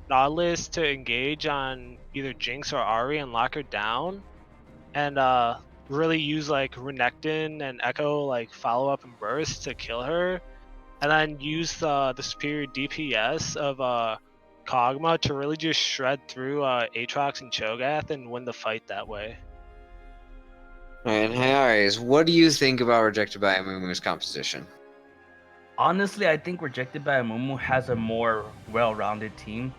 Nautilus to engage on either Jinx or Ari and lock her down, and really use like Renekton and Echo like follow up and burst to kill her, and then use the superior DPS of Kog'Maw to really just shred through Aatrox and Cho'Gath and win the fight that way. And hey, Aries, what do you think about Rejected by Amumu's composition? Honestly, I think Rejected by Amumu has a more well-rounded team.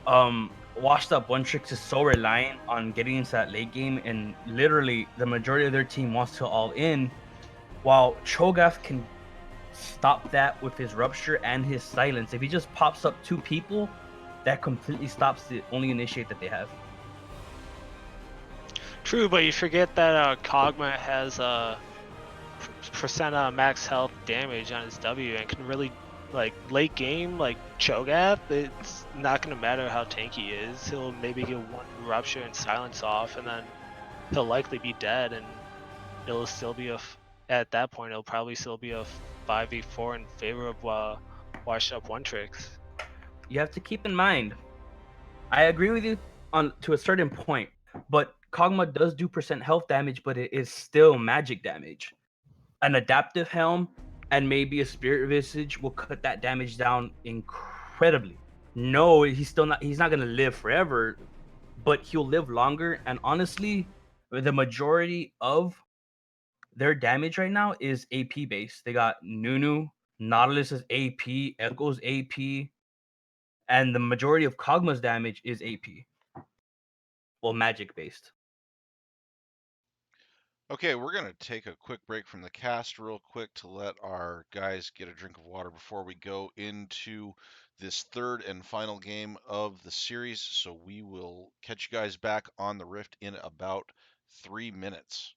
Washed Up One Tricks is so reliant on getting into that late game, and literally the majority of their team wants to all in, while Cho'Gath can stop that with his Rupture and his Silence. If he just pops up 2 people, that completely stops the only initiate that they have. True, but you forget that Kog'Maw has percent max health damage on his W and can really like late game like Cho'Gath. It's not gonna matter how tanky he is. He'll maybe get one Rupture and Silence off, and then he'll likely be dead, and it'll still be at that point it'll probably still be a 5v4 in favor of washed up one tricks. You have to keep in mind, I agree with you on to a certain point, but Kog'Maw does do percent health damage, but it is still magic damage. An adaptive helm and maybe a spirit visage will cut that damage down incredibly. No, he's not gonna live forever, but he'll live longer. And honestly, the majority of their damage right now is AP based. They got Nunu, Nautilus is AP, Echo's AP, and the majority of Kog'Maw's damage is AP. Well, magic based. Okay, we're going to take a quick break from the cast real quick to let our guys get a drink of water before we go into this third and final game of the series. So we will catch you guys back on the Rift in about 3 minutes.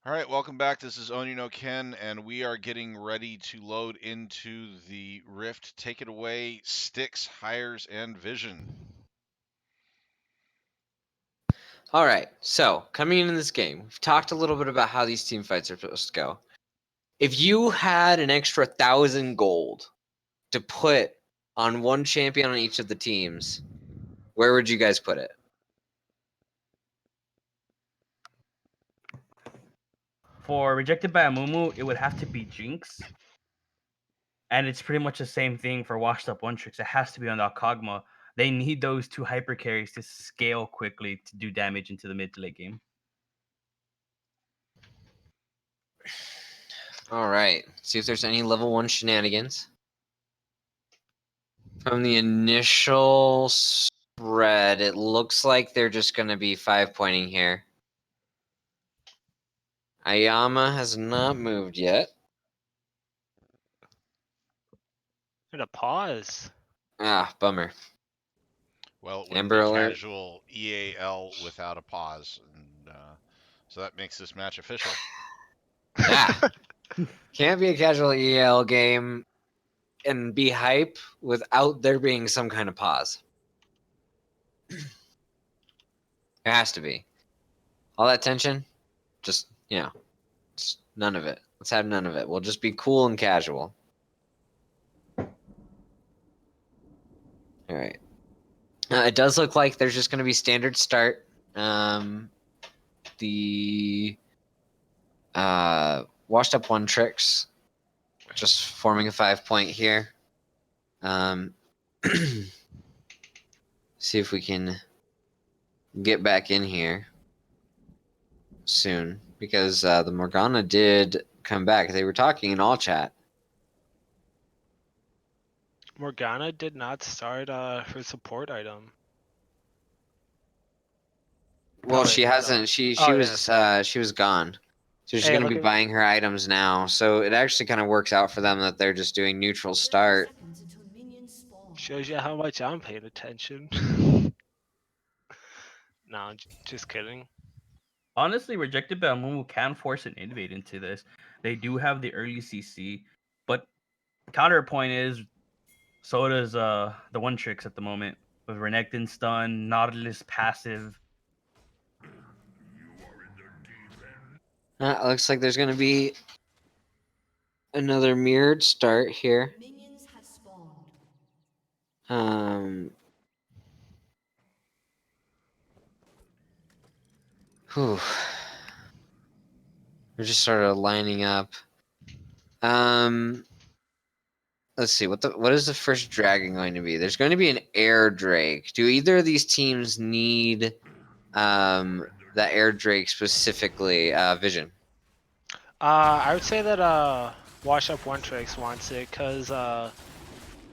All right, welcome back. This is Oni no Ken, and we are getting ready to load into the Rift. Take it away, Sticks, Hires, and Vision. All right, so coming into this game, we've talked a little bit about how these team fights are supposed to go. If you had an extra 1,000 gold to put on one champion on each of the teams, where would you guys put it? For Rejected by Amumu, it would have to be Jinx. And it's pretty much the same thing for Washed Up One Tricks. It has to be on the Kog'Maw. They need those two hyper carries to scale quickly to do damage into the mid to late game. All right, see if there's any level 1 shenanigans. From the initial spread, it looks like they're just going to be 5-pointing here. Ayama has not moved yet. And a pause. Ah, bummer. Well, it wouldn't Amber be alert. casual EAL without a pause, and so that makes this match official. Yeah. Can't be a casual EL game and be hype without there being some kind of pause. It has to be. All that tension, just, just none of it. Let's have none of it. We'll just be cool and casual. All right. It does look like there's just going to be standard start. The washed up one tricks, just forming a 5-point here. See if we can get back in here soon, because the Morgana did come back. They were talking in all chat. Morgana did not start her support item. Well, Oh, she wait, hasn't. no. She Oh, was yeah. she was gone. So she's Hey, gonna look be at- buying her items now. So it actually kind of works out for them that they're just doing neutral start. Shows you how much I'm paying attention. No, just kidding. Honestly, Rejected by Amumu can force an invade into this. They do have the early CC, but counterpoint is so does the One Tricks at the moment with Renekton stun, Nautilus passive. Looks like there's gonna be another mirrored start here. Whew. We're just sort of lining up. Let's see, what is the first dragon going to be? There's going to be an air drake. Do either of these teams need the air drake specifically? Vision. I would say that Wash Up One Tricks wants it because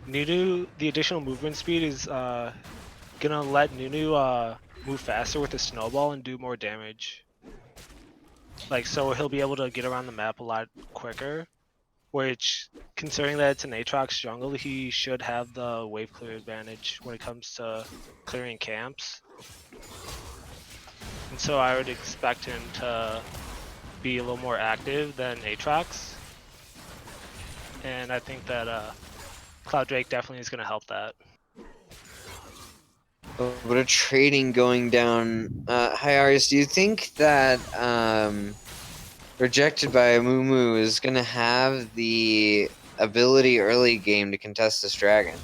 Nunu, the additional movement speed is gonna let Nunu move faster with the snowball and do more damage. Like, so he'll be able to get around the map a lot quicker, which, considering that it's an Aatrox jungle, he should have the wave clear advantage when it comes to clearing camps. And so I would expect him to be a little more active than Aatrox. And I think that Cloud Drake definitely is going to help that. But a trading going down. Hi Arius, do you think that Rejected by Amumu is gonna have the ability early game to contest this dragon?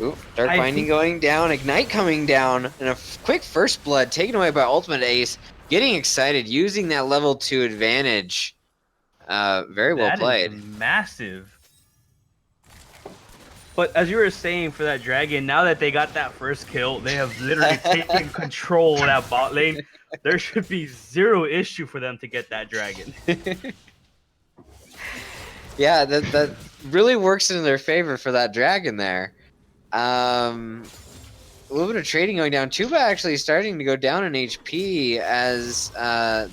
Ooh, Dark Binding going down, Ignite coming down, and a quick First Blood taken away by Ultimate Ace. Getting excited, using that level 2 advantage. Very well played. That is massive. But as you were saying for that dragon, now that they got that first kill, they have literally taken control of that bot lane. There should be zero issue for them to get that dragon. Yeah, that really works in their favor for that dragon there. A little bit of trading going down. Tuba actually starting to go down in HP as the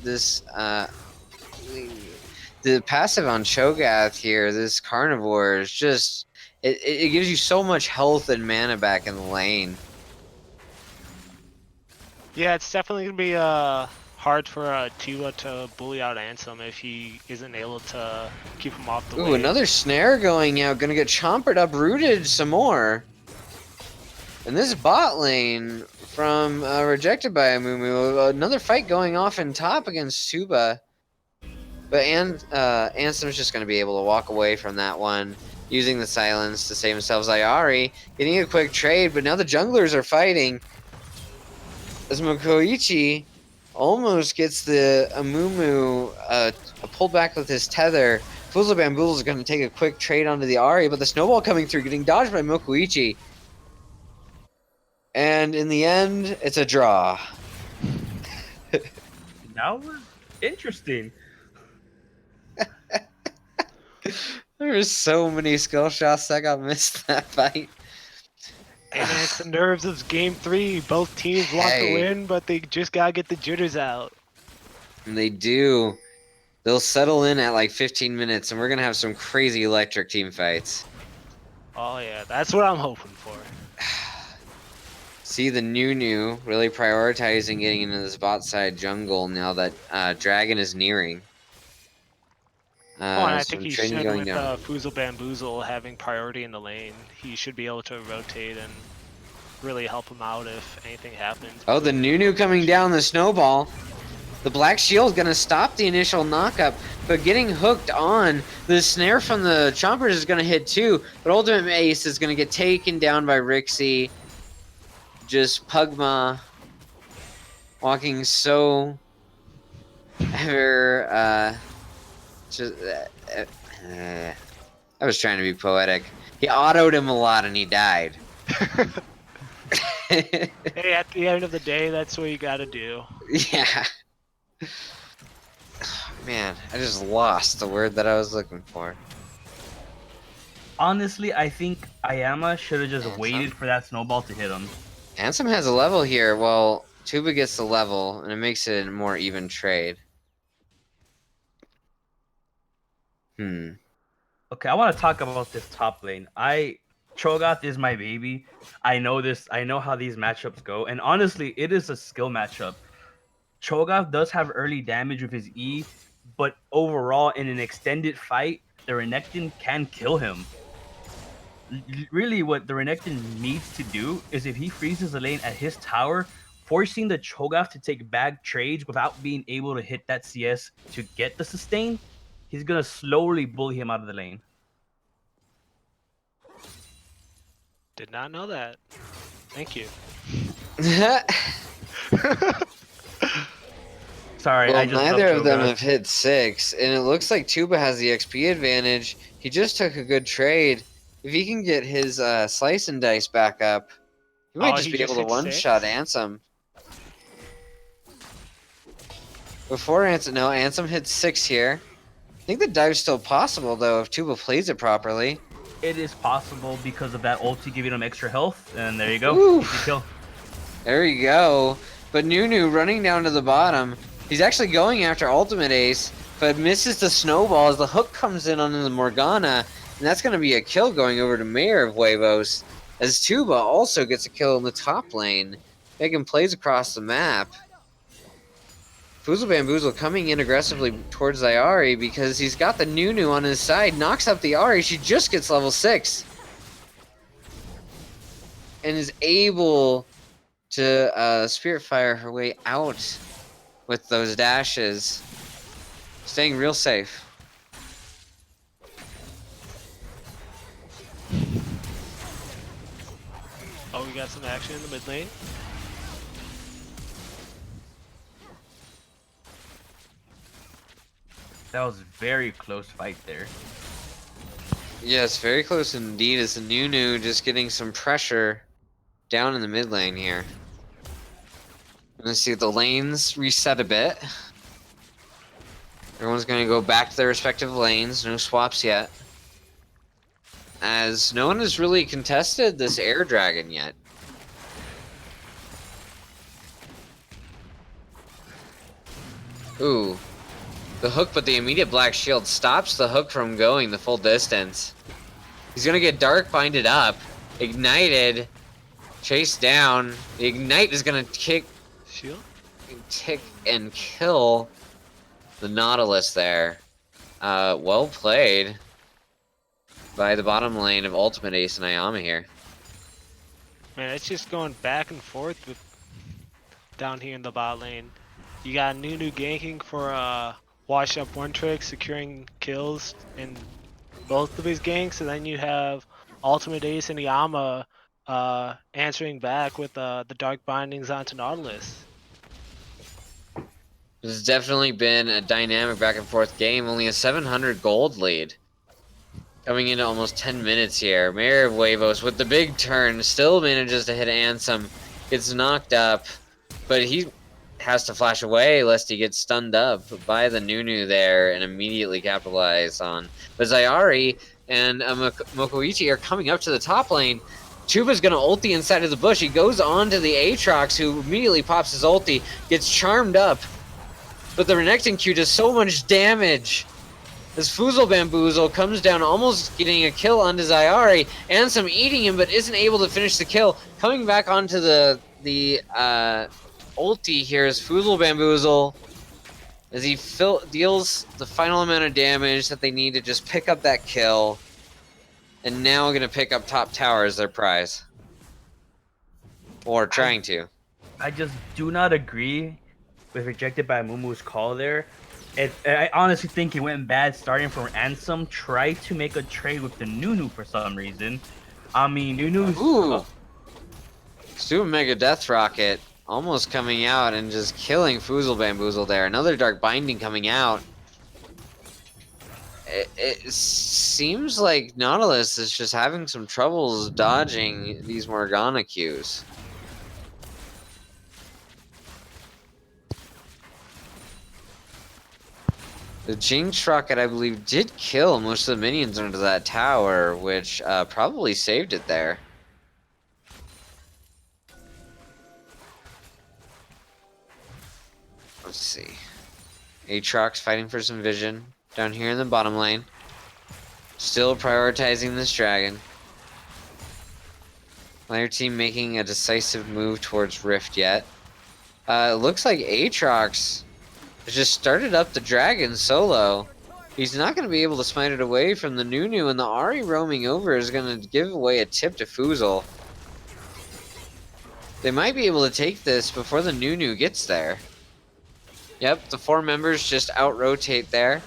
passive on Cho'Gath here, this Carnivore, is just... It gives you so much health and mana back in the lane. Yeah, it's definitely going to be hard for Tua to bully out Ansem if he isn't able to keep him off the Ooh, wave. another snare going out. Gonna get chompered up, rooted some more. And this bot lane from Rejected by Amumu. Another fight going off in top against Tuba. But Ansem's just gonna be able to walk away from that one, using the silence to save himself. Zayari getting a quick trade, but now the junglers are fighting. As Mokoichi almost gets the Amumu pulled back with his tether. Fuzzle Bamboozle is going to take a quick trade onto the Ahri, but the snowball coming through, getting dodged by Mokoichi. And in the end, it's a draw. That was interesting. There were so many skill shots that got missed that fight. And it's the nerves of Game 3. Both teams want to Hey. win, but they just gotta get the jitters out. And they do. They'll settle in at like 15 minutes, and we're going to have some crazy electric team fights. Oh yeah, that's what I'm hoping for. See the Nunu really prioritizing getting into this bot side jungle now that Dragon is nearing. Oh, and I some think he trading should going with down. Fuzzle Bamboozle having priority in the lane. He should be able to rotate and really help him out if anything happens. Oh, the Nunu coming down the snowball. The Black Shield's gonna stop the initial knockup, but getting hooked on. The snare from the Chompers is gonna hit too, but Ultimate Ace is gonna get taken down by Rixie. Just Pugma walking so ever I was trying to be poetic. He autoed him a lot and he died. Hey, at the end of the day, that's what you gotta do. Yeah. Man, I just lost the word that I was looking for. Honestly, I think Ayama should have just Ansem? waited for that snowball to hit him. Ansem has a level here. Well, Tuba gets the level, and it makes it a more even trade. Okay, I want to talk about this top lane. Cho'Gath is my baby. I know this. I know how these matchups go, and honestly, it is a skill matchup. Cho'Gath does have early damage with his E, but overall, in an extended fight, the Renekton can kill him. Really, what the Renekton needs to do is if he freezes the lane at his tower, forcing the Cho'Gath to take bag trades without being able to hit that CS to get the sustain, he's gonna slowly bully him out of the lane. Did not know that. Thank you. Sorry, Well, I just neither love of them Cho'Gath. have hit 6, and it looks like Tuba has the XP advantage. He just took a good trade. If he can get his slice and dice back up, he might Oh, just he be just able to hit one-shot 6? Ansem. Before Ansem, no, Ansem hit 6 here. I think the dive's still possible, though, if Tuba plays it properly. It is possible because of that ulti giving him extra health, and there you go. Oof. Easy kill. There you go. But Nunu running down to the bottom. He's actually going after Ultimate Ace, but misses the snowball as the hook comes in on the Morgana. And that's going to be a kill going over to Mayor of Huevos. As Tuba also gets a kill in the top lane. Making plays across the map. Fuzzle Bamboozle coming in aggressively towards Zayari because he's got the Nunu on his side. Knocks up the Ahri. She just gets level 6. And is able to Spirit Fire her way out with those dashes. Staying real safe. Oh, we got some action in the mid lane. That was a very close fight there. Yes, very close indeed as the Nunu just getting some pressure down in the mid lane here. Let's see the lanes reset a bit. Everyone's going to go back to their respective lanes. No swaps yet. As no one has really contested this air dragon yet. Ooh. The hook, but the immediate black shield stops the hook from going the full distance. He's going to get dark binded up. Ignited. Chased down. The ignite is going to kick. Shield? tick and kill the Nautilus there. Well played by the bottom lane of Ultimate Ace and Ayama here. Man, it's just going back and forth with down here in the bot lane. You got Nunu ganking for wash up one trick, securing kills in both of his ganks, and then you have Ultimate Ace and Yama answering back with the Dark Bindings onto Nautilus. This has definitely been a dynamic back and forth game. Only a 700 gold lead. Coming into almost 10 minutes here. Mayor of Huevos with the big turn still manages to hit Ansem. Gets knocked up, but he has to flash away lest he gets stunned up by the Nunu there and immediately capitalize on. But Zayari and Mokoichi are coming up to the top lane. Chuba's gonna ulti inside of the bush. He goes on to the Aatrox, who immediately pops his ulti, gets charmed up. But the Renekton Q does so much damage. This Foozle Bamboozle comes down, almost getting a kill onto Zayari. Ansem eating him, but isn't able to finish the kill. Coming back onto the ulti here is Foozle Bamboozle as he deals the final amount of damage that they need to just pick up that kill. And now going to pick up top tower as their prize. Or trying to. I just do not agree with Rejected by Amumu's call there. I honestly think it went bad starting from Ansem. Tried to make a trade with the Nunu for some reason. I mean, Nunu's... Ooh! Super Mega Death Rocket almost coming out and just killing Foozle Bamboozle there. Another Dark Binding coming out. It seems like Nautilus is just having some troubles dodging these Morgana Qs. The Jinx Rocket, I believe, did kill most of the minions under that tower, which probably saved it there. Let's see. Aatrox fighting for some vision down here in the bottom lane. Still prioritizing this dragon. Neither team making a decisive move towards Rift yet. It looks like Aatrox just started up the dragon solo. He's not going to be able to smite it away from the Nunu, and the Ahri roaming over is going to give away a tip to Foozle. They might be able to take this before the Nunu gets there. Yep, the 4 members just out-rotate there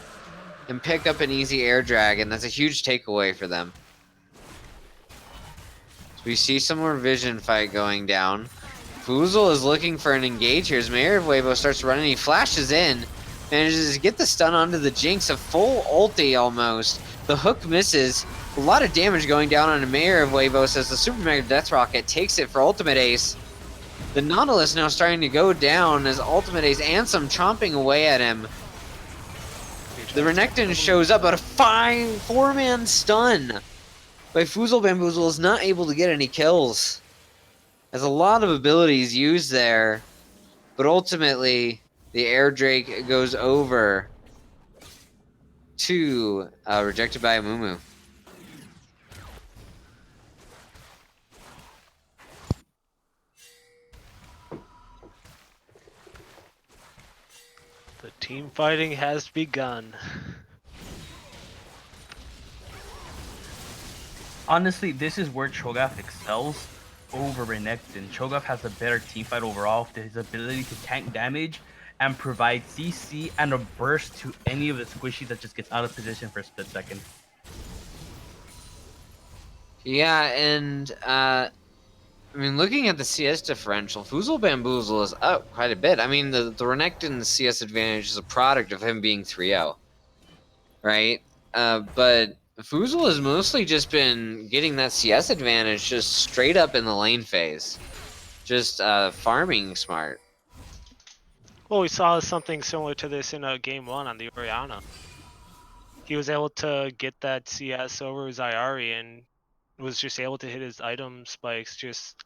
and pick up an easy air dragon. That's a huge takeaway for them. So we see some more vision fight going down. Foozle is looking for an engage here as Mayor of Huevo starts running. He flashes in, manages to get the stun onto the Jinx, a full ulti almost. The hook misses. A lot of damage going down on Mayor of Huevos as the Super Mega Death Rocket takes it for Ultimate Ace. The Nautilus now starting to go down as Ultimate Ace Ansem chomping away at him. The Renekton shows up, but a fine 4-man stun by Foozle Bamboozle is not able to get any kills. Has a lot of abilities used there, but ultimately the Air Drake goes over to Rejected by Amumu. The team fighting has begun. Honestly, this is where Cho'Gath excels over Renekton. Cho'Gath has a better teamfight overall with his ability to tank damage and provide CC and a burst to any of the squishies that just gets out of position for a split second. Yeah, and I mean, looking at the CS differential, Foozle Bamboozle is up quite a bit. I mean, the Renekton CS advantage is a product of him being 3-0, right? But Foozle has mostly just been getting that CS advantage just straight up in the lane phase. Just farming smart. Well, we saw something similar to this in game 1 on the Orianna. He was able to get that CS over Zayari and was just able to hit his item spikes just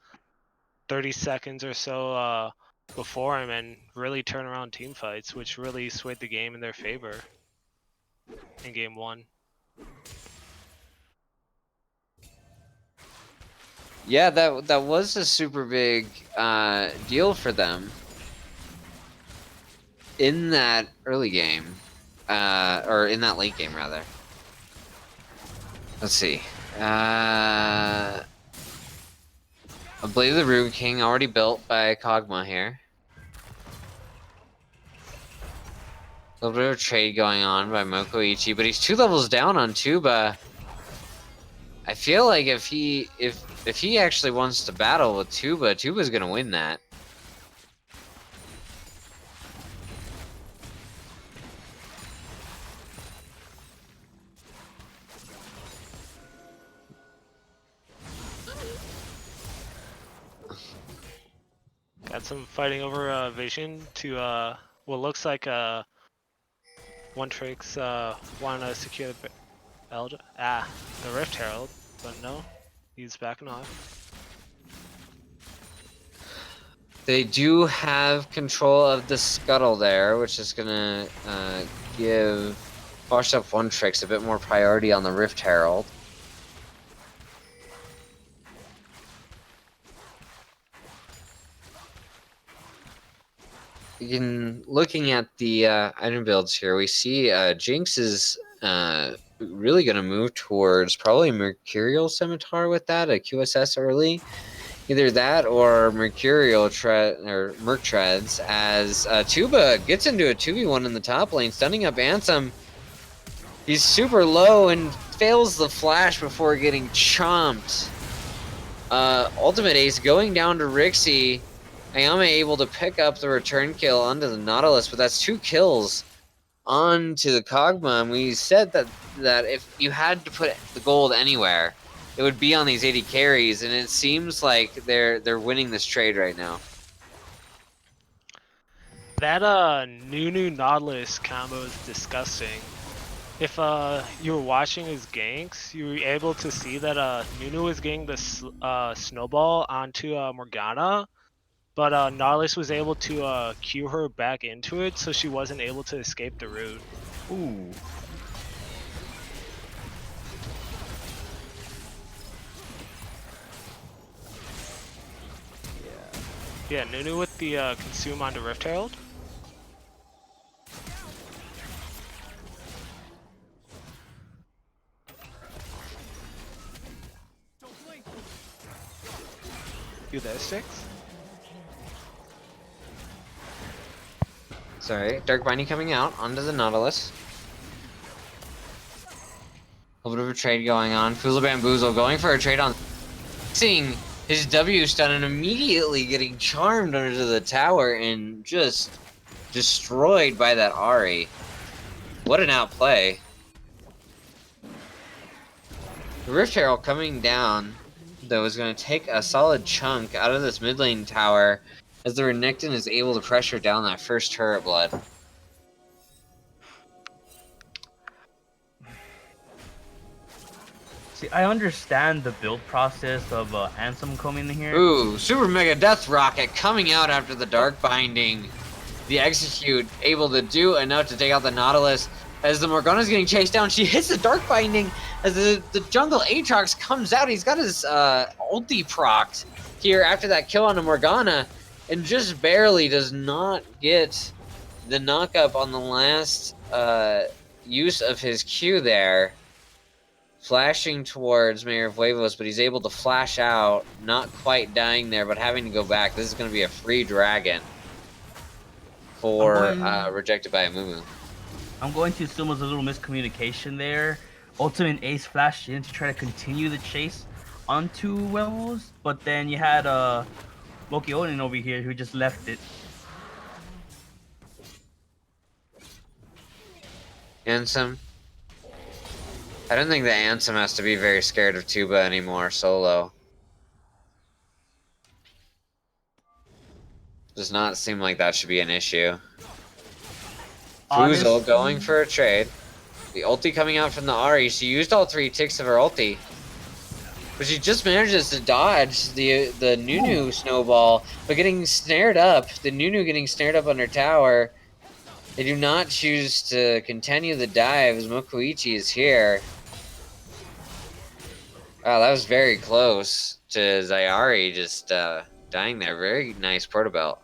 30 seconds or so before him and really turn around team fights, which really swayed the game in their favor in game 1. Yeah, that was a super big deal for them. in that early game, or in that late game rather. Let's see. I believe the Ruin King already built by Kog'Maw here. A little bit of trade going on by Mokoichi, but he's 2 levels down on Tuba. I feel like if he actually wants to battle with Tuba, Tuba's gonna win that. Got some fighting over vision to what looks like One Tricks want to secure the Rift Herald, but no, he's backing off. They do have control of the scuttle there, which is gonna give Washed Up One Tricks a bit more priority on the Rift Herald. Looking at the item builds here, we see Jinx is really going to move towards probably Mercurial Scimitar with that, a QSS early. Either that or Mercurial or Merc Treads, as Tuba gets into a 2v1 in the top lane, stunning up Ansem. He's super low and fails the flash before getting chomped. Ultimate Ace going down to Rixie. Ayame able to pick up the return kill onto the Nautilus, but that's 2 kills onto the Kog'Maw. And we said that if you had to put the gold anywhere, it would be on these 80 carries, and it seems like they're winning this trade right now. That Nunu Nautilus combo is disgusting. If you were watching his ganks, you were able to see that Nunu was getting the snowball onto Morgana, but Nautilus was able to cue her back into it, so she wasn't able to escape the root. Ooh. Yeah, Nunu with the consume onto Rift Herald. Do the sticks. Sorry, Dark Binding coming out onto the Nautilus. A little bit of a trade going on. Fuzil Bamboozle going for a trade on seeing his W stun and immediately getting charmed under the tower and just destroyed by that Ahri. What an outplay. The Rift Herald coming down, though, is going to take a solid chunk out of this mid lane tower as the Renekton is able to pressure down that first turret blood. See, I understand the build process of Ansem coming in here. Ooh, Super Mega Death Rocket coming out after the Dark Binding. The Execute able to do enough to take out the Nautilus. As the Morgana's getting chased down, she hits the Dark Binding. As the jungle Aatrox comes out, he's got his ulti procced here after that kill on the Morgana, and just barely does not get the knockup on the last use of his Q there. Flashing towards Mayor of Huevos, but he's able to flash out, not quite dying there, but having to go back. This is going to be a free dragon for Rejected by Amumu. I'm going to assume it was a little miscommunication there. Ultimate Ace flashed in to try to continue the chase onto Huevos, but then you had IONAIN over here who just left it. Ansem. I don't think that Ansem has to be very scared of Tuba anymore solo. Does not seem like that should be an issue. Fuzil going for a trade. The ulti coming out from the Ahri. She used all 3 ticks of her ulti. But she just manages to dodge the Nunu snowball, but getting snared up. The Nunu getting snared up on her tower. They do not choose to continue the dive as Mokoichi is here. Wow, that was very close to Zayari just dying there. Very nice Portabelt.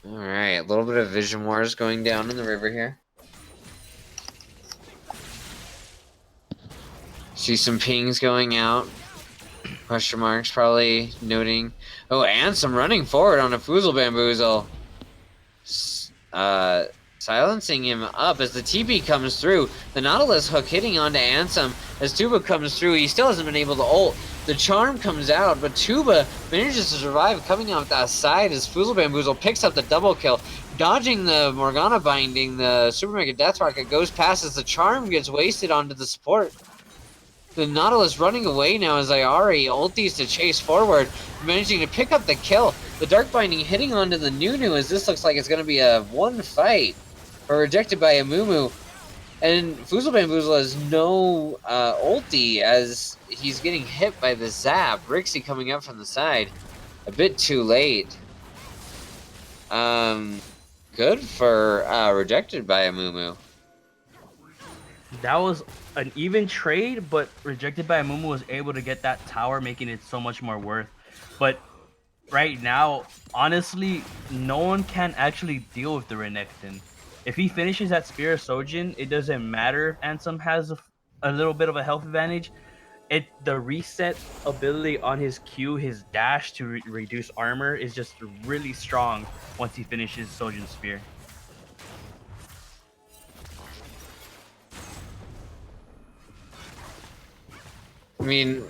Alright, a little bit of Vision Wars going down in the river here. See some pings going out. Question marks probably noting. Oh, and some running forward on a Foozle Bamboozle. Silencing him up as the TP comes through. The Nautilus hook hitting onto Ansem as Tuba comes through. He still hasn't been able to ult. The charm comes out, but Tuba manages to survive coming out that side as Foozle Bamboozle picks up the double kill. Dodging the Morgana binding, the Super Mega Death Rocket goes past as the charm gets wasted onto the support. The Nautilus running away now as Ayari ultis to chase forward, managing to pick up the kill. The Dark Binding hitting onto the Nunu as this looks like it's going to be a one fight. But rejected by Amumu. And Foozle Bamboozle has no ulti as he's getting hit by the zap. Rixie coming up from the side. A bit too late. Good for rejected by Amumu. That was an even trade, but rejected by Amumu was able to get that tower, making it so much more worth. But right now, honestly, no one can actually deal with the Renekton. If he finishes that Spear of Sojin, it doesn't matter if Ansem has a little bit of a health advantage. The reset ability on his Q, his dash to reduce armor, is just really strong once he finishes Sojin's Spear. I mean,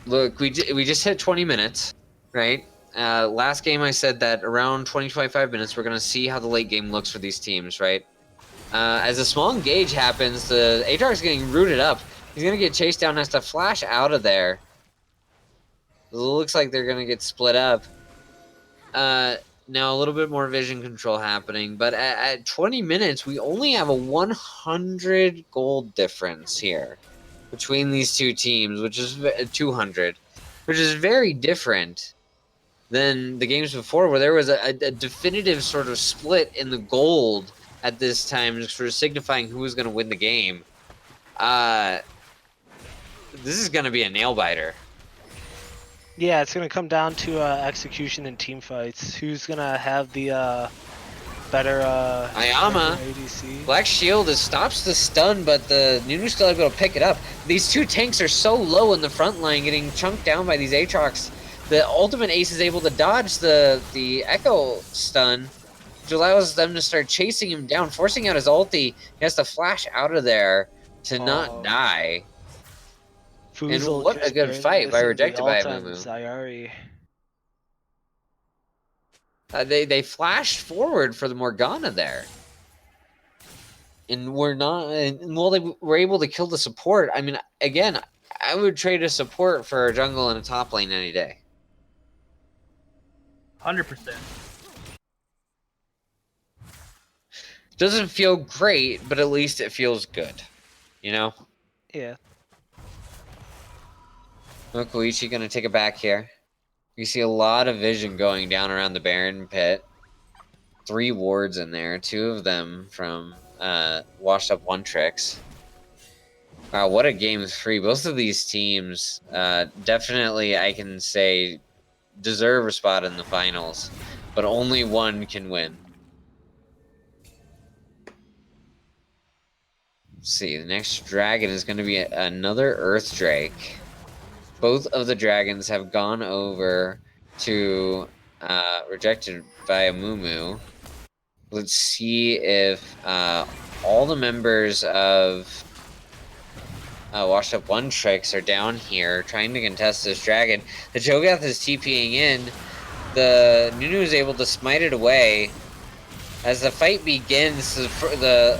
look, we just hit 20 minutes, right? Last game I said that around 20-25 minutes we're gonna see how the late game looks for these teams, right? As a small engage happens, the Aatrox getting rooted up. He's gonna get chased down, has to flash out of there. It looks like they're gonna get split up. Now a little bit more vision control happening, but at 20 minutes we only have a 100 gold difference here between these two teams, which is 200, which is very different than the games before, where there was a definitive sort of split in the gold at this time, sort of signifying who was going to win the game. This is going to be a nail biter. Yeah, it's gonna come down to execution and team fights. Who's gonna have the better Ayama, ADC? Black Shield stops the stun, but the Nunu's still able to pick it up. These two tanks are so low in the front line, getting chunked down by these Aatrox. The ultimate ace is able to dodge the Echo stun, which allows them to start chasing him down, forcing out his ulti. He has to flash out of there to not die. And what a good fight by rejected by Amumu. Zayari. They flashed forward for the Morgana there. And we're not, and while they were able to kill the support, I mean, again, I would trade a support for a jungle and a top lane any day. 100%. Doesn't feel great, but at least it feels good. You know? Yeah. Oh, Koichi gonna take it back here. You see a lot of vision going down around the Baron pit. 3 wards in there, 2 of them from washed up one tricks. Wow, what a game 3. Both of these teams definitely, I can say, deserve a spot in the finals, but only one can win. Let's see, the next dragon is going to be another Earth Drake. Both of the dragons have gone over to rejected by Amumu. Let's see if all the members of Washed Up One Tricks are down here trying to contest this dragon. The Cho'Gath is TPing in. The Nunu is able to smite it away. As the fight begins, the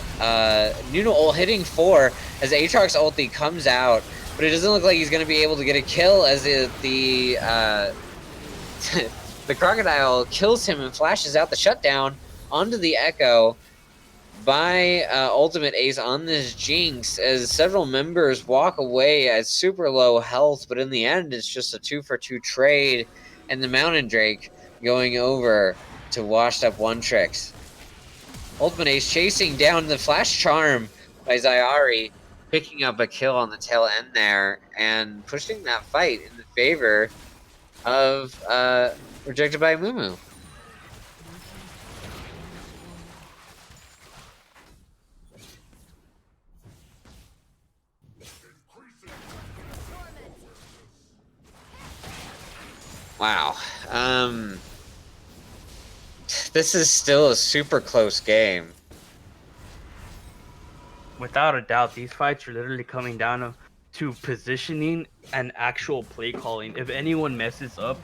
Nunu ult hitting 4 as Aatrox ulti comes out. But it doesn't look like he's going to be able to get a kill as the Crocodile kills him and flashes out the shutdown onto the Echo by Ultimate Ace on this Jinx as several members walk away at super low health, but in the end it's just a 2-for-2 trade and the Mountain Drake going over to Washed Up One Tricks. Ultimate Ace chasing down the Flash Charm by Zayari, picking up a kill on the tail end there and pushing that fight in the favor of rejected by Amumu. Wow. This is still a super close game. Without a doubt, these fights are literally coming down to positioning and actual play calling. If anyone messes up,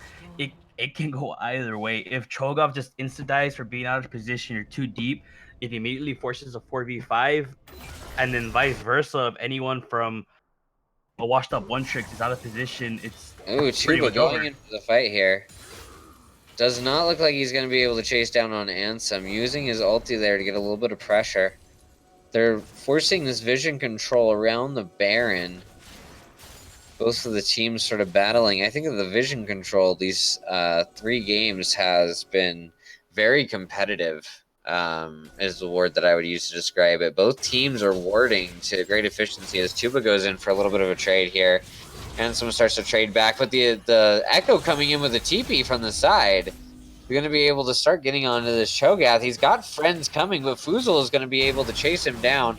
it can go either way. If Cho'Gath just insta dies for being out of position or too deep, it immediately forces a 4v5, and then vice versa. If anyone from a washed up one trick is out of position, it's Ooh, pretty Tuba much going over. into the fight here. Does not look like he's going to be able to chase down on Ansem, using his ulti there to get a little bit of pressure. They're forcing this vision control around the Baron. Both of the teams sort of battling. I think that the vision control these 3 games has been very competitive, is the word that I would use to describe it. Both teams are warding to great efficiency as Tuba goes in for a little bit of a trade here. Ansem starts to trade back, but the Echo coming in with a TP from the side. You're going to be able to start getting onto this Cho'Gath. He's got friends coming, but Fuzel is going to be able to chase him down.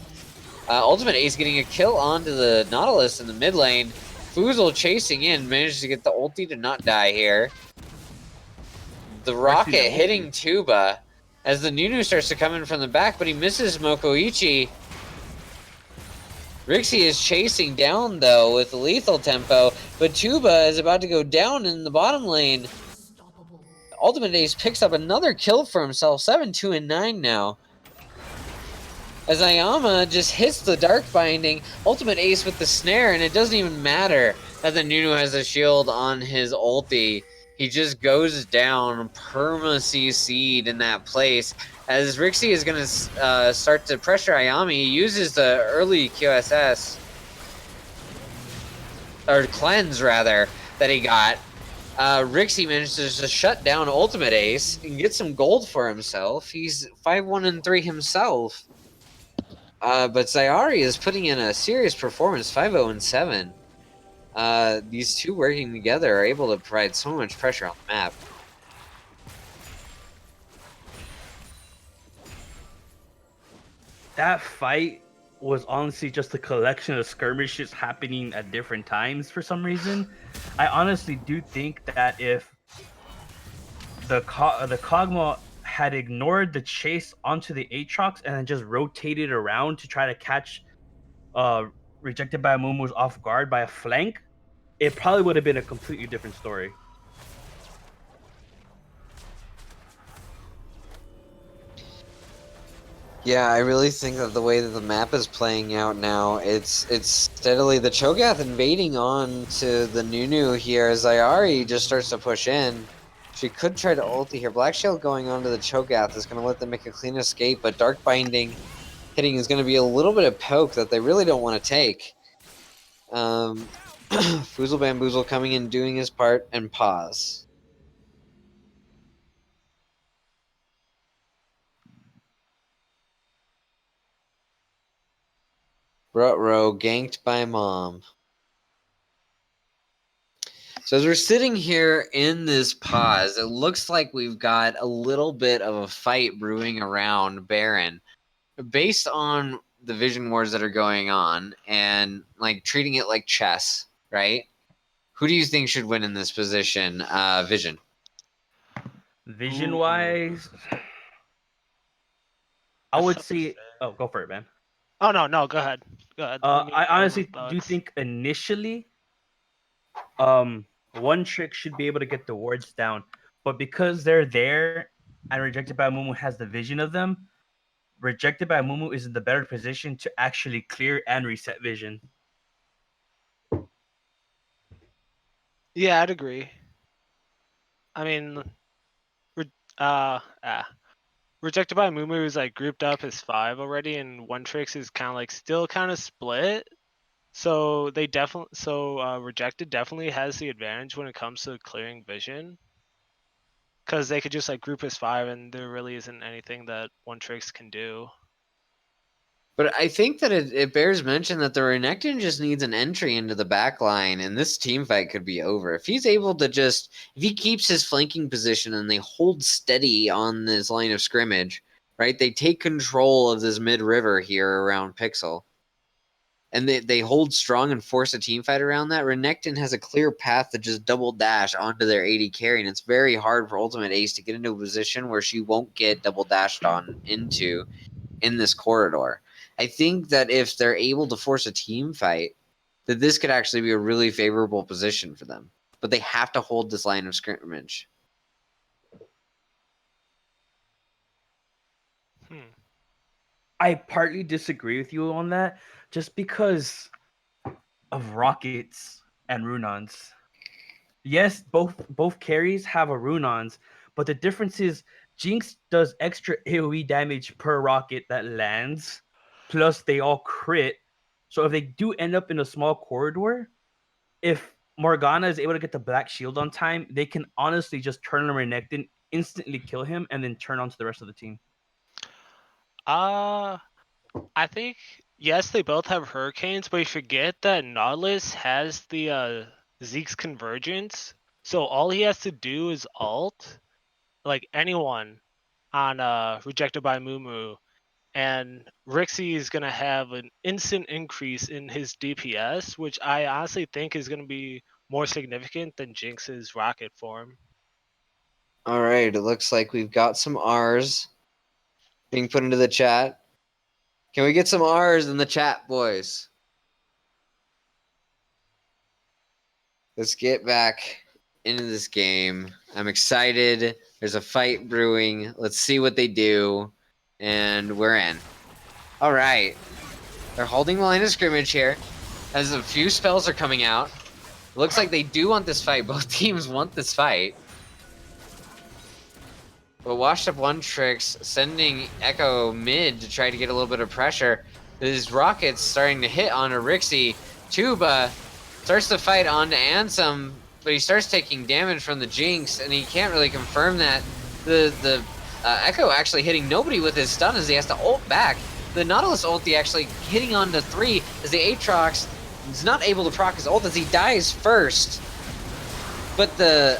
Ultimate Ace getting a kill onto the Nautilus in the mid lane. Fuzel chasing in, manages to get the ulti to not die here. The rocket hitting Tuba as the Nunu starts to come in from the back, but he misses Mokoichi. Rixie is chasing down, though, with the lethal tempo, but Tuba is about to go down in the bottom lane. Ultimate Ace picks up another kill for himself, 7-2-9 now. As Ayama just hits the Dark Binding, Ultimate Ace with the snare, and it doesn't even matter that the Nunu has a shield on his ulti. He just goes down, perma-CC'd in that place. As Rixie is going to start to pressure Ayami, he uses the early QSS, or cleanse rather, that he got. Rixie manages to shut down Ultimate Ace and get some gold for himself. He's 5-1-3 himself. But Zayari is putting in a serious performance, 5-0-7. These two working together are able to provide so much pressure on the map. That fight was honestly just a collection of skirmishes happening at different times for some reason. I honestly do think that if the Kog'Maw had ignored the chase onto the Aatrox and then just rotated around to try to catch Rejected by Amumu's off guard by a flank, it probably would have been a completely different story. Yeah, I really think that the way that the map is playing out now, it's steadily the Cho'Gath invading on to the Nunu here as Zayari just starts to push in. She could try to ulti here. Black Shield going on to the Cho'Gath is going to let them make a clean escape, but Dark Binding hitting is going to be a little bit of poke that they really don't want to take. Foozle Bamboozle coming in, doing his part, and pause. Rutro ganked by mom. So as we're sitting here in this pause, it looks like we've got a little bit of a fight brewing around Baron. Based on the vision wars that are going on and like treating it like chess, right? Who do you think should win in this position? Vision. Vision wise, I would say. Oh, go for it, man. Oh no, go ahead. Go ahead. I honestly do think initially, one trick should be able to get the wards down, but because they're there and Rejected by Mumu has the vision of them, Rejected by Mumu is in the better position to actually clear and reset vision. Yeah, I'd agree. I mean, Rejected by Mumu is like grouped up as 5 already, and One Tricks is kind of like still kind of split. So Rejected definitely has the advantage when it comes to clearing vision, because they could just like group as 5, and there really isn't anything that One Tricks can do. But I think that it bears mention that the Renekton just needs an entry into the back line, and this team fight could be over. If he's able to if he keeps his flanking position and they hold steady on this line of scrimmage, right? They take control of this mid-river here around Pixel. and they hold strong and force a team fight around that, Renekton has a clear path to just double dash onto their AD carry, and it's very hard for Ultimate Ace to get into a position where she won't get double dashed on into in this corridor. I think that if they're able to force a team fight, that this could actually be a really favorable position for them. But they have to hold this line of scrimmage. I partly disagree with you on that, just because of Rockets and Runons. Yes, both carries have a Runons, but the difference is Jinx does extra AoE damage per rocket that lands, plus they all crit. So if they do end up in a small corridor, if Morgana is able to get the black shield on time, they can honestly just turn on Renekton, instantly kill him, and then turn on to the rest of the team. I think yes, they both have hurricanes, but you forget that Nautilus has the Zeke's convergence. So all he has to do is ult, like anyone on Rejected by Mumu, and Rixie is gonna have an instant increase in his DPS, which I honestly think is gonna be more significant than Jinx's rocket form. All right, it looks like we've got some R's being put into the chat. Can we get some R's in the chat, boys? Let's get back into this game. I'm excited. There's a fight brewing. Let's see what they do. And we're in. All right. They're holding the line of scrimmage here. As a few spells are coming out. Looks like they do want this fight. Both teams want this fight. But Washed Up One Tricks sending Echo mid to try to get a little bit of pressure. These rockets starting to hit onto Rixie. Tuba starts to fight onto Ansem, but he starts taking damage from the Jinx, and he can't really confirm that. The Echo actually hitting nobody with his stun as he has to ult back. The Nautilus ulti actually hitting onto 3 as the Aatrox is not able to proc his ult as he dies first. But the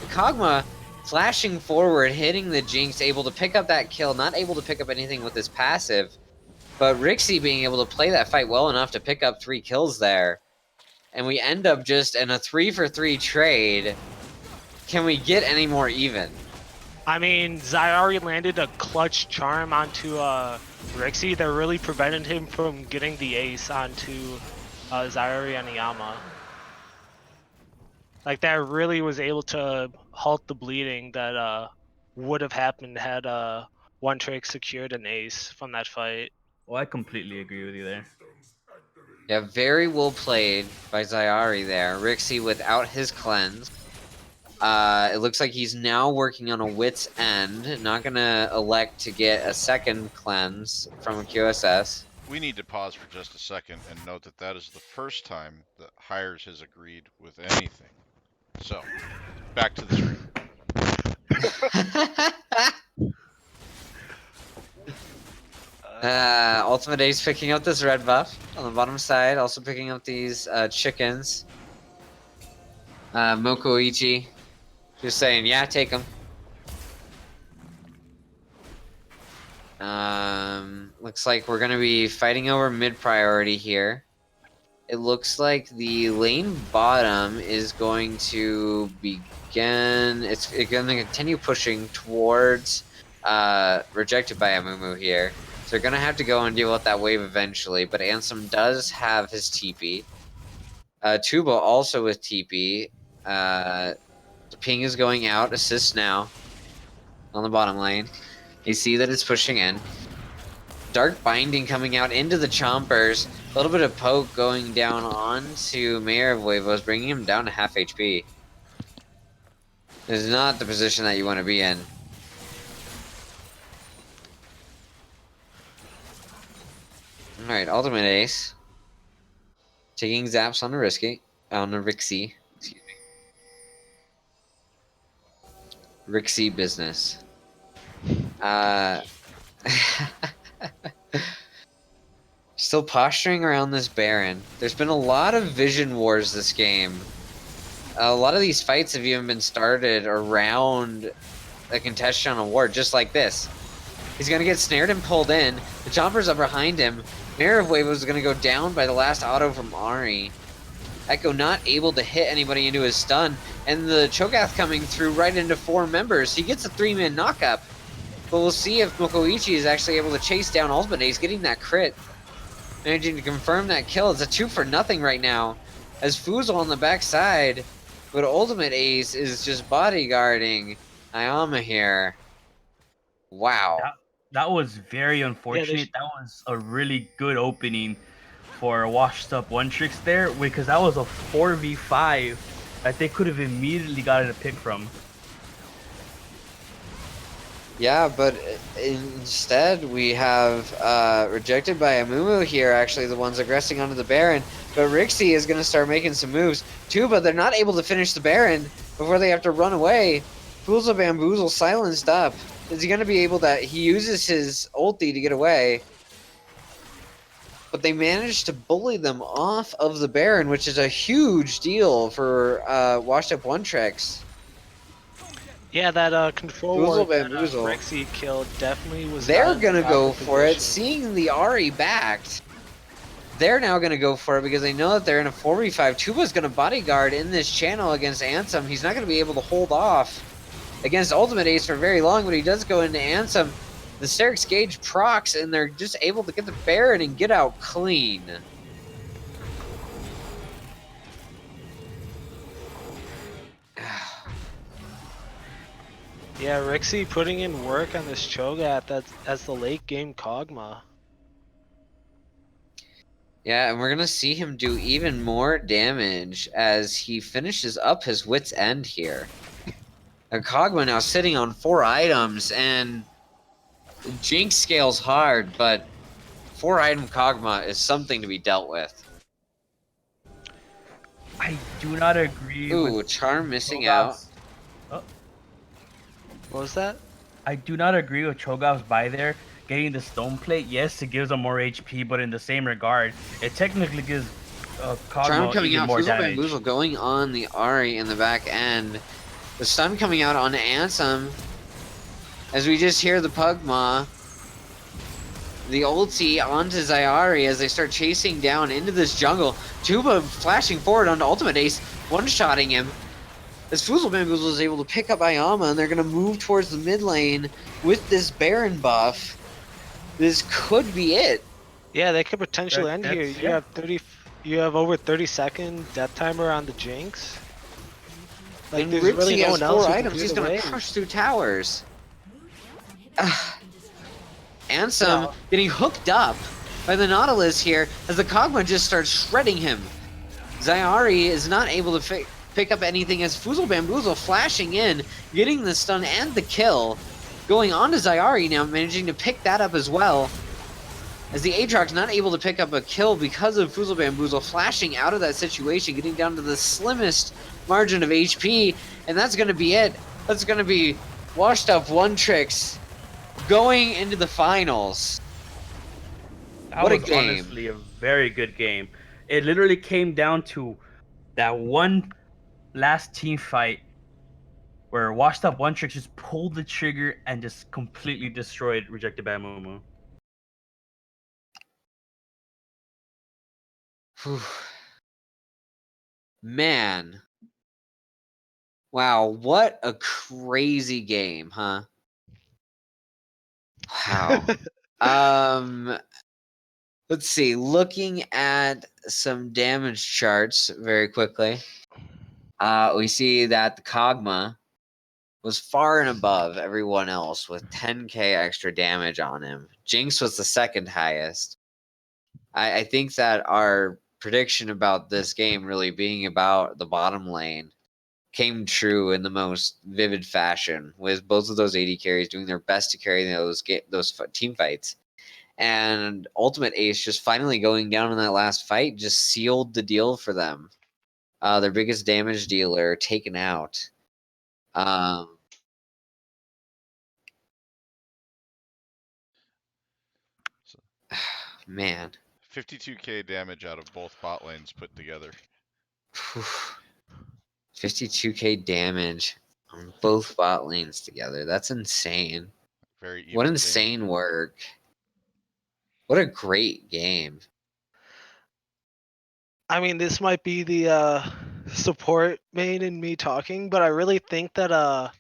Kog'Maw flashing forward, hitting the Jinx, able to pick up that kill, not able to pick up anything with his passive. But Rixie being able to play that fight well enough to pick up 3 kills there. And we end up just in a 3-for-3 trade. Can we get any more even? I mean, Zyari landed a clutch charm onto Rixie that really prevented him from getting the ace onto Zyari and Iyama. Like, that really was able to halt the bleeding that would have happened had One Trick secured an ace from that fight. Well, I completely agree with you there. Yeah, very well played by Zyari there. Rixie without his cleanse. It looks like he's now working on a wit's end. Not gonna elect to get a second cleanse from a QSS. We need to pause for just a second and note that that is the first time that Hires has agreed with anything. So, back to the stream. Ultimate Ace picking up this red buff on the bottom side, also picking up these chickens. Mokoichi just saying, yeah, take them. Looks like we're going to be fighting over mid priority here. It looks like the lane bottom is going to begin. It's going to continue pushing towards Rejected by Amumu here. So they're going to have to go and deal with that wave eventually. But Ansem does have his TP. Tuba also with TP. The ping is going out. Assist now on the bottom lane. You see that it's pushing in. Dark Binding coming out into the Chompers. A little bit of poke going down onto Mayor of Huevos, bringing him down to half HP. This is not the position that you want to be in. Alright, Ultimate Ace. Taking zaps on a Rixie. Excuse me. Rixie business. Still posturing around this Baron. There's been a lot of vision wars this game. A lot of these fights have even been started around a contestation on a ward, just like this. He's gonna get snared and pulled in. The Chompers are behind him. Mirror Wave was going to go down by the last auto from Ari. Echo not able to hit anybody into his stun, and the Cho'Gath coming through right into 4 members. He gets a 3-man knockup, but we'll see if Mokoichi is actually able to chase down Ultimate Ace, getting that crit. Managing to confirm that kill. It's a 2-for-0 right now, as Fuzel on the backside, but Ultimate Ace is just bodyguarding Ayama here. Wow. That was very Yeah, unfortunate. That was a really good opening for washed up one tricks there, because that was a 4v5 that they could have immediately gotten a pick from. Yeah, but instead we have Rejected by Amumu here, actually the ones aggressing onto the Baron. But Rixie is going to start making some moves. Tuba, they're not able to finish the Baron before they have to run away. Fools of Bamboozle silenced up. Is he going to be able to... He uses his ulti to get away. But they managed to bully them off of the Baron, which is a huge deal for washed up one tricks. Yeah, that control Boozle ward that Bamboozle. Rexy killed definitely was. They're not in going to the go proper for it, position. seeing the Ari backed. They're now going to go for it because they know that they're in a 4v5. Tuba's going to bodyguard in this channel against Ansem. He's not going to be able to hold off against Ultimate Ace for very long, but he does go into Ansem. The Sterix Gauge procs, and they're just able to get the Baron and get out clean. Yeah, Rexy putting in work on this Cho'Gath as the late game Kog'Maw. Yeah, and we're going to see him do even more damage as he finishes up his wit's end here. And Kog'Maw now sitting on 4 items, and Jinx scales hard, but 4-item Kog'Maw is something to be dealt with. I do not agree Ooh, with Charm missing out. Cho'Gath's- Oh, What was that? I do not agree with Cho'Gath's buy there. Getting the stone plate, yes, it gives them more HP, but in the same regard, it technically gives Charm Kog'Maw coming even out, more Fuzel damage. Bamboozle going on the Ari in the back end. The stun coming out on Ansem. As we just hear the Pugma. The ulti onto Zyari as they start chasing down into this jungle. Tuba flashing forward onto Ultimate Ace, one-shotting him. As Fuzel Bamboozle is able to pick up Ayama, and they're going to move towards the mid lane with this Baron buff. This could be it. Yeah, they could potentially end here. That's- You yeah. have 30. You have over 30-second death timer on the Jinx. Like And there's Rixie really no has one else 4 who can items. clear He's the going way. to crush through towers. Ansem Yeah. getting hooked up by the Nautilus here as the Kog'Maw just starts shredding him. Zyari is not able to pick up anything as Fuzel Bamboozle flashing in, getting the stun and the kill. Going on to Zyari now, managing to pick that up as well. As the Aatrox not able to pick up a kill because of Fuzel Bamboozle flashing out of that situation, getting down to the slimmest margin of HP, and that's going to be it. That's going to be washed up one tricks going into the finals. That What a was game. honestly a very good game. It literally came down to that one last team fight where washed up one trick just pulled the trigger and just completely destroyed Rejected by Amumu. Whew. Man. Wow, what a crazy game, huh? Wow. Let's see. Looking at some damage charts very quickly. We see that the Kog'Maw was far and above everyone else with 10k extra damage on him. Jinx was the second highest. I think that our prediction about this game really being about the bottom lane came true in the most vivid fashion, with both of those AD carries doing their best to carry those team fights. And Ultimate Ace just finally going down in that last fight just sealed the deal for them. Their biggest damage dealer taken out. Man. 52k damage out of both bot lanes put together. 52k damage on both bot lanes together. That's insane. Very even. What insane work. What a great game. I mean, this might be the support main in me talking, but I really think that uh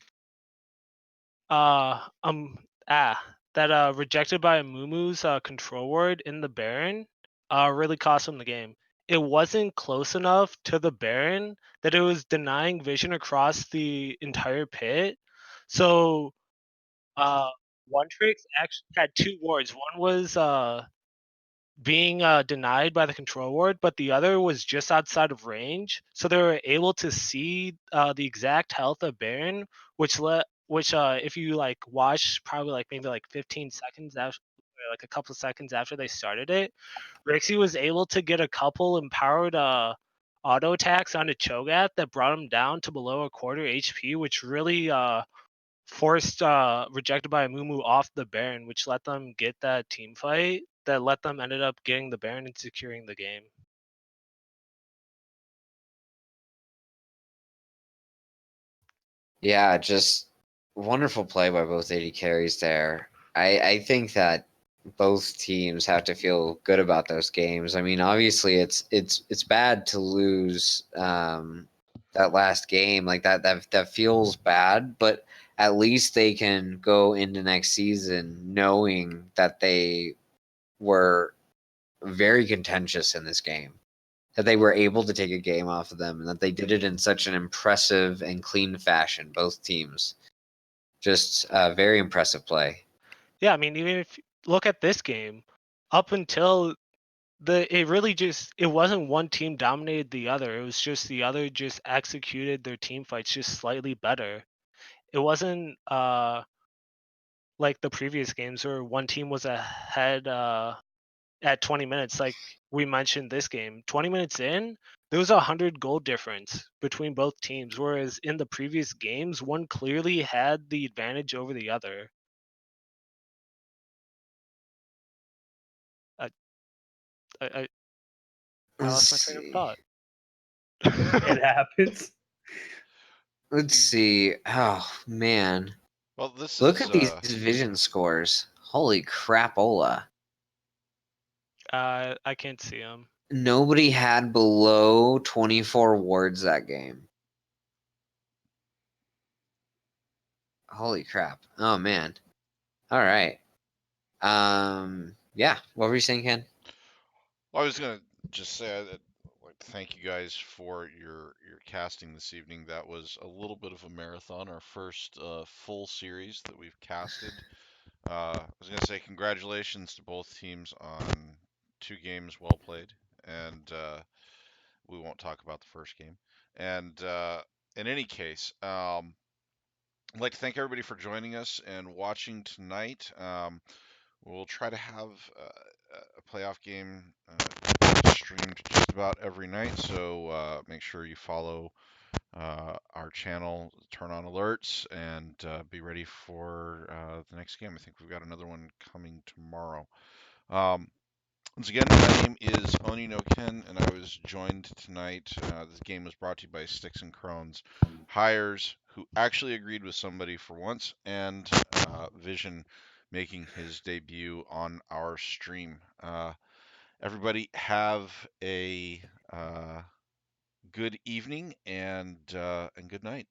um ah rejected by Amumu's control ward in the Baron really cost him the game. It wasn't close enough to the Baron that it was denying vision across the entire pit. So one tricks actually had two wards. One was being denied by the control ward, but the other was just outside of range, so they were able to see the exact health of Baron, which if you like watch probably like maybe like 15 seconds after, like a couple of seconds after they started it, Rixie was able to get a couple empowered auto attacks onto Cho'Gath that brought him down to below a quarter HP, which really forced rejected by Amumu off the Baron, which let them get that team fight that let them ended up getting the Baron and securing the game. Yeah, just wonderful play by both AD carries there. I think that both teams have to feel good about those games. I mean, obviously it's bad to lose that last game. Like that feels bad, but at least they can go into next season knowing that they were very contentious in this game. That they were able to take a game off of them and that they did it in such an impressive and clean fashion, both teams. Just a very impressive play. Yeah, I mean, even if you look at this game, up until it really just it wasn't one team dominated the other. It was just the other just executed their team fights just slightly better. It wasn't like the previous games where one team was ahead at 20 minutes, like we mentioned this game. 20 minutes in, there was 100 goal difference between both teams, whereas in the previous games, one clearly had the advantage over the other. I I, I I Let's lost my train of see. thought. It happens. Let's see. Oh man. Well, this Look is at these vision scores. Holy crapola. I can't see him. Nobody had below 24 wards that game. Holy crap. Oh man. All right. Yeah, what were you saying, Ken? Well, I was gonna just say I'd like to thank you guys for your casting this evening. That was a little bit of a marathon, our first full series that we've casted. I was gonna say congratulations to both teams on 2 games well played, and we won't talk about the first game. And in any case, I'd like to thank everybody for joining us and watching tonight. We'll try to have a playoff game streamed just about every night, so make sure you follow our channel, turn on alerts, and be ready for the next game. I think we've got another one coming tomorrow. Um, Once again, my name is Oni no Ken, and I was joined tonight. This game was brought to you by Sticks and Crones Hires, who actually agreed with somebody for once, and Vision making his debut on our stream. Everybody have a good evening and good night.